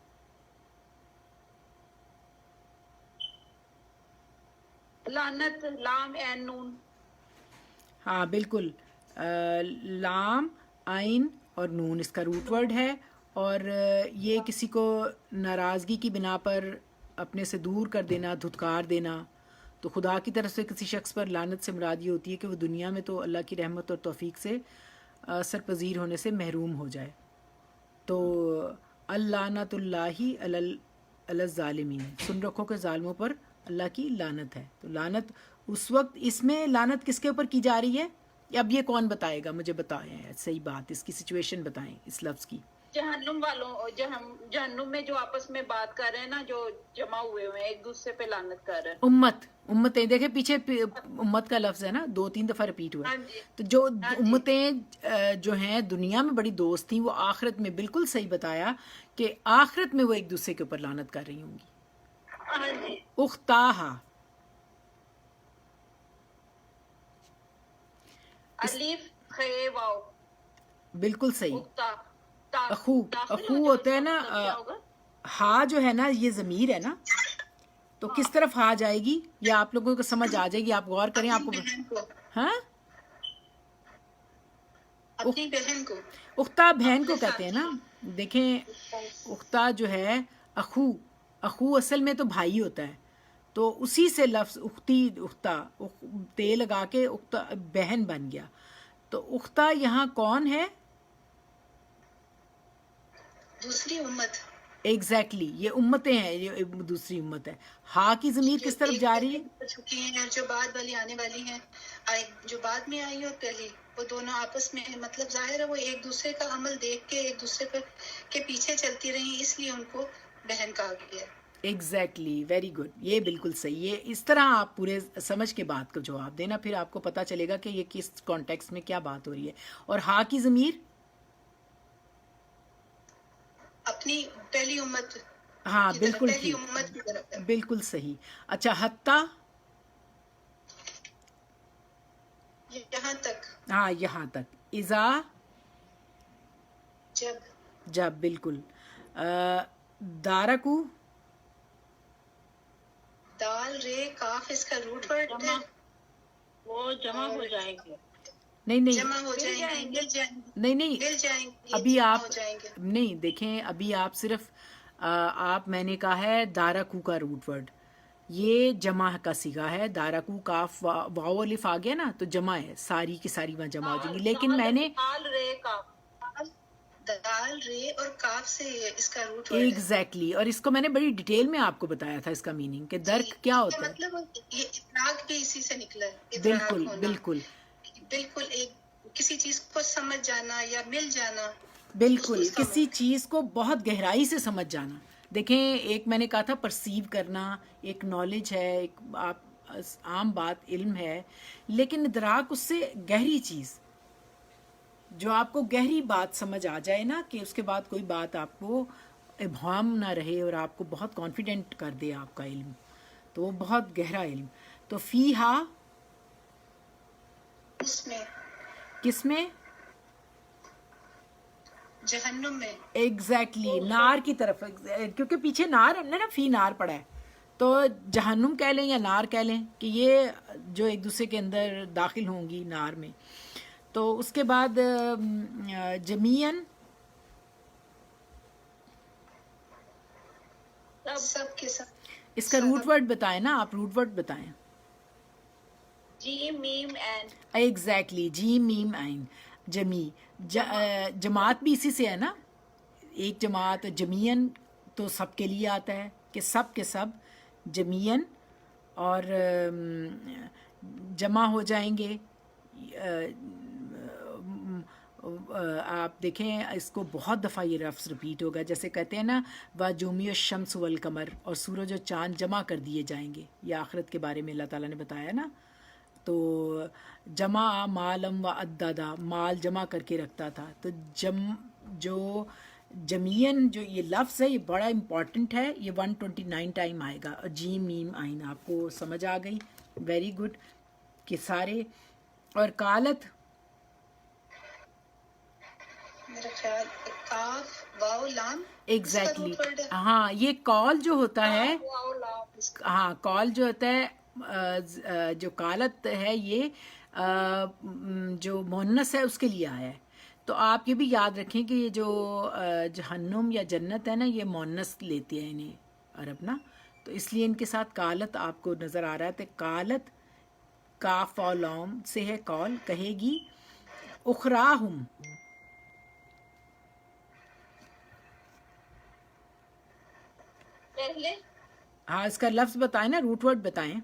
لعنت لام عین نون. ہاں بالکل، لام عین اور نون اس کا روٹ ورڈ ہے. اور یہ کسی کو ناراضگی کی بنا پر اپنے سے دور کر دینا، دھتکار دینا. تو خدا کی طرف سے کسی شخص پر لعنت سے مراد یہ ہوتی ہے کہ وہ دنیا میں تو اللہ کی رحمت اور توفیق سے سرپذیر ہونے سے محروم ہو جائے. تو اللعنت اللہ علی الظالمین، سن رکھو کہ ظالموں پر اللہ کی لعنت ہے. تو لعنت اس وقت، اس میں لعنت کس کے اوپر کی جا رہی ہے؟ اب یہ کون بتائے گا؟ مجھے بتائیں صحیح بات، اس کی سچویشن بتائیں اس لفظ کی. جہنم والوں، جہنم میں جو آپس میں بات کر رہے ہیں نا، جو جمع ہوئے ہیں ایک دوسرے پہ لعنت کر رہے ہیں. امتیں دیکھیں پیچھے امت کا لفظ ہے نا، 2-3 دفعہ ریپیٹ ہوا ہے. تو جو امتیں جو ہیں دنیا میں بڑی دوست تھیں، وہ آخرت میں بالکل صحیح بتایا کہ آخرت میں وہ ایک دوسرے کے اوپر لعنت کر رہی ہوں گی. اختاہا، الف خے واو، بالکل صحیح. اخو داخل ہوتا ہے نا، ہا جو ہے نا یہ ضمیر ہے نا، تو کس طرف ہا جائے گی یہ آپ لوگوں کو سمجھ آ جائے گی. آپ غور کریں. آپ کو ہاں اپنی بہن کو، اختہ بہن کو کہتے ہیں نا. دیکھیں اختہ جو ہے، اخو اصل میں تو بھائی ہوتا ہے، تو اسی سے لفظ اختی، اختہ تے لگا کے اختہ بہن بن گیا. تو اختہ یہاں کون ہے؟ دوسری امت. ایگزیکٹلی یہ امتیں ہیں، یہ دوسری امت ہے. ہا کی ضمیر کس طرف جا رہی ہے؟ ہو چکی ہیں اور جو بعد والی آنے والی ہیں، جو بعد میں آئی اور پہلی، وہ دونوں آپس میں مطلب ظاہر ہے وہ ایک دوسرے کا عمل دیکھ کے ایک دوسرے کے پیچھے چلتی رہی، اس لیے ان کو بہن کہا گیا ہے. ایگزیکٹلی، ویری گڈ، یہ بالکل صحیح. یہ اس طرح آپ پورے سمجھ کے بات کو جواب دینا، پھر آپ کو پتہ چلے گا کہ یہ کس کانٹیکس میں کیا بات ہو رہی ہے. اور ہا کی ضمیر اپنی پہلی امت ہاں کی طرف، بالکل پہلی ٹھیک، امت کی طرف ہے. بالکل صحیح. اچھا حتیٰ، یہاں تک، ہاں یہاں تک. اذا، جب، جب، بالکل. دارکو، دال رے کاف اس کا روٹ ورڈ ہے. جمع، وہ جمع ہو جائیں گے. نہیں جمع ہو جائیں گے، مل جائیں گے، نہیں مل جائیں گے، ابھی جمع آپ ہو جائیں گے. نہیں دیکھیں، ابھی آپ صرف آپ میں نے کہا ہے دارکو کا روٹ ورڈ، یہ جمع کا صیغہ ہے. دارکو کاف واو الف آ گیا نا تو جمع ہے، ساری کی ساری وہاں جمع ہو جائیں گی. لیکن میں نے دال رے کا دال رے اور کاف سے اس کا روٹ ورڈ ہے. ایگزیکٹلی، اور اس کو میں نے بڑی ڈیٹیل میں آپ کو بتایا تھا اس کا میننگ کہ درک کیا اس کا ہوتا ہے. مطلب یہ ادراک بھی اسی سے نکلا ہے، ادراک بالکل ہونا، بالکل بالکل ایک کسی چیز کو سمجھ جانا یا مل جانا. بالکل، اس کا کسی چیز کو بہت گہرائی سے سمجھ جانا. دیکھیں ایک میں نے کہا تھا پرسیو کرنا ایک نالج ہے، ایک آپ عام بات علم ہے، لیکن ادراک اس سے گہری چیز، جو آپ کو گہری بات سمجھ آ جائے نا، کہ اس کے بعد کوئی بات آپ کو ابہام نہ رہے اور آپ کو بہت کانفیڈنٹ کر دے آپ کا علم، تو وہ بہت گہرا علم. تو فیہا اس میں، کس میں؟ جہنم میں. ایگزیکٹلی نار کی طرف، کیونکہ پیچھے نار ہے نا، فی نار پڑا ہے، تو جہنم کہہ لیں یا نار کہہ لیں کہ یہ جو ایک دوسرے کے اندر داخل ہوں گی نار میں. تو اس کے بعد جمیعن، سب کے ساتھ. اس کا روٹ ورڈ بتائیں نا آپ، روٹ ورڈ بتائیں. جیم میم این. ایگزیکٹلی، جیم میم عین، جمی. جماعت بھی اسی سے ہے نا، ایک جماعت. جمیعن تو سب کے لیے آتا ہے کہ سب کے سب جمیعن، اور جمع ہو جائیں گے. آپ دیکھیں اس کو بہت دفعہ یہ لفظ رپیٹ ہوگا، جیسے کہتے ہیں نا وَجُمِعَ الشَّمْسُ وَالْقَمَرُ، اور سورج و چاند جمع کر دیے جائیں گے. یہ آخرت کے بارے میں اللہ تعالیٰ نے بتایا نا. تو جمع مالم و عددا، مال جمع کر کے رکھتا تھا. تو جو جمیعن جو یہ لفظ ہے یہ بڑا امپورٹنٹ ہے، یہ 129 ٹائم آئے گا. اور جیم میم عین آپ کو سمجھ آ گئی، ویری گڈ کہ سارے. اور قالت، میرا خیال کاف واو لام. ایگزیکٹلی ہاں، یہ کال جو ہوتا ہے، ہاں کال جو ہوتا ہے، جو قالت ہے یہ جو مونس ہے اس کے لیے آیا ہے. تو آپ یہ بھی یاد رکھیں کہ یہ جو جہنم یا جنت ہے نا، یہ مونس لیتے ہیں انہیں عرب نا، تو اس لیے ان کے ساتھ قالت آپ کو نظر آ رہا ہے. تو قالت کاف و لام سے ہے کال، کہے گی. اخراہم، پہلے ہاں اس کا لفظ بتائیں نا، روٹ ورڈ بتائیں.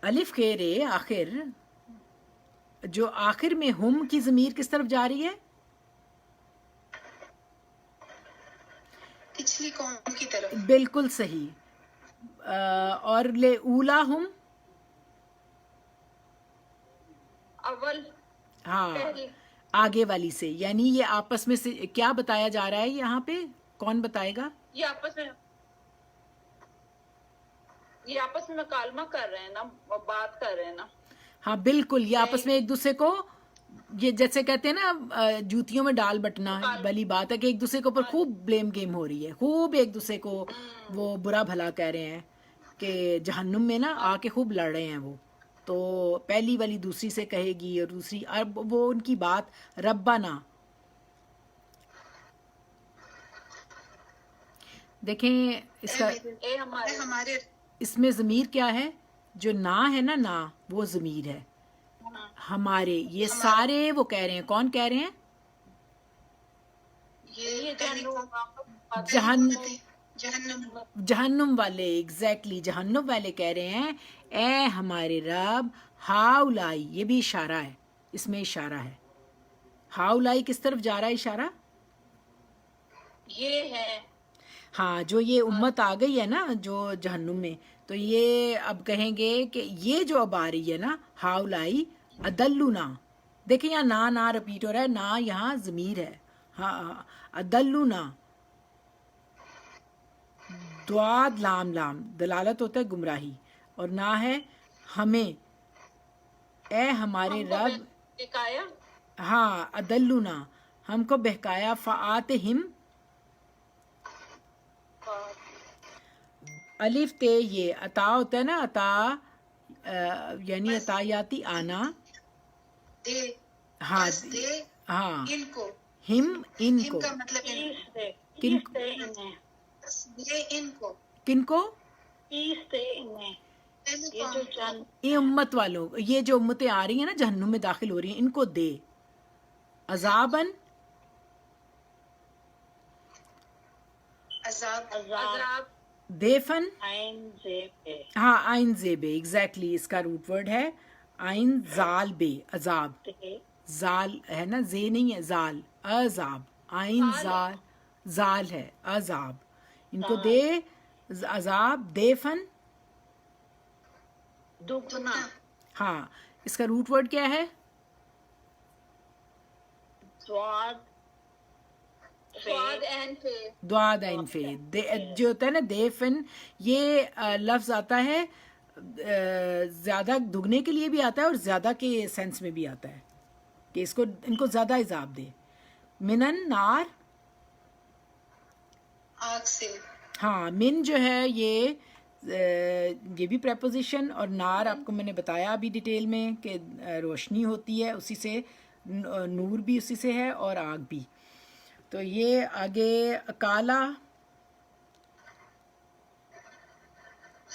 الف خیر آخر، جو آخر میں ہم کی ضمیر کس طرف جا رہی ہے؟ پچھلی قوم کی طرف. بالکل صحیح. اور لے اولا ہم، اول ہاں پہلی. آگے والی سے، یعنی یہ آپس میں سے کیا بتایا جا رہا ہے یہاں پہ، کون بتائے گا؟ یہ آپس میں مکالمہ کر رہے ہیں نا، بات کر رہے ہیں نا. ہاں بالکل، یہ آپس میں ایک دوسرے کو، یہ جیسے کہتے ہیں نا جوتیوں میں ڈال بٹنا والی بات ہے کہ ایک دوسرے کے اوپر خوب بلیم گیم ہو رہی ہے، خوب ایک دوسرے کو وہ برا بھلا کہہ رہے ہیں کہ جہنم میں نا آ کے خوب لڑ رہے ہیں وہ. تو پہلی والی دوسری سے کہے گی، اور دوسری وہ ان کی بات ربنا. دیکھیں اس کا، اے ہمارے اس میں ضمیر کیا ہے؟ جو نا ہے نا، نا وہ ضمیر ہے. ہمارے، یہ سارے وہ کہہ رہے ہیں، کون کہہ رہے ہیں؟ یہ پہلے جہنم جہنم والے، ایگزیکٹلی جہنم والے کہہ رہے ہیں اے ہمارے رب ہاؤلائی، یہ بھی اشارہ ہے، اس میں اشارہ ہے. ہاؤلائی کس طرف جا رہا ہے اشارہ؟ یہ ہے ہاں، جو یہ امت آ گئی ہے نا جو جہنم میں، تو یہ اب کہیں گے کہ یہ جو اب آ رہی ہے نا ہاؤلائی ادلونا، دیکھیں یہاں نا رپیٹ ہو رہا ہے، نا یہاں ضمیر ہے. ہاں ادلونا، دواد لام لام دلالت ہوتا ہے گمراہی، اور نہ ہے ہمیں، اے ہمارے رب، بہکایا. ہاں ادلونا ہم کو بہکایا، فآتہم الف تے، یہ عطا ہوتا ہے نا، عطا یعنی عطایاتی آنا. دے، ہاں بس دے ہاں، ان کو، ہم ان ان کو، کا مطلب پیس دے، کن پیس دے انہیں، بس دے ان کو. کن کو؟ پیس دے انہیں. پہلے یہ جو کون کو؟ یہ امت والوں، یہ جو امتیں آ رہی ہیں نا جہنم میں داخل ہو رہی ہیں، ان کو دے عذاباً، عذاب، عذاب دیفن، عین زیب ہے. ہاں آئین زیبے، ایگزیکٹلی اس کا روٹ ورڈ ہے آئین زال بے، عذاب، زال ہے نا، زے نہیں ہے، زال، عذاب، آئین زال، زال ہے، عذاب، ان کو دے عذاب، دیفن، دگنا. ہاں اس کا روٹ ورڈ کیا ہے؟ سواد سواد این فے. دعاد عین فے، جو ہوتا ہے نا دیفن، یہ لفظ آتا ہے زیادہ دگنے کے لیے بھی آتا ہے اور زیادہ کے سینس میں بھی آتا ہے کہ اس کو، ان کو زیادہ عذاب دے. منن نار، آگ سے. ہاں من جو ہے یہ بھی پریپوزیشن، اور نار آپ کو میں نے بتایا ابھی ڈیٹیل میں کہ روشنی ہوتی ہے اسی سے، نور بھی اسی سے ہے اور آگ بھی. تو یہ آگے کالا،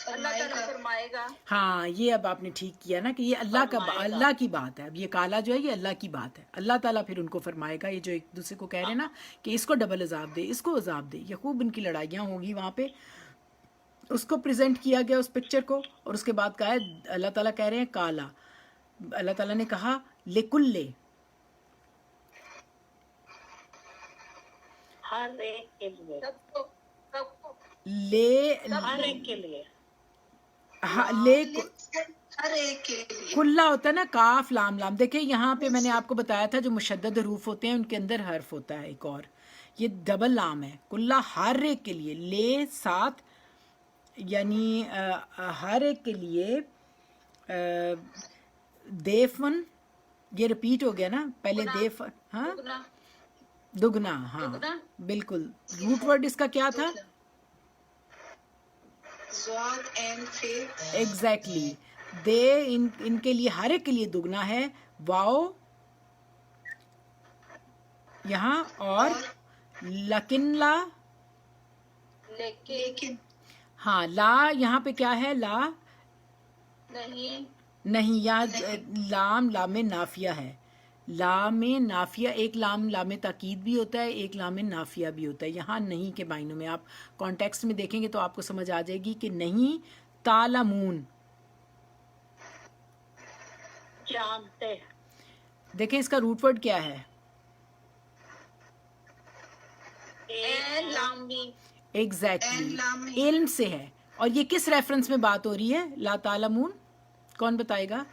اللہ تعالیٰ فرمائے گا. ہاں یہ اب آپ نے ٹھیک کیا نا کہ یہ اللہ کی بات ہے. اب یہ کالا جو ہے یہ اللہ کی بات ہے، اللہ تعالیٰ پھر ان کو فرمائے گا. یہ جو ایک دوسرے کو کہہ رہے ہیں نا کہ اس کو ڈبل عذاب دے، اس کو عذاب دے، یہ خوب ان کی لڑائیاں ہوگی وہاں پہ. اس کو پریزنٹ کیا گیا اس پکچر کو، اور اس کے بعد کہا ہے اللہ تعالیٰ کہہ رہے ہیں کالا، اللہ تعالیٰ نے کہا لکلے، ہر ایک کے لیے، سب کو لے ہر ایک کے لیے. لے ہر ایک کے لیے. کلا ہوتا ہے نا کاف لام لام. دیکھیں یہاں پہ میں نے آپ کو بتایا تھا جو مشدد حروف ہوتے ہیں ان کے اندر حرف ہوتا ہے ایک اور، یہ ڈبل لام ہے. کلا ہر ایک کے لیے، لے ساتھ، یعنی ہر ایک کے لیے. دیفن یہ رپیٹ ہو گیا نا پہلے، دیف ہاں دگنا. دگنا، ہاں بالکل. روٹ ورڈ اس کا کیا تھا؟ زواد این فے. ایگزیکٹلی، دے ان کے لیے ہر ایک کے لیے دگنا ہے. واؤ یہاں، اور لیکن لا، لیکن ہاں لا یہاں پہ کیا ہے؟ لا نہیں، یاد لام لام نافیہ ہے. لام نافیہ، ایک لام تاکید بھی ہوتا ہے، ایک لام نافیہ بھی ہوتا ہے. یہاں نہیں کے معنوں میں آپ کانٹیکسٹ میں دیکھیں گے تو آپ کو سمجھ آ جائے گی کہ نہیں تعلمون، جانتے. دیکھیں اس کا روٹ ورڈ کیا ہے؟ ایگزیکٹلی علم سے ہے. اور یہ کس ریفرنس میں بات ہو رہی ہے لا تعلمون؟ کون بتائے گا؟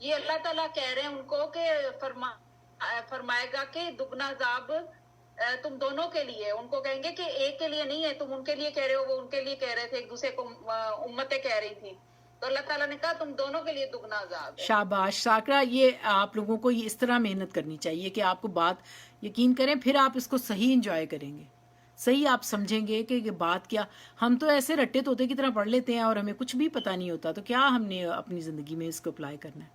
یہ اللہ تعالیٰ کہہ رہے ہیں ان کو کہ فرمائے گا کہ دگنا عذاب تم دونوں کے لیے. ان کو کہیں گے کہ ایک کے لیے نہیں ہے، تم ان کے لیے کہہ رہے ہو، وہ ان کے لیے کہہ رہے تھے، ایک دوسرے کو امتیں کہہ رہی تھی. تو اللہ تعالیٰ نے کہا تم دونوں کے لیے دگنا عذاب ہے. شاباش ساکرہ، یہ آپ لوگوں کو اس طرح محنت کرنی چاہیے کہ آپ کو بات یقین کریں، پھر آپ اس کو صحیح انجوائے کریں گے، صحیح آپ سمجھیں گے کہ یہ بات کیا. ہم تو ایسے رٹے طوطے کی طرح پڑھ لیتے ہیں اور ہمیں کچھ بھی پتہ نہیں ہوتا، تو کیا ہم نے اپنی زندگی میں اس کو اپلائی کرنا ہے؟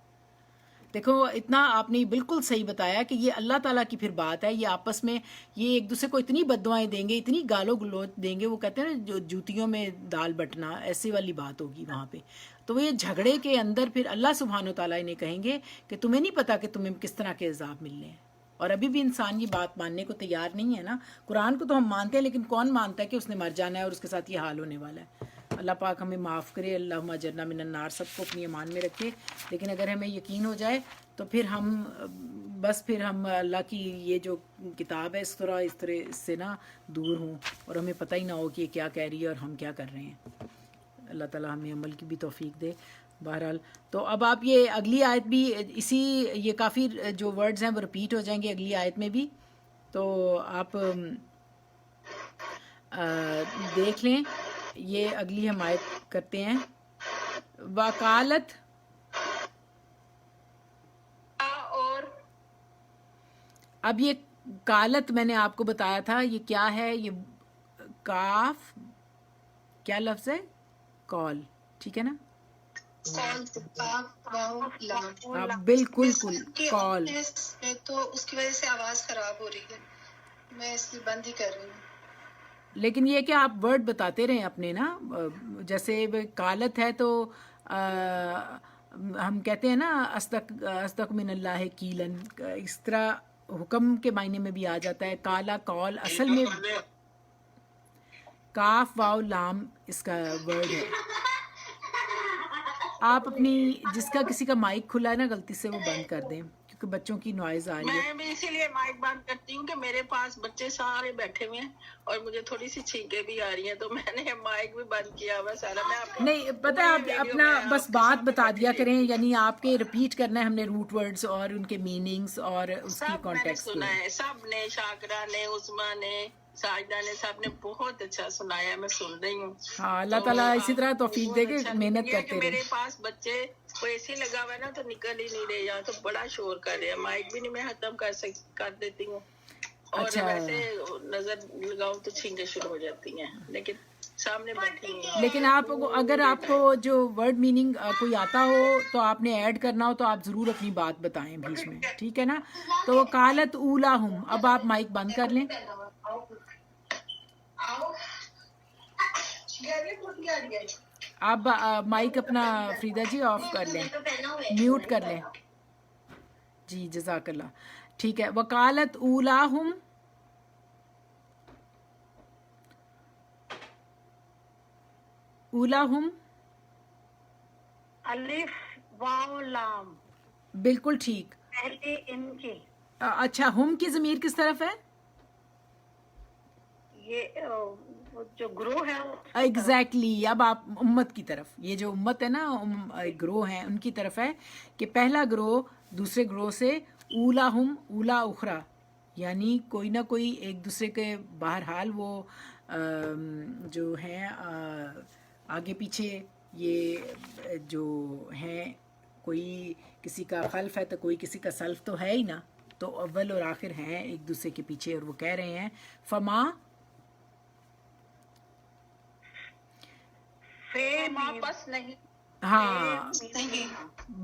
دیکھو اتنا آپ نے بالکل صحیح بتایا کہ یہ اللہ تعالیٰ کی پھر بات ہے. یہ آپس میں یہ ایک دوسرے کو اتنی بددعائیں دیں گے، اتنی گالو گلوچ دیں گے، وہ کہتے ہیں نا جو جوتیوں میں دال بٹنا، ایسی والی بات ہوگی وہاں پہ. تو وہ یہ جھگڑے کے اندر پھر اللہ سبحانہ و تعالیٰ انہیں کہیں گے کہ تمہیں نہیں پتا کہ تمہیں کس طرح کے عذاب ملنے ہیں. اور ابھی بھی انسان یہ بات ماننے کو تیار نہیں ہے نا. قرآن کو تو ہم مانتے ہیں لیکن کون مانتا ہے کہ اس نے مر جانا ہے اور اس کے ساتھ یہ حال ہونے والا ہے. اللہ پاک ہمیں معاف کرے. اللہم اجرنا من النار سب کو اپنی ایمان میں رکھے. لیکن اگر ہمیں یقین ہو جائے تو پھر ہم اللہ کی یہ جو کتاب ہے اس طرح سے نا دور ہوں اور ہمیں پتہ ہی نہ ہو کہ یہ کیا کہہ رہی ہے اور ہم کیا کر رہے ہیں. اللہ تعالیٰ ہمیں عمل کی بھی توفیق دے. بہرحال تو اب آپ یہ اگلی آیت بھی یہ کافی جو ورڈز ہیں وہ رپیٹ ہو جائیں گے اگلی آیت میں بھی, تو آپ دیکھ لیں. یہ اگلی ہم آیت کرتے ہیں. وکالت, اور اب یہ کالت میں نے آپ کو بتایا تھا یہ کیا ہے. یہ کاف کیا لفظ ہے؟ کال, ٹھیک ہے نا. بالکل کال. تو اس کی وجہ سے آواز خراب ہو رہی ہے, میں اس لیے بند ہی کر رہی ہوں. لیکن یہ کہ آپ ورڈ بتاتے رہیں اپنے نا, جیسے کالت ہے تو ہم کہتے ہیں نا اصدق من اللہ کیلن, اس طرح حکم کے معنی میں بھی آ جاتا ہے. کالا کال اصل میں کاف واو لام اس کا ورڈ ہے. آپ اپنی جس کا کسی کا مائک کھلا ہے نا غلطی سے وہ بند کر دیں کیونکہ بچوں کی نوائز آ رہی ہے. میں بھی اسی لیے مائک بند کرتی ہوں کہ میرے پاس بچے سارے بیٹھے ہوئے ہیں اور مجھے تھوڑی سی چھینکیں بھی آ رہی ہیں, تو میں نے مائک بھی بند کیا ہوا سارا. میں آپ نہیں پتہ ہے, آپ اپنا بس بات بتا دیا کریں, یعنی آپ کے ریپیٹ کرنا ہے ہم نے روٹ ورڈز اور ان کے میننگز اور اس کی سب میں نے کانٹیکسٹ کو. سنا ہے, سب نے, شاکرہ نے, عظما نے, ساجدہ نے, سب نے بہت اچھا سنایا. میں سن رہی ہوں. ہاں اللہ تعالیٰ اسی طرح توفیق دے کہ محنت کرتے رہیں. میرے پاس بچے کو اے سی لگا ہوا ہے نا تو نکل ہی نہیں رہے, یہاں تو بڑا شور کر رہے ہیں. مائک بھی نہیں میں ختم کر دیتی ہوں, اور اچھا. ویسے نظر لگاؤں تو چھینکیں شروع ہو جاتی ہیں, لیکن سامنے بیٹھی ہیں. لیکن اگر آپ کو جو ورڈ میننگ کوئی آتا ہو تو آپ نے ایڈ کرنا ہو تو آپ ضرور اپنی بات بتائیں بیچ میں, ٹھیک ہے نا. تو کالت اولا ہوں, اب آپ مائک بند کر لیں. آپ مائک اپنا فریدہ جی آف کر لیں, میوٹ کر لیں. جی جزاک اللہ. ٹھیک ہے. وکالت اولاہم, اولاہم الف واو لام, بالکل ٹھیک. پہلے ان کی. اچھا, ہم کی ضمیر کس طرف ہے؟ یہ جو گروہ ہے ایگزیکٹلی. اب آپ امت کی طرف, یہ جو امت ہے نا گروہ ہیں ان کی طرف ہے کہ پہلا گروہ دوسرے گروہ سے اولا ہم اولا اخرا, یعنی کوئی نہ کوئی ایک دوسرے کے بہرحال وہ جو ہیں آگے پیچھے یہ جو ہیں, کوئی کسی کا خلف ہے تو کوئی کسی کا سلف تو ہے ہی نا, تو اول اور آخر ہیں ایک دوسرے کے پیچھے. اور وہ کہہ رہے ہیں فما, بس نہیں. ہاں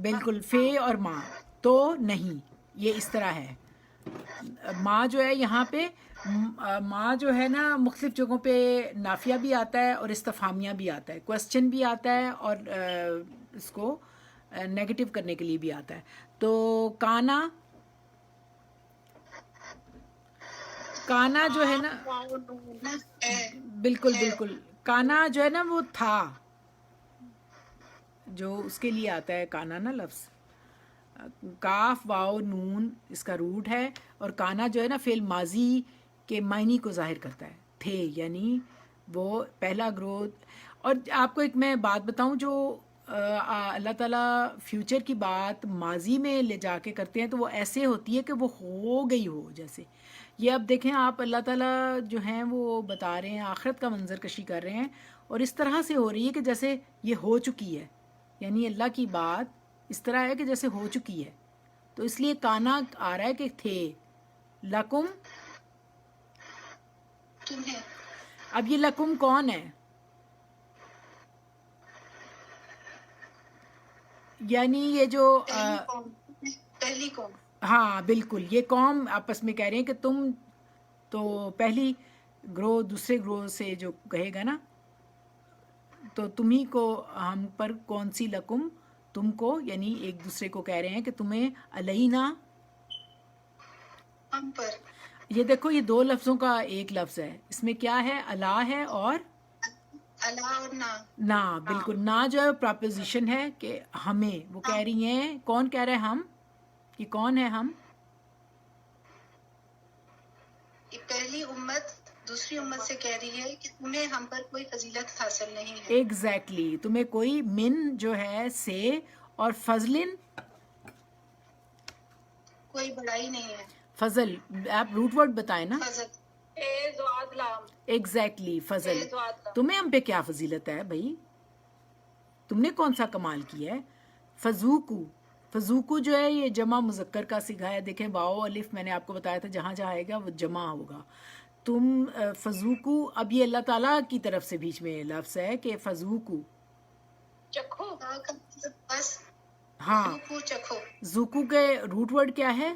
بالکل, فے اور ماں تو نہیں, یہ اس طرح ہے. ماں جو ہے یہاں پہ, ماں جو ہے نا مختلف جگہوں پہ نافیہ بھی آتا ہے اور استفہامیہ بھی آتا ہے, کوسچن بھی آتا ہے اور اس کو نیگیٹو کرنے کے لیے بھی آتا ہے. تو کانا جو ہے نا, بالکل بالکل, کانا جو ہے نا وہ تھا, جو اس کے لیے آتا ہے کانا نا لفظ, کاف واو نون اس کا روٹ ہے, اور کانا جو ہے نا فعل ماضی کے معنی کو ظاہر کرتا ہے, تھے, یعنی وہ پہلا گروہ. اور آپ کو ایک میں بات بتاؤں, جو اللہ تعالیٰ فیوچر کی بات ماضی میں لے جا کے کرتے ہیں تو وہ ایسے ہوتی ہے کہ وہ ہو گئی ہو جیسے. یہ اب دیکھیں آپ, اللہ تعالیٰ جو ہیں وہ بتا رہے ہیں, آخرت کا منظر کشی کر رہے ہیں, اور اس طرح سے ہو رہی ہے کہ جیسے یہ ہو چکی ہے, یعنی اللہ کی بات اس طرح ہے کہ جیسے ہو چکی ہے. تو اس لیے کانا آ رہا ہے کہ تھے, لکم. اب یہ لکم کون ہے؟ یعنی یہ جو پہلی قوم, ہاں بالکل, یہ قوم آپس میں کہہ رہے ہیں کہ تم تو پہلی گروہ دوسرے گروہ سے جو کہے گا نا, تو تمہیں کو ہم پر کون سی لکم, تم کو, یعنی ایک دوسرے کو کہہ رہے ہیں کہ تمہیں علینا, ہم پر. یہ دیکھو یہ دو لفظوں کا ایک لفظ ہے، اس میں کیا ہے؟ اللہ ہے اور اللہ اور نا. بالکل، نا جو ہے پراپوزیشن ہے کہ ہمیں، وہ کہہ رہی ہیں، کون کہہ رہے ہیں؟ ہم. یہ کون ہے ہم؟ پہلی امت دوسری امت سے کہہ رہی ہے کہ تمہیں ہم پر کوئی فضیلت حاصل نہیں ہے. ایگزیکٹلی، تمہیں کوئی من جو ہے سے اور فضلن کوئی بڑائی نہیں ہے. فضل، آپ روٹ ورڈ بتائیں نا. فضل ایگزیکٹلی فضل. تمہیں ہم پہ کیا فضیلت ہے بھائی؟ تم نے کون سا کمال کیا ہے؟ فضوکو، فضوکو جو ہے یہ جمع مذکر کا سگا ہے. دیکھیں واو الف میں نے آپ کو بتایا تھا جہاں جہاں آئے گا وہ جمع ہوگا. تم فضوکو، اب یہ اللہ تعالیٰ کی طرف سے بیچ میں لفظ ہے کہ فضوکو، چکھو. بس ہاں. چکھو. زوکو کے روٹ ورڈ کیا ہے؟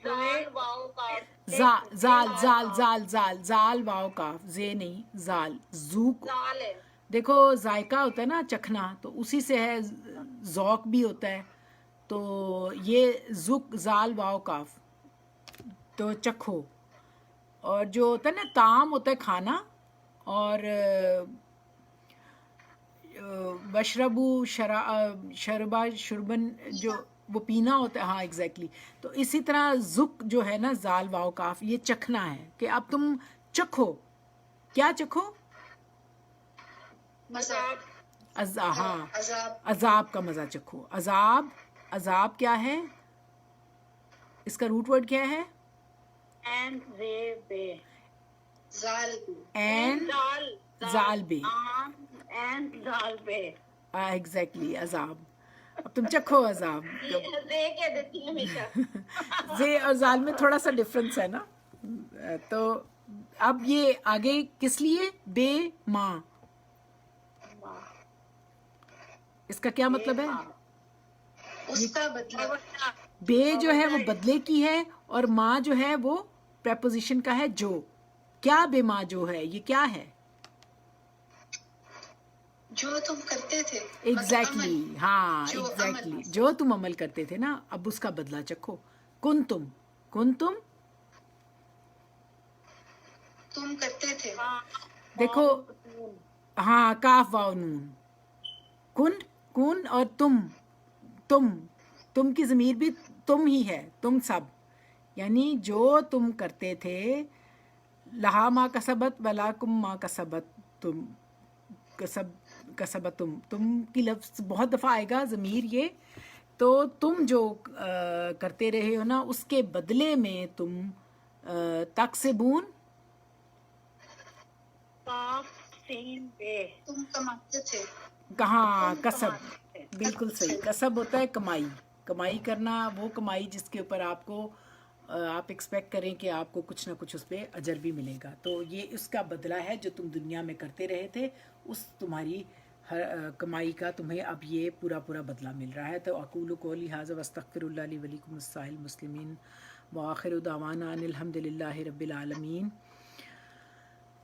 زال واو کاف. زال زال زال زال زال واو کاف، زے نہیں، زال. زوک زال ہے. دیکھو ذائقہ ہوتا ہے نا، چکھنا، تو اسی سے ہے. ذوق بھی ہوتا ہے، تو یہ زک زال واو کاف، تو چکھو. اور جو ہوتا ہے نا طعام ہوتا ہے کھانا، اور وشربو شربا شربن جو وہ پینا ہوتا ہے. ہاں ایگزیکٹلی. تو اسی طرح زک جو ہے نا زال واو کاف، یہ چکھنا ہے کہ اب تم چکھو. کیا چکھو؟ ہاں، عذاب کا مزہ چکھو. عذاب، عذاب کیا ہے؟ اس کا روٹ ورڈ کیا ہے؟ اینڈ زے بے. اینڈ زال بے. اینڈ زال بے. ایگزیکٹلی، عذاب. اب تم چکھو عذاب. زے کہہ دیتی ہیں ہمیشہ. زے اور زال میں تھوڑا سا ڈفرنس ہے نا. تو اب یہ آگے کس لیے؟ بے ماں. اس کا کیا مطلب ہے؟ اس کا بدلہ. بے جو ہے وہ بدلے کی ہے، اور ماں جو ہے وہ پریپوزیشن کا ہے جو. کیا بے ماں جو ہے، یہ کیا ہے؟ جو تم کرتے تھے. ایگزیکٹلی، ہاں ایگزیکٹلی، جو تم عمل کرتے تھے نا، اب اس کا بدلہ چکھو. کن تم، کن تم، تم کرتے تھے. دیکھو ہاں کاف واو نون. کن، کن اور تم، تم کی ضمیر بھی تم ہی ہے، تم سب، یعنی جو تم کرتے تھے. لہا ما کسبت ولاکم ما کسبت تم، کسبت تم کی لفظ بہت دفعہ آئے گا ضمیر یہ. تو تم جو کرتے رہے ہو نا، اس کے بدلے میں تم تکسبون. تم کماتے تھے. کہاں کسب، بالکل صحیح. کسب ہوتا ہے کمائی، کمائی کرنا، وہ کمائی جس کے اوپر آپ کو آپ ایکسپیکٹ کریں کہ آپ کو کچھ نہ کچھ اس پہ اجر بھی ملے گا. تو یہ اس کا بدلہ ہے جو تم دنیا میں کرتے رہے تھے، اس تمہاری کمائی کا تمہیں اب یہ پورا پورا بدلہ مل رہا ہے. تو اقول قولی ھذا واستغفر اللہ لی ولکم السائر المسلمین وآخر دعوانا ان الحمد للہ رب العالمین.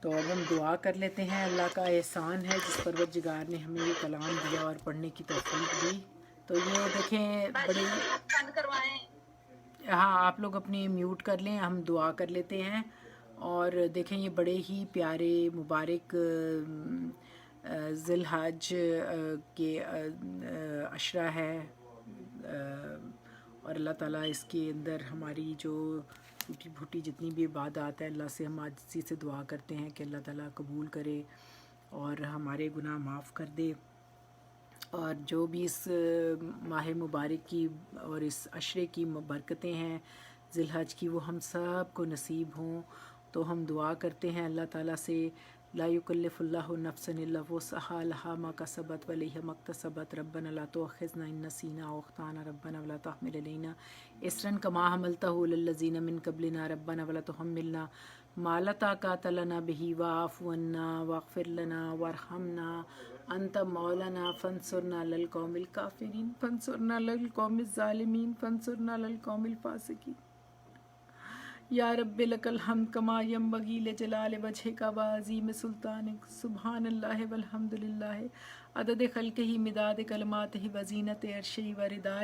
تو اب ہم دعا کر لیتے ہیں. اللہ کا احسان ہے جس پروردگار نے ہمیں یہ کلام دیا اور پڑھنے کی توفیق دی. تو یہ دیکھیں بڑے، بند کروائیں. ہاں آپ لوگ اپنی میوٹ کر لیں، ہم دعا کر لیتے ہیں. اور دیکھیں یہ بڑے ہی پیارے مبارک ذی الحج کے عشرہ ہے، اور اللہ تعالیٰ اس کے اندر ہماری جو ٹوٹی پھوٹی جتنی بھی عبادات ہیں، اللہ سے ہم عاجزی سے دعا کرتے ہیں کہ اللہ تعالیٰ قبول کرے اور ہمارے گناہ معاف کر دے. اور جو بھی اس ماہ مبارک کی اور اس عشرے کی برکتیں ہیں ذی الحج کی، وہ ہم سب کو نصیب ہوں. تو ہم دعا کرتے ہیں اللہ تعالیٰ سے، لا یکلف اللہ نفسا الا وسعها لها ما کسبت وعلیہا ما اکتسبت ربنا لا تؤاخذنا ان نسینا او اخطانا ربنا ولا تحمل علینا اصرا کما حملته علی الذین من قبلنا ربنا ولا تحملنا ما لا طاقة لنا به واعف عنا واغفر لنا وارحمنا انت مولانا فانصرنا علی القوم الکافرین فانصرنا علی القوم الظالمین فانصرنا علی القوم الفاسقین. یا رب لک الحمد کما ینبغی لجلال وجہک وعظیم سلطانک. سبحان اللہ والحمد للہ عدد خلقہ مداد کلماتہ وزینت عرشہ ورداء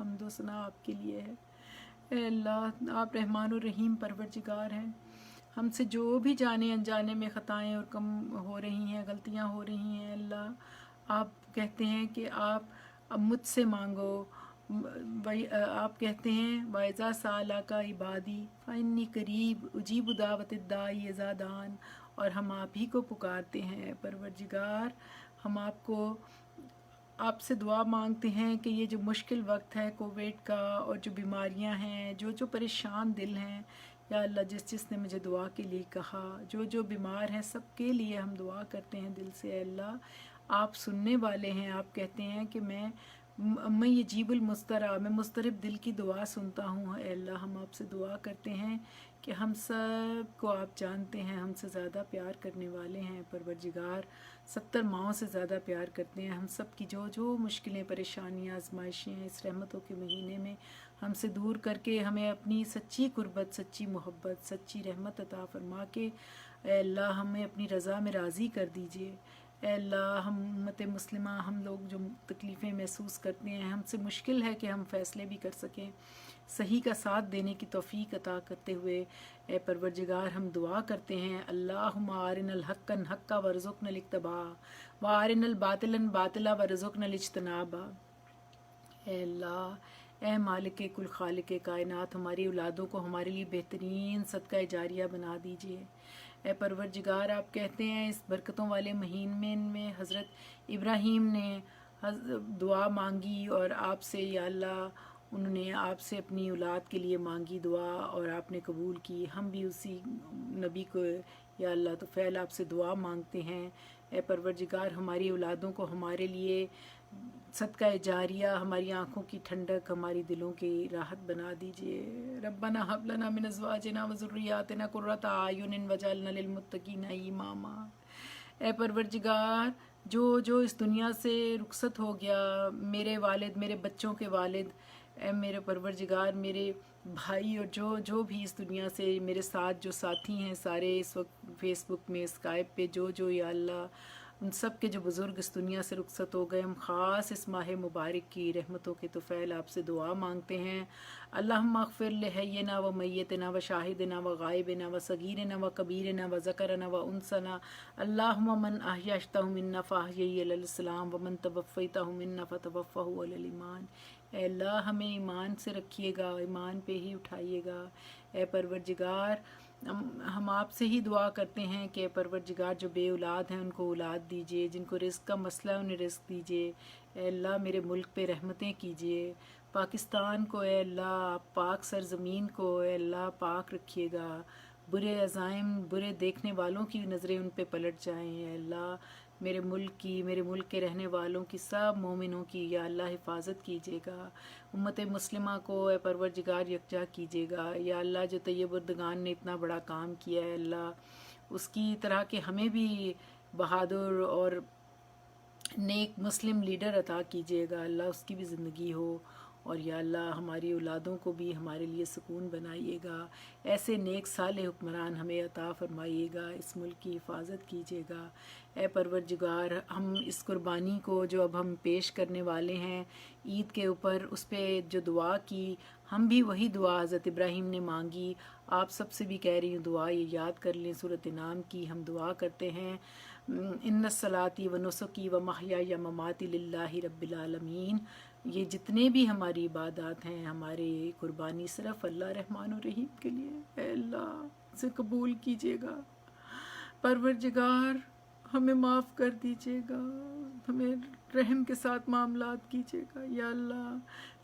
حمد و ثنا آپ کے لیے ہے۔ اے اللہ آپ رحمان الرحیم پروردگار ہیں، ہم سے جو بھی جانے انجانے میں خطائیں اور کم ہو رہی ہیں، غلطیاں ہو رہی ہیں، اللہ آپ کہتے ہیں کہ آپ اب مجھ سے مانگو، آپ کہتے ہیں وَإِذَا سَأَلَكَ عِبَادِي فَإِنِّي قَرِيبٌ أُجِيبُ دَعْوَةَ الدَّاعِ إِذَا دَعَانِ، اور ہم آپ ہی کو پکارتے ہیں پروردگار، ہم آپ کو آپ سے دعا مانگتے ہیں کہ یہ جو مشکل وقت ہے کووڈ کا اور جو بیماریاں ہیں، جو پریشان دل ہیں، یا اللہ جس نے مجھے دعا کے لیے کہا، جو بیمار ہیں، سب کے لیے ہم دعا کرتے ہیں دل سے۔ اے اللہ آپ سننے والے ہیں، آپ کہتے ہیں کہ میں یجیب المضطرع، میں مضطرب دل کی دعا سنتا ہوں۔ اے اللہ ہم آپ سے دعا کرتے ہیں کہ ہم سب کو آپ جانتے ہیں، ہم سے زیادہ پیار کرنے والے ہیں پروردگار، 70 ماؤں سے زیادہ پیار کرتے ہیں، ہم سب کی جو مشکلیں، پریشانیاں، آزمائشیں ہیں اس رحمتوں کے مہینے میں ہم سے دور کر کے ہمیں اپنی سچی قربت، سچی محبت، سچی رحمت عطا فرما کے اے اللہ ہمیں اپنی رضا میں راضی کر دیجئے۔ اے اللہ ہم امت مسلمہ، ہم لوگ جو تکلیفیں محسوس کرتے ہیں، ہم سے مشکل ہے کہ ہم فیصلے بھی کر سکیں، صحیح کا ساتھ دینے کی توفیق عطا کرتے ہوئے اے پروردگار ہم دعا کرتے ہیں اللہم ارنا الحق حقا وارزقنا الاتباع وارنا الباطل باطلا وارزقنا الاجتناب۔ اے اللہ، اے مالک کل خالق کائنات، ہماری اولادوں کو ہمارے لیے بہترین صدقہ جاریہ بنا دیجیے۔ اے پروردگار آپ کہتے ہیں اس برکتوں والے مہینے میں حضرت ابراہیم نے دعا مانگی اور آپ سے یا اللہ انہوں نے آپ سے اپنی اولاد کے لیے مانگی دعا اور آپ نے قبول کی، ہم بھی اسی نبی کو یا اللہ تو فعل آپ سے دعا مانگتے ہیں۔ اے پروردگار ہماری اولادوں کو ہمارے لیے صدقہ جاریہ، ہماری آنکھوں کی ٹھنڈک، ہماری دلوں کی راحت بنا دیجئے۔ ربنا ھب لنا من ازواجنا وذریاتنا قرۃ اعین واجعلنا للمتقین اماما۔ اے پروردگار جو اس دنیا سے رخصت ہو گیا، میرے والد، میرے بچوں کے والد، اے میرے پروردگار میرے بھائی اور جو بھی اس دنیا سے میرے ساتھ جو ساتھی ہیں سارے اس وقت فیس بک میں، اسکائپ پہ، جو یا اللہ ان سب کے جو بزرگ اس دنیا سے رخصت ہو گئے، ہم خاص اس ماہ مبارک کی رحمتوں کے طفیل آپ سے دعا مانگتے ہیں۔ اللہم اغفر لحینا و میتنا و شاہدنا و غائبنا و صغیرنا و کبیرنا و ذکرنا و انسنا، اللہم من احییتہ منا فاحیہ علی الاسلام و من توفیتہ منا فتوفہ علی الایمان۔ اے اللہ ہمیں ایمان سے رکھیے گا، ایمان پہ ہی اٹھائیے گا۔ اے پروردگار ہم آپ سے ہی دعا کرتے ہیں کہ پروردگار جو بے اولاد ہیں ان کو اولاد دیجئے، جن کو رزق کا مسئلہ ہے انہیں رزق دیجئے۔ اے اللہ میرے ملک پہ رحمتیں کیجئے، پاکستان کو اے اللہ آپ پاک سرزمین کو اے اللہ پاک رکھیے گا، برے عزائم، برے دیکھنے والوں کی نظریں ان پہ پلٹ جائیں۔ اے اللہ میرے ملک کے رہنے والوں کی، سب مومنوں کی یا اللہ حفاظت کیجیے گا، امت مسلمہ کو اے پروردگار یکجا کیجیے گا۔ یا اللہ جو طیب اردگان نے اتنا بڑا کام کیا ہے اللہ اس کی طرح کہ ہمیں بھی بہادر اور نیک مسلم لیڈر عطا کیجیے گا، اللہ اس کی بھی زندگی ہو، اور یا اللہ ہماری اولادوں کو بھی ہمارے لیے سکون بنائیے گا، ایسے نیک صالح حکمران ہمیں عطا فرمائیے گا، اس ملک کی حفاظت کیجیے گا۔ اے پروردگار ہم اس قربانی کو جو اب ہم پیش کرنے والے ہیں عید کے اوپر، اس پہ جو دعا کی ہم بھی وہی دعا حضرت ابراہیم نے مانگی، آپ سب سے بھی کہہ رہی ہوں دعا یہ یاد کر لیں، سورۃ انعام کی ہم دعا کرتے ہیں ان صلاتی و نسکی و محیای و مماتی للہ رب العالمین۔ یہ جتنے بھی ہماری عبادات ہیں، ہمارے قربانی صرف اللہ رحمان الرحیم کے لیے، اے اللہ سے قبول کیجیے گا۔ پروردگار ہمیں معاف کر دیجیے گا، ہمیں رحم کے ساتھ معاملات کیجیے گا۔ یا اللہ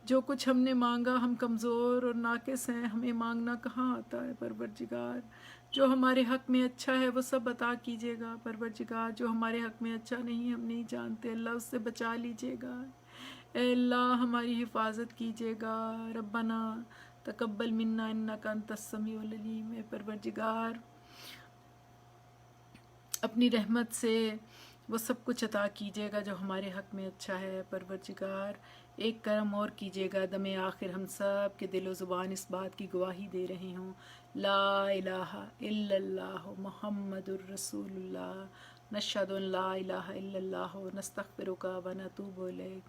جو کچھ ہم نے مانگا ہم کمزور اور ناقص ہیں، ہمیں مانگنا کہاں آتا ہے پروردگار، جو ہمارے حق میں اچھا ہے وہ سب عطا کیجیے گا پروردگار، جو ہمارے حق میں اچھا نہیں ہم نہیں جانتے اللہ اس سے بچا لیجیے گا۔ اے اللہ ہماری حفاظت کیجیے گا، ربنا تقبل منا انک انت السمیع العلیم۔ اے پروردگار اپنی رحمت سے وہ سب کچھ عطا کیجیے گا جو ہمارے حق میں اچھا ہے پروردگار۔ ایک کرم اور کیجیے گا، دم آخر ہم سب کے دل و زبان اس بات کی گواہی دے رہے ہوں لا الہ الا اللہ محمد الرسول اللہ، نشہد ان لا الہ الا اللہ نستغفرک و نتوب الیک۔